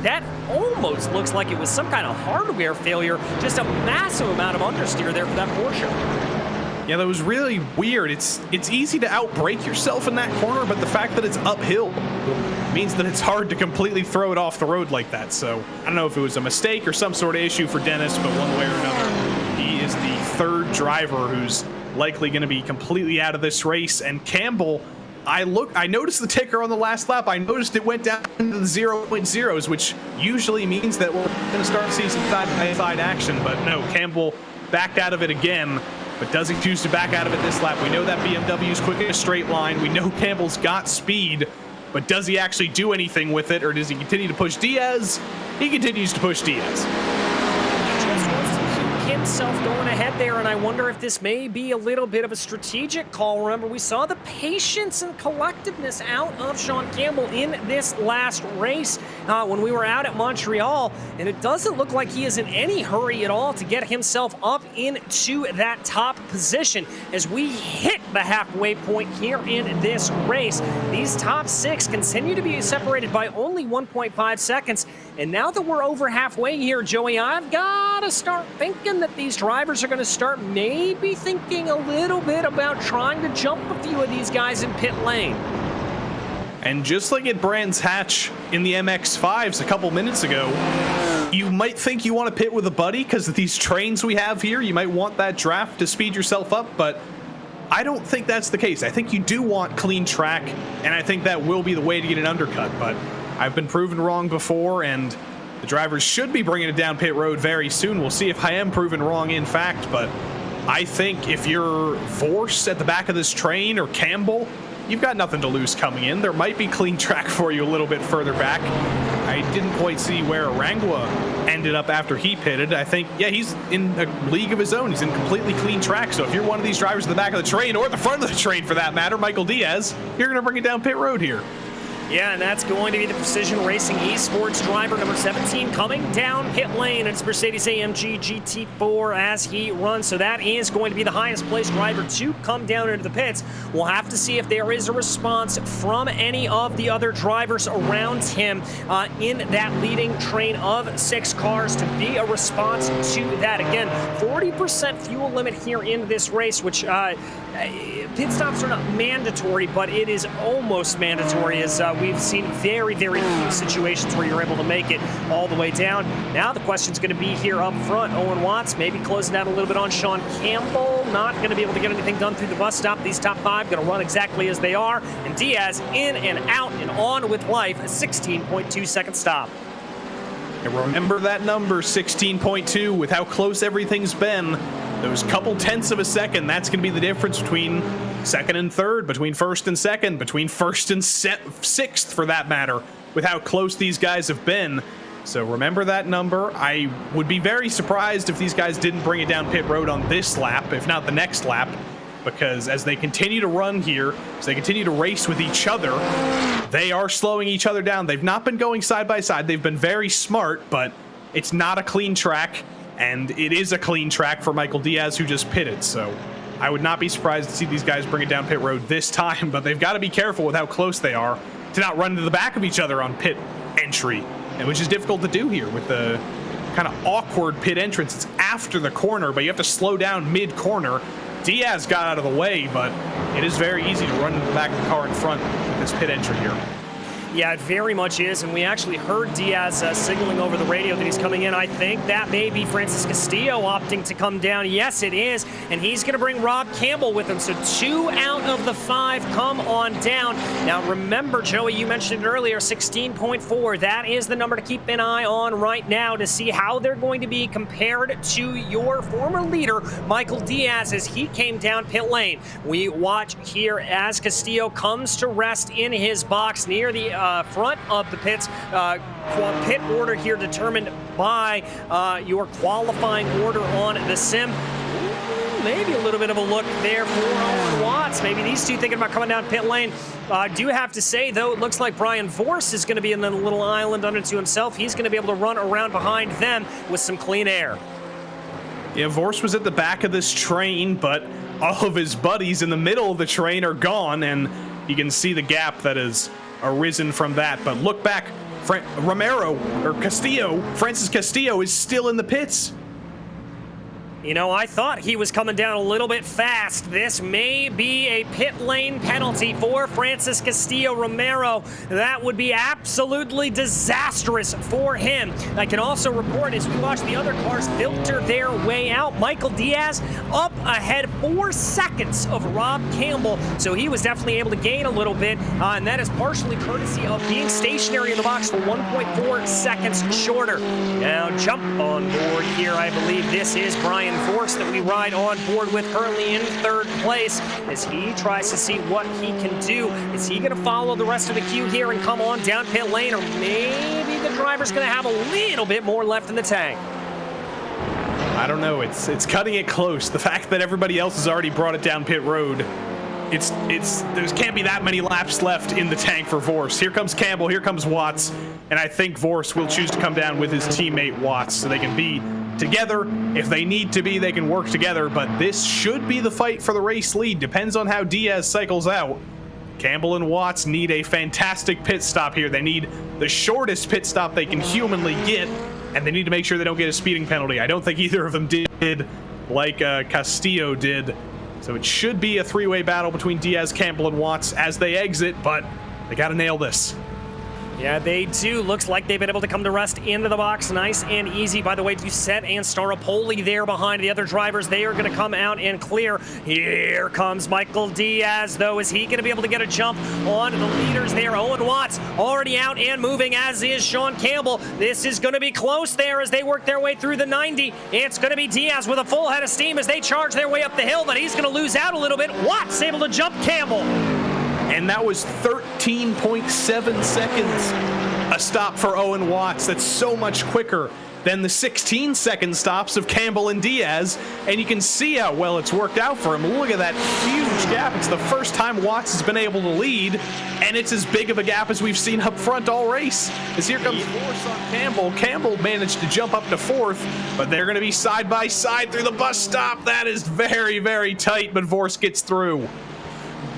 that almost looks like it was some kind of hardware failure. Just a massive amount of understeer there for that Porsche. Yeah, that was really weird. It's easy to outbrake yourself in that corner, but the fact that it's uphill means that it's hard to completely throw it off the road like that. So I don't know if it was a mistake or some sort of issue for Dennis, but one way or another, he is the 3rd driver who's likely going to be completely out of this race. And Campbell, I noticed the ticker on the last lap. I noticed it went down into the 0.0s, which usually means that we're going to start seeing some side-by-side action. But no, Campbell backed out of it again, but doesn't choose to back out of it this lap. We know that BMW is quick in a straight line. We know Campbell's got speed, but does he actually do anything with it, or does he continue to push Diaz? He continues to push Diaz. Just wants to keep himself going ahead there, and I wonder if this may be a little bit of a strategic call. Remember, we saw the patience and collectiveness out of Sean Campbell in this last race when we were out at Montreal, and it doesn't look like he is in any hurry at all to get himself up into that top position as we hit the halfway point here in this race. These top 6 continue to be separated by only 1.5 seconds, and now that we're over halfway here, Joey, I've got to start thinking that these drivers are going to start maybe thinking a little bit about trying to jump a few of these guys in pit lane. And just like at Brands Hatch in the MX-5s a couple minutes ago, you might think you want to pit with a buddy because of these trains we have here. You might want that draft to speed yourself up, but I don't think that's the case. I think you do want clean track, and I think that will be the way to get an undercut, but I've been proven wrong before, and the drivers should be bringing it down pit road very soon. We'll see if I am proven wrong in fact, but I think if you're Force at the back of this train or Campbell, you've got nothing to lose coming in. There might be clean track for you a little bit further back. I didn't quite see where Arangua ended up after he pitted. I think, yeah, he's in a league of his own. He's in completely clean track. So if you're one of these drivers at the back of the train, or at the front of the train for that matter, Michael Diaz, you're going to bring it down pit road here. Yeah, and that's going to be the Precision Racing Esports driver number 17 coming down pit lane. It's Mercedes-AMG GT4 as he runs. So that is going to be the highest placed driver to come down into the pits. We'll have to see if there is a response from any of the other drivers around him in that leading train of 6 cars to be a response to that. Again, 40% fuel limit here in this race, which pit stops are not mandatory, but it is almost mandatory as we've seen very, very few situations where you're able to make it all the way down. Now the question's going to be here up front. Owen Watts maybe closing out a little bit on Sean Campbell. Not going to be able to get anything done through the bus stop. These top 5 going to run exactly as they are. And Diaz in and out and on with life. A 16.2 second stop. And remember that number, 16.2, with how close everything's been. Those couple tenths of a second, that's going to be the difference between second and third, between first and second, between first and sixth, for that matter, with how close these guys have been. So remember that number. I would be very surprised if these guys didn't bring it down pit road on this lap, if not the next lap, because as they continue to run here, as they continue to race with each other, they are slowing each other down. They've not been going side by side. They've been very smart, but It's not a clean track, and it is a clean track for Michael Diaz, who just pitted. So I would not be surprised to see these guys bring it down pit road this time, but they've got to be careful with how close they are to not run into the back of each other on pit entry, and which is difficult to do here with the kind of awkward pit entrance. It's after the corner, but you have to slow down mid-corner. Diaz got out of the way, but it is very easy to run into the back of the car in front with this pit entry here. Yeah, it very much is, and we actually heard Diaz signaling over the radio that he's coming in. I think that may be Francis Castillo opting to come down. Yes, it is, and he's going to bring Rob Campbell with him. So 2 out of the 5 come on down. Now, remember, Joey, you mentioned it earlier, 16.4. That is the number to keep an eye on right now to see how they're going to be compared to your former leader, Michael Diaz, as he came down pit lane. We watch here as Castillo comes to rest in his box near the front of the pits. Pit order here determined by your qualifying order on the sim. Maybe a little bit of a look there for Owen Watts. Maybe these two thinking about coming down pit lane. I do have to say, though, it looks like Brian Vorse is going to be in a little island unto himself. He's going to be able to run around behind them with some clean air. Yeah, Vorse was at the back of this train, but all of his buddies in the middle of the train are gone, and you can see the gap that has arisen from that. But look back, Francis Castillo is still in the pits. You know, I thought he was coming down a little bit fast. This may be a pit lane penalty for Francis Castillo Romero. That would be absolutely disastrous for him. I can also report as we watch the other cars filter their way out, Michael Diaz up ahead 4 seconds of Rob Campbell. So he was definitely able to gain a little bit, and that is partially courtesy of being stationary in the box for 1.4 seconds shorter. Now jump on board here. I believe this is Brian Vorse that we ride on board with, currently in 3rd place, as he tries to see what he can do. Is he going to follow the rest of the queue here and come on down pit lane, or maybe the driver's going to have a little bit more left in the tank? I don't know. It's cutting it close. The fact that everybody else has already brought it down pit road, there can't be that many laps left in the tank for Vorse. Here comes Campbell, here comes Watts, and I think Vorse will choose to come down with his teammate Watts so they can be together. If they need to be, they can work together, but this should be the fight for the race lead. Depends on how Diaz cycles out. Campbell and Watts need a fantastic pit stop here. They need the shortest pit stop they can humanly get, and they need to make sure they don't get a speeding penalty. I don't think either of them did like Castillo did. So it should be a 3-way battle between Diaz, Campbell, and Watts as they exit, but they got to nail this. Yeah, they do. Looks like they've been able to come to rest into the box nice and easy. By the way, Doucette and Staropoli there behind the other drivers. They are going to come out and clear. Here comes Michael Diaz, though. Is he going to be able to get a jump on the leaders there? Owen Watts already out and moving, as is Sean Campbell. This is going to be close there as they work their way through the 90. It's going to be Diaz with a full head of steam as they charge their way up the hill, but he's going to lose out a little bit. Watts able to jump Campbell. And that was 13.7 seconds a stop for Owen Watts. That's so much quicker than the 16-second stops of Campbell and Diaz. And you can see how well it's worked out for him. Look at that huge gap. It's the first time Watts has been able to lead, and it's as big of a gap as we've seen up front all race. As here comes Vorse on Campbell. Campbell managed to jump up to 4th, but they're going to be side by side through the bus stop. That is very, very tight, but Vorse gets through.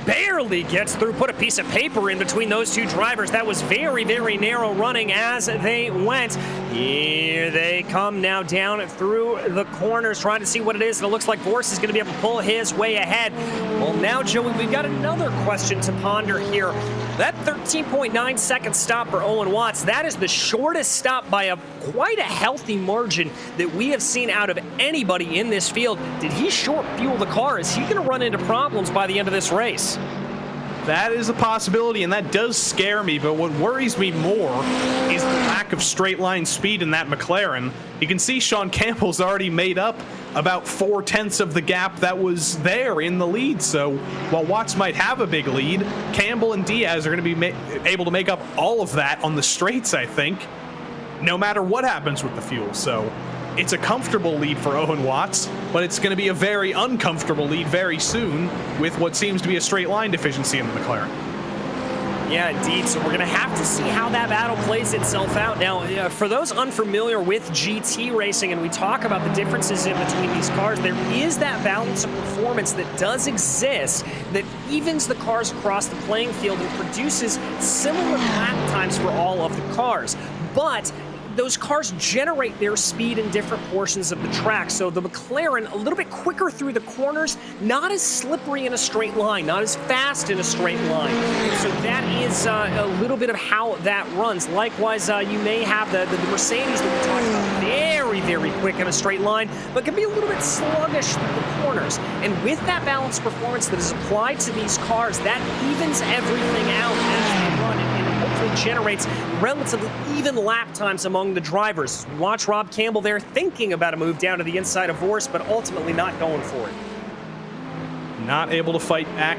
Barely gets through, put a piece of paper in between those two drivers. That was very, very narrow running as they went. Here they come now down through the corners, trying to see what it is, and it looks like Vorse is going to be able to pull his way ahead. Well, now, Joey, we've got another question to ponder here. That 13.9 second stop for Owen Watts, that is the shortest stop by quite a healthy margin that we have seen out of anybody in this field. Did he short fuel the car? Is he going to run into problems by the end of this race? That is a possibility, and that does scare me, but what worries me more is the lack of straight line speed in that McLaren. You can see Sean Campbell's already made up about 4/10 of the gap that was there in the lead, so while Watts might have a big lead, Campbell and Diaz are going to be able to make up all of that on the straights, I think, no matter what happens with the fuel. So it's a comfortable lead for Owen Watts, but it's going to be a very uncomfortable lead very soon with what seems to be a straight line deficiency in the McLaren. Yeah, indeed. So we're going to have to see how that battle plays itself out. Now, for those unfamiliar with GT racing, and we talk about the differences in between these cars, there is that balance of performance that does exist that evens the cars across the playing field and produces similar lap times for all of the cars. But those cars generate their speed in different portions of the track. So the McLaren, a little bit quicker through the corners, not as slippery in a straight line, not as fast in a straight line. So that is a little bit of how that runs. Likewise, you may have the Mercedes that we talked about, very, very quick in a straight line, but can be a little bit sluggish through the corners. And with that balanced performance that is applied to these cars, that evens everything out as they run. Hopefully generates relatively even lap times among the drivers. Watch Rob Campbell there thinking about a move down to the inside of Vorst, but ultimately not going for it. Not able to fight back,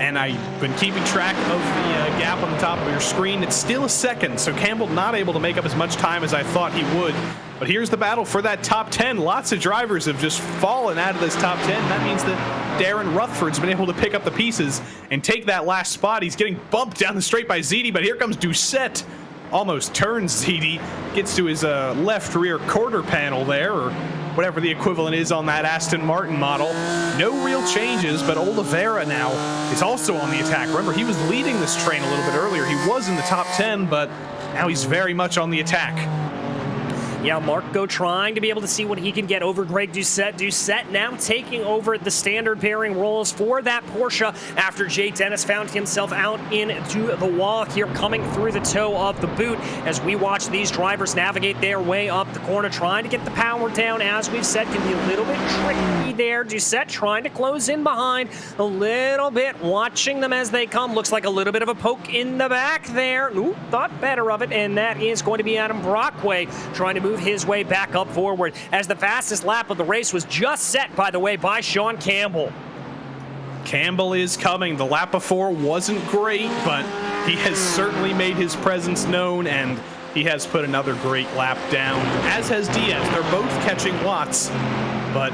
and I've been keeping track of the gap on the top of your screen. It's still a second, so Campbell not able to make up as much time as I thought he would. But here's the battle for that top 10. Lots of drivers have just fallen out of this top 10. That means that Darren Rutherford's been able to pick up the pieces and take that last spot. He's getting bumped down the straight by Ziti, but here comes Doucette. Almost turns Ziti, gets to his left rear quarter panel there, or whatever the equivalent is on that Aston Martin model. No real changes, but Oliveira now is also on the attack. Remember, he was leading this train a little bit earlier. He was in the top 10, but now he's very much on the attack. Yeah, Marco trying to be able to see what he can get over Greg Doucette. Doucette now taking over the standard pairing roles for that Porsche after Jay Dennis found himself out into the wall here, coming through the toe of the boot as we watch these drivers navigate their way up the corner, trying to get the power down. As we've said, can be a little bit tricky there. Doucette trying to close in behind a little bit, watching them as they come. Looks like a little bit of a poke in the back there. Ooh, thought better of it, and that is going to be Adam Brockway trying to move his way back up forward as the fastest lap of the race was just set, by the way, by Sean Campbell. Campbell is coming. The lap before wasn't great, but he has certainly made his presence known, and he has put another great lap down, as has Diaz. They're both catching Watts, but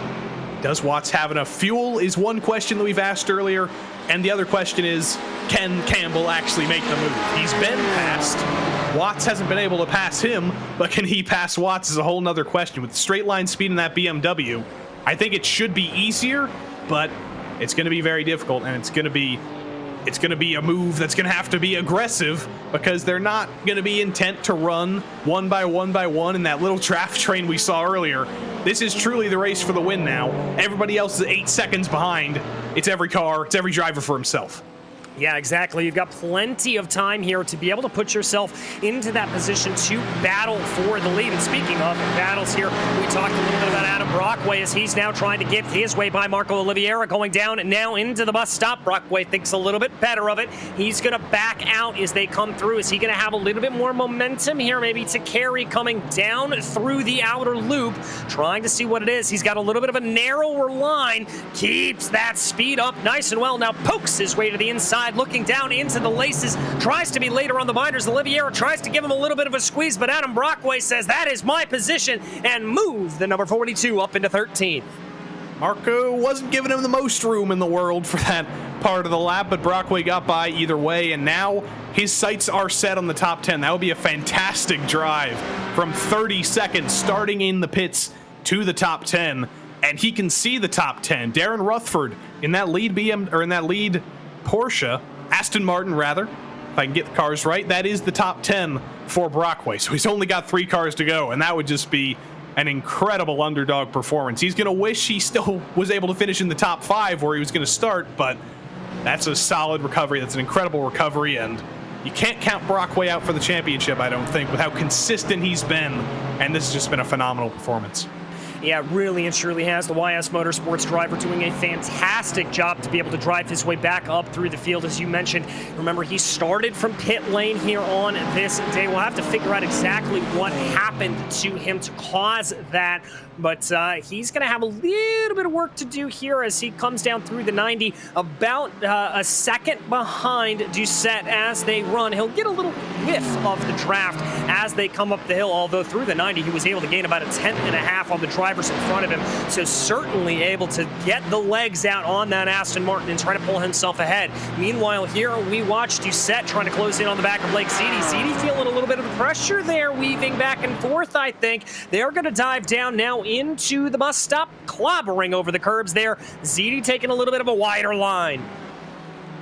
does Watts have enough fuel is one question that we've asked earlier, and the other question is, can Campbell actually make the move? He's been passed. Watts hasn't been able to pass him, but can he pass Watts is a whole nother question. With straight line speed in that BMW, I think it should be easier, but it's going to be very difficult, and it's going to be a move that's going to have to be aggressive because they're not going to be intent to run one by one in that little draft train we saw earlier. This is truly the race for the win now. Everybody else is 8 seconds behind. It's every car, it's every driver for himself. Yeah, exactly. You've got plenty of time here to be able to put yourself into that position to battle for the lead. And speaking of battles here, we talked a little bit about Adam Brockway as he's now trying to get his way by Marco Oliveira, going down now into the bus stop. Brockway thinks a little bit better of it. He's going to back out as they come through. Is he going to have a little bit more momentum here, maybe to carry coming down through the outer loop, trying to see what it is. He's got a little bit of a narrower line, keeps that speed up nice and well, now pokes his way to the inside, looking down into the laces, tries to be later on the binders. Oliveira tries to give him a little bit of a squeeze, but Adam Brockway says, that is my position, and moves the number 42 up into 13th. Marco wasn't giving him the most room in the world for that part of the lap, but Brockway got by either way, and now his sights are set on the top 10. That would be a fantastic drive from 30 seconds starting in the pits to the top 10, and he can see the top 10. Darren Rutherford in that lead lead Porsche, Aston Martin rather, if I can get the cars right, that is the top 10 for Brockway. So he's only got 3 cars to go, and that would just be an incredible underdog performance. He's going to wish he still was able to finish in the top 5 where he was going to start, but that's a solid recovery. That's an incredible recovery, and you can't count Brockway out for the championship, I don't think, with how consistent he's been, and this has just been a phenomenal performance. Yeah, it really and surely has. The YS Motorsports driver doing a fantastic job to be able to drive his way back up through the field, as you mentioned. Remember, he started from pit lane here on this day. We'll have to figure out exactly what happened to him to cause that, but he's going to have a little bit of work to do here as he comes down through the 90, about a second behind Doucette as they run. He'll get a little whiff of the draft as they come up the hill, although through the 90 he was able to gain about a tenth and a half on the driver drivers in front of him. So certainly able to get the legs out on that Aston Martin and try to pull himself ahead. Meanwhile, here we watch Doucette trying to close in on the back of Blake Ziti. Ziti feeling a little bit of the pressure there, weaving back and forth, I think. They're going to dive down now into the bus stop, clobbering over the curbs there. Ziti taking a little bit of a wider line.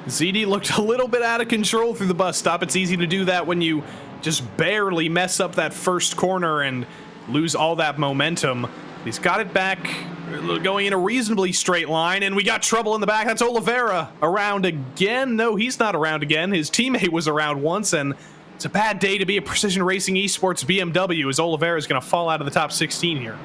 ZD looked a little bit out of control through the bus stop. It's easy to do that when you just barely mess up that first corner and lose all that momentum. He's got it back, going in a reasonably straight line, and we got trouble in the back. That's Oliveira around again. No, he's not around again. His teammate was around once, and it's a bad day to be a Precision Racing Esports BMW, as Oliveira is going to fall out of the top 16 here.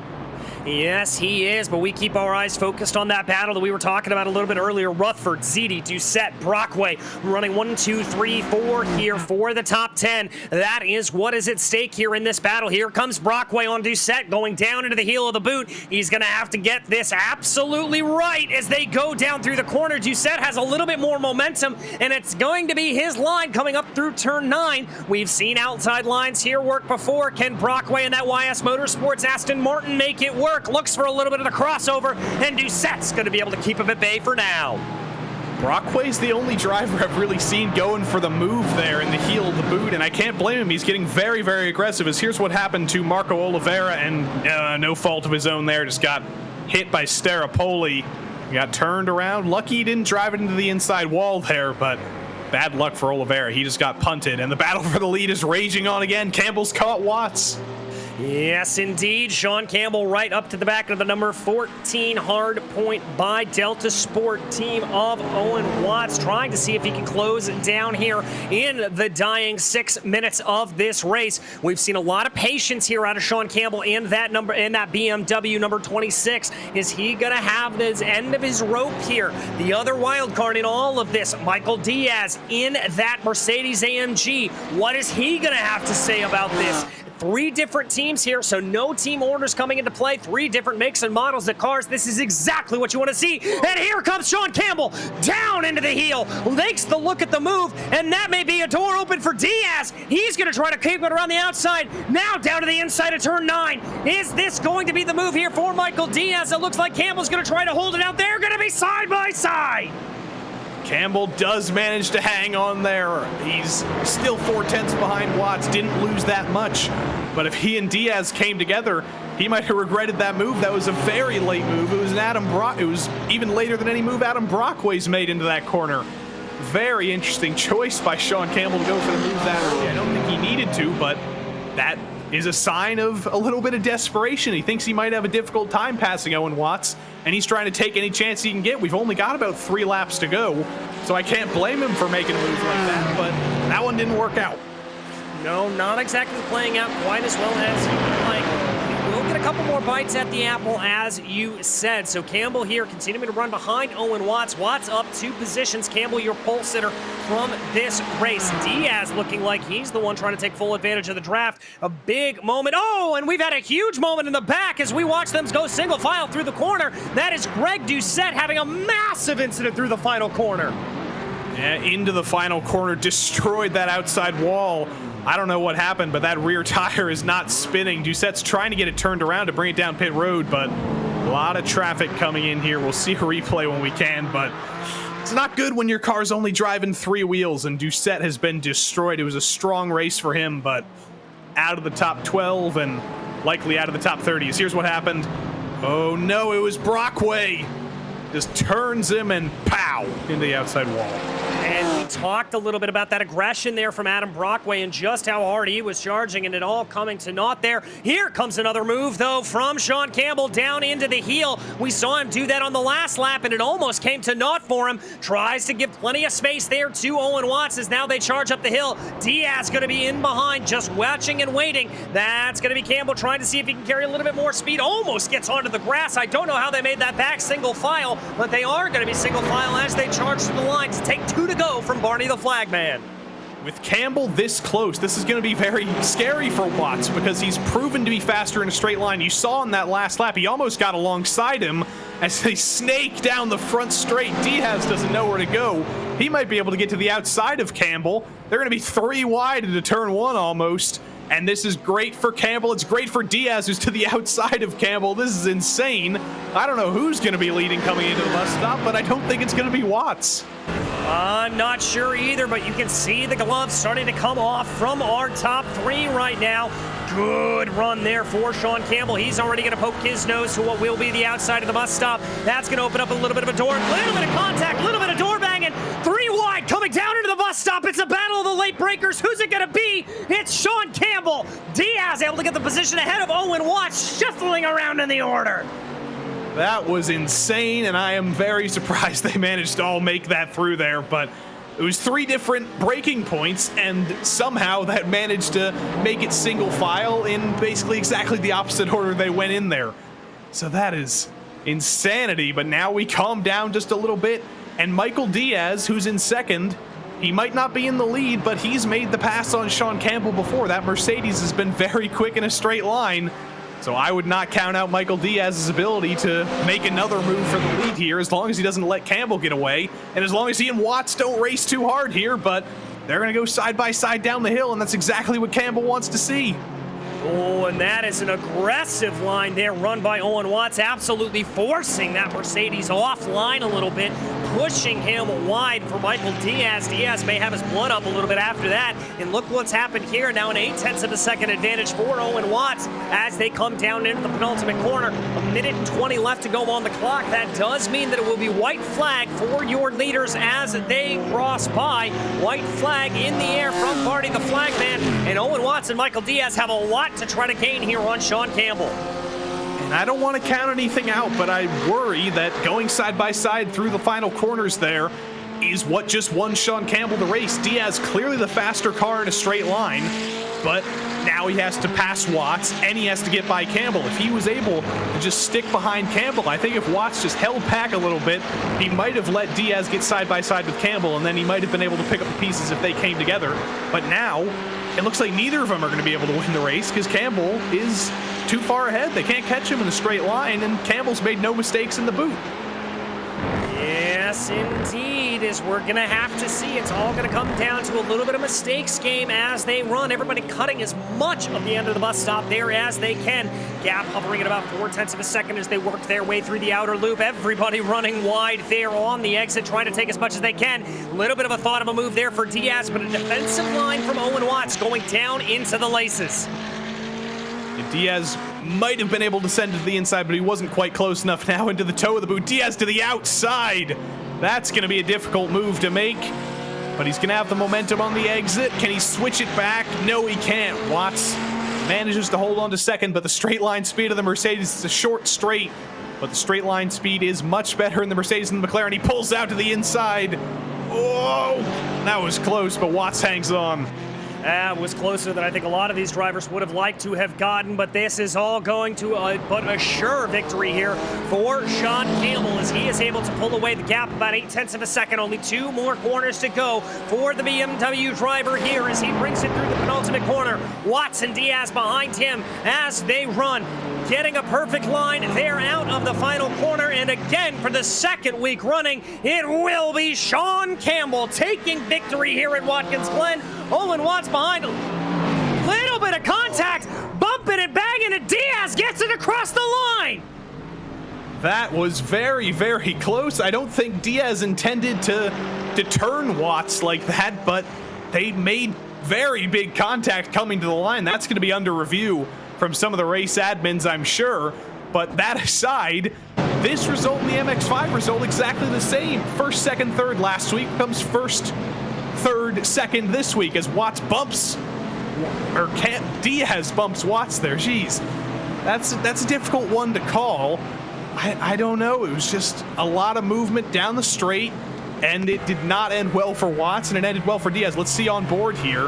Yes, he is, but we keep our eyes focused on that battle that we were talking about a little bit earlier. Rutherford, Ziti, Doucette, Brockway running 1, 2, 3, 4 here for the top 10. That is what is at stake here in this battle. Here comes Brockway on Doucette going down into the heel of the boot. He's going to have to get this absolutely right as they go down through the corner. Doucette has a little bit more momentum, and it's going to be his line coming up through turn 9. We've seen outside lines here work before. Can Brockway and that YS Motorsports Aston Martin make it work? Looks for a little bit of the crossover, and Doucette's going to be able to keep him at bay for now. Brockway's the only driver I've really seen going for the move there in the heel of the boot, and I can't blame him. He's getting very, very aggressive, as here's what happened to Marco Oliveira, and no fault of his own there, just got hit by Staropoli. He got turned around. Lucky he didn't drive it into the inside wall there, but bad luck for Oliveira. He just got punted, and the battle for the lead is raging on again. Campbell's caught Watts. Yes, indeed. Sean Campbell right up to the back of the number 14 hard point by Delta Sport team of Owen Watts, trying to see if he can close down here in the dying 6 minutes of this race. We've seen a lot of patience here out of Sean Campbell in that BMW number 26. Is he going to have the end of his rope here? The other wild card in all of this, Michael Diaz in that Mercedes AMG. What is he going to have to say about this? 3 different teams here, so no team orders coming into play. 3 different makes and models of cars. This is exactly what you want to see. And here comes Sean Campbell down into the heel. Takes the look at the move, and that may be a door open for Diaz. He's going to try to keep it around the outside. Now down to the inside of turn 9. Is this going to be the move here for Michael Diaz? It looks like Campbell's going to try to hold it out. They're going to be side by side. Campbell does manage to hang on there. He's still 4/10 behind Watts, didn't lose that much. But if he and Diaz came together, he might have regretted that move. That was a very late move. It was it was even later than any move Adam Brockway's made into that corner. Very interesting choice by Sean Campbell to go for the move that early. I don't think he needed to, but that is a sign of a little bit of desperation. He thinks he might have a difficult time passing Owen Watts, and he's trying to take any chance he can get. We've only got about 3 laps to go, so I can't blame him for making a move like that, but that one didn't work out. No, not exactly playing out quite as well as you would like. We'll get a couple more bites at the apple, as you said. So Campbell here continuing to run behind Owen Watts. Watts up 2 positions. Campbell, your pole sitter from this race. Diaz looking like he's the one trying to take full advantage of the draft. A big moment. Oh, and we've had a huge moment in the back as we watch them go single file through the corner. That is Greg Doucette having a massive incident through the final corner. Yeah, into the final corner, destroyed that outside wall. I don't know what happened, but that rear tire is not spinning. Doucette's trying to get it turned around to bring it down pit road, but a lot of traffic coming in here. We'll see a replay when we can, but it's not good when your car's only driving 3 wheels, and Doucette has been destroyed. It was a strong race for him, but out of the top 12 and likely out of the top 30s. Here's what happened. Oh no, it was Brockway. Just turns him and pow into the outside wall. And we talked a little bit about that aggression there from Adam Brockway and just how hard he was charging, and it all coming to naught there. Here comes another move, though, from Sean Campbell down into the heel. We saw him do that on the last lap, and it almost came to naught for him. Tries to give plenty of space there to Owen Watts as now they charge up the hill. Diaz going to be in behind, just watching and waiting. That's going to be Campbell trying to see if he can carry a little bit more speed. Almost gets onto the grass. I don't know how they made that back single file, but they are going to be single file as they charge to the line to take 2 to go from Barney the Flagman. With Campbell this close, this is going to be very scary for Watts because he's proven to be faster in a straight line. You saw in that last lap, he almost got alongside him as they snake down the front straight. Diaz doesn't know where to go. He might be able to get to the outside of Campbell. They're going to be 3 wide into turn 1 almost. And this is great for Campbell. It's great for Diaz, who's to the outside of Campbell. This is insane. I don't know who's going to be leading coming into the bus stop, but I don't think it's going to be Watts. I'm not sure either, but you can see the gloves starting to come off from our top 3 right now. Good run there for Sean Campbell. He's already going to poke his nose to what will be the outside of the bus stop. That's going to open up a little bit of a door, a little bit of contact, a little bit of door banging. 3 wide coming down into the bus stop. It's a battle of the late breakers. Who's it going to be? It's Sean Campbell. Diaz able to get the position ahead of Owen Watts, shuffling around in the order. That was insane, and I am very surprised they managed to all make that through there, but it was 3 different breaking points, and somehow that managed to make it single file in basically exactly the opposite order they went in there. So that is insanity, but now we calm down just a little bit, and Michael Diaz, who's in second, he might not be in the lead, but he's made the pass on Sean Campbell before. That Mercedes has been very quick in a straight line. So I would not count out Michael Diaz's ability to make another move for the lead here, as long as he doesn't let Campbell get away, and as long as he and Watts don't race too hard here, but they're going to go side by side down the hill, and that's exactly what Campbell wants to see. Oh, and that is an aggressive line there run by Owen Watts, absolutely forcing that Mercedes offline a little bit, pushing him wide for Michael Diaz. Diaz may have his blood up a little bit after that, and look what's happened here. Now an 0.8 of a second advantage for Owen Watts as they come down into the penultimate corner. 1:20 left to go on the clock. That does mean that it will be white flag for your leaders as they cross by. White flag in the air from Barty the flag man, and Owen Watts and Michael Diaz have a lot to try to gain here on Sean Campbell. And I don't want to count anything out, but I worry that going side by side through the final corners there is what just won Sean Campbell the race. Diaz clearly the faster car in a straight line, but now he has to pass Watts and he has to get by Campbell. If he was able to just stick behind Campbell, I think if Watts just held back a little bit, he might have let Diaz get side by side with Campbell, and then he might have been able to pick up the pieces if they came together. But now it looks like neither of them are going to be able to win the race because Campbell is too far ahead. They can't catch him in a straight line, and Campbell's made no mistakes in the boot. Yes, indeed, as we're going to have to see. It's all going to come down to a little bit of mistakes game as they run. Everybody cutting as much of the end of the bus stop there as they can. Gap hovering at about 0.4 of a second as they work their way through the outer loop. Everybody running wide there on the exit, trying to take as much as they can. A little bit of a thought of a move there for Diaz, but a defensive line from Owen Watts going down into the laces. Diaz might have been able to send it to the inside, but he wasn't quite close enough. Now into the toe of the boot. Diaz to the outside. That's going to be a difficult move to make, but he's going to have the momentum on the exit. Can he switch it back? No, he can't. Watts manages to hold on to second, but the straight line speed of the Mercedes is a short straight, but the straight line speed is much better in the Mercedes than the McLaren. He pulls out to the inside. Oh, that was close, but Watts hangs on. That was closer than I think a lot of these drivers would have liked to have gotten, but this is all going to but a sure victory here for Sean Campbell as he is able to pull away the gap about 0.8 of a second. Only 2 more corners to go for the BMW driver here as he brings it through the penultimate corner. Watts and Diaz behind him as they run, getting a perfect line there out of the final corner. And again, for the second week running, it will be Sean Campbell taking victory here at Watkins Glen. Owen Watts behind, little bit of contact, bumping and banging, and Diaz gets it across the line. That was very, very close. I don't think Diaz intended to turn Watts like that, but they made very big contact coming to the line. That's going to be under review from some of the race admins, I'm sure. But that aside, this result and the MX-5 result exactly the same. First, second, third last week comes first, third, second this week as Watts bumps, or Diaz bumps Watts there. Jeez, that's a difficult one to call. I don't know. It was just a lot of movement down the straight, and it did not end well for Watts, and it ended well for Diaz. Let's see on board here.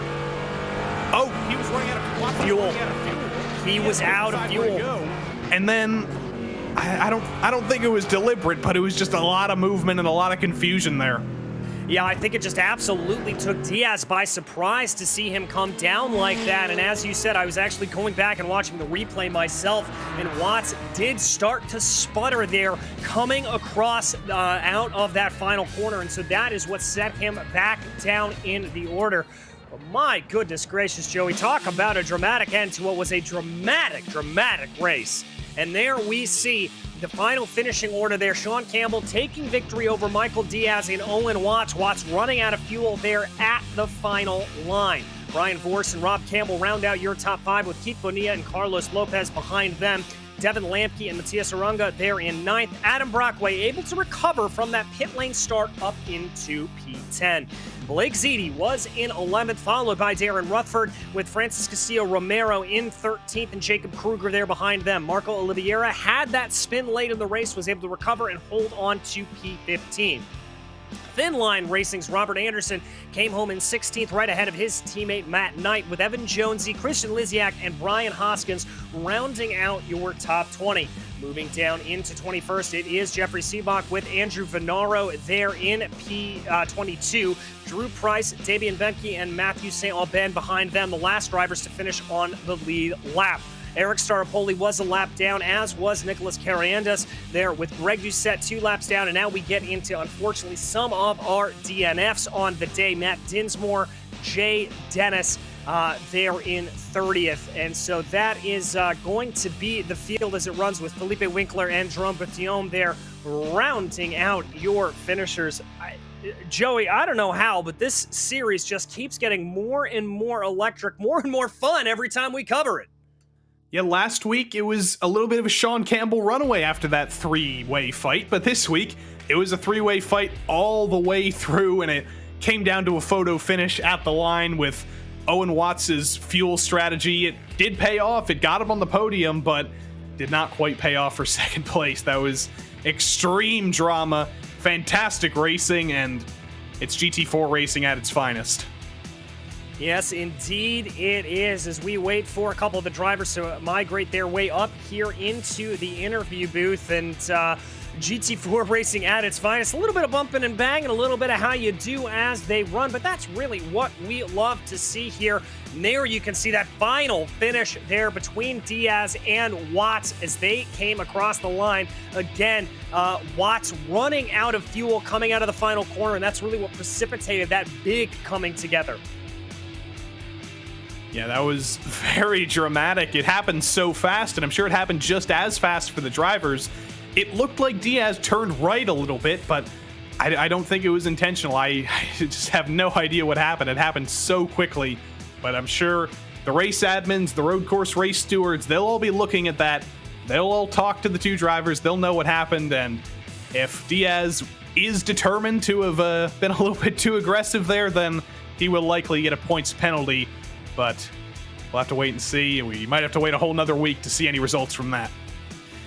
Oh, he was running out of fuel. He was out of fuel. And then I don't think it was deliberate, but it was just a lot of movement and a lot of confusion there. Yeah, I think it just absolutely took Diaz by surprise to see him come down like that. And as you said, I was actually going back and watching the replay myself, and Watts did start to sputter there coming across out of that final corner. And so that is what set him back down in the order. But my goodness gracious, Joey, talk about a dramatic end to what was a dramatic race. And there we see the final finishing order there. Sean Campbell taking victory over Michael Diaz and Owen Watts. Watts running out of fuel there at the final line. Brian Vorse and Rob Campbell round out your top 5 with Keith Bonilla and Carlos Lopez behind them. Devin Lamke and Matias Arunga there in 9th. Adam Brockway able to recover from that pit lane start up into P10. Blake Ziti was in 11th, followed by Darren Rutherford, with Francis Castillo Romero in 13th and Jacob Kruger there behind them. Marco Oliveira had that spin late in the race, was able to recover and hold on to P15. Thin Line Racing's Robert Anderson came home in 16th, right ahead of his teammate Matt Knight, with Evan Jonesy, Christian Liziak, and Brian Hoskins rounding out your top 20. Moving down into 21st, it is Jeffrey Seebach with Andrew Venaro there in P22. Drew Price, Damian Benke, and Matthew St. Aubin behind them, the last drivers to finish on the lead lap. Eric Staropoli was a lap down, as was Nicholas Cariandas there with Greg Doucette 2 laps down. And now we get into, unfortunately, some of our DNFs on the day. Matt Dinsmore, Jay Dennis there in 30th. And so that is going to be the field as it runs, with Felipe Winkler and Jerome Bertillon there rounding out your finishers. Joey, I don't know how, but this series just keeps getting more and more electric, more and more fun every time we cover it. Yeah, last week it was a little bit of a Sean Campbell runaway after that 3-way fight, but this week it was a 3-way fight all the way through, and it came down to a photo finish at the line with Owen Watts' fuel strategy. It did pay off. It got him on the podium, but did not quite pay off for second place. That was extreme drama, fantastic racing, and it's GT4 racing at its finest. Yes, indeed it is, as we wait for a couple of the drivers to migrate their way up here into the interview booth. And GT4 racing at its finest. A little bit of bumping and banging, a little bit of how you do as they run, but that's really what we love to see here. And there you can see that final finish there between Diaz and Watts as they came across the line. Again, Watts running out of fuel coming out of the final corner, and that's really what precipitated that big coming together. Yeah, that was very dramatic. It happened so fast, and I'm sure it happened just as fast for the drivers. It looked like Diaz turned right a little bit, but I don't think it was intentional. I just have no idea what happened. It happened so quickly, but I'm sure the race admins, the road course race stewards, they'll all be looking at that. They'll all talk to the two drivers. They'll know what happened, and if Diaz is determined to have been a little bit too aggressive there, then he will likely get a points penalty. But we'll have to wait and see. We might have to wait a whole nother week to see any results from that.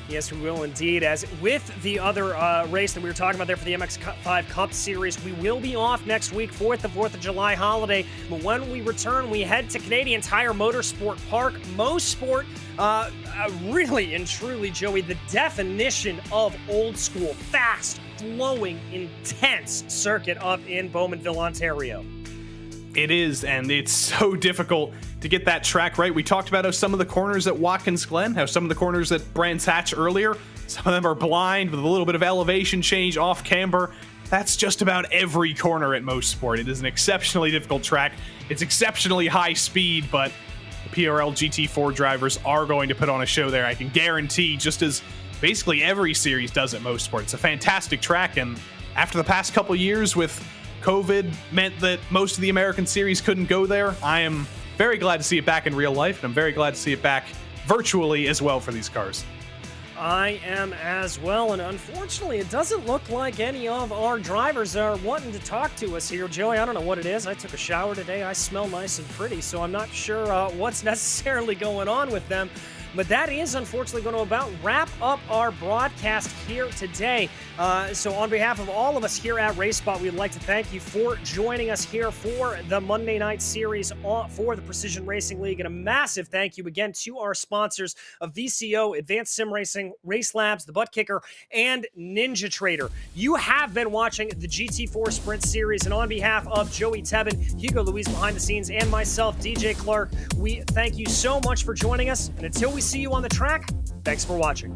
Yes, we will indeed. As with the other race that we were talking about there for the MX-5 Cup Series, we will be off next week for the 4th of July holiday. But when we return, we head to Canadian Tire Motorsport Park. Mosport, really and truly, Joey, the definition of old school, fast, flowing, intense circuit up in Bowmanville, Ontario. It is, and it's so difficult to get that track right. We talked about how some of the corners at Watkins Glen, how some of the corners at Brands Hatch earlier, some of them are blind with a little bit of elevation change off camber. That's just about every corner at Mosport. It is an exceptionally difficult track. It's exceptionally high speed, but the PRL GT4 drivers are going to put on a show there, I can guarantee, just as basically every series does at Mosport. It's a fantastic track, and after the past couple years with COVID meant that most of the American series couldn't go there, I am very glad to see it back in real life, and I'm very glad to see it back virtually as well for these cars. I am as well, and unfortunately, it doesn't look like any of our drivers are wanting to talk to us here, Joey. I don't know what it is. I took a shower today. I smell nice and pretty, so I'm not sure what's necessarily going on with them. But that is unfortunately going to about wrap up our broadcast here today. So on behalf of all of us here at RaceSpot, we'd like to thank you for joining us here for the Monday night series for the Precision Racing League. And a massive thank you again to our sponsors of VCO, Advanced Sim Racing, Race Labs, The Butt Kicker, and Ninja Trader. You have been watching the GT4 Sprint Series. And on behalf of Joey Tebben, Hugo Luis behind the scenes, and myself, DJ Clark, we thank you so much for joining us. And until we see you on the track, thanks for watching.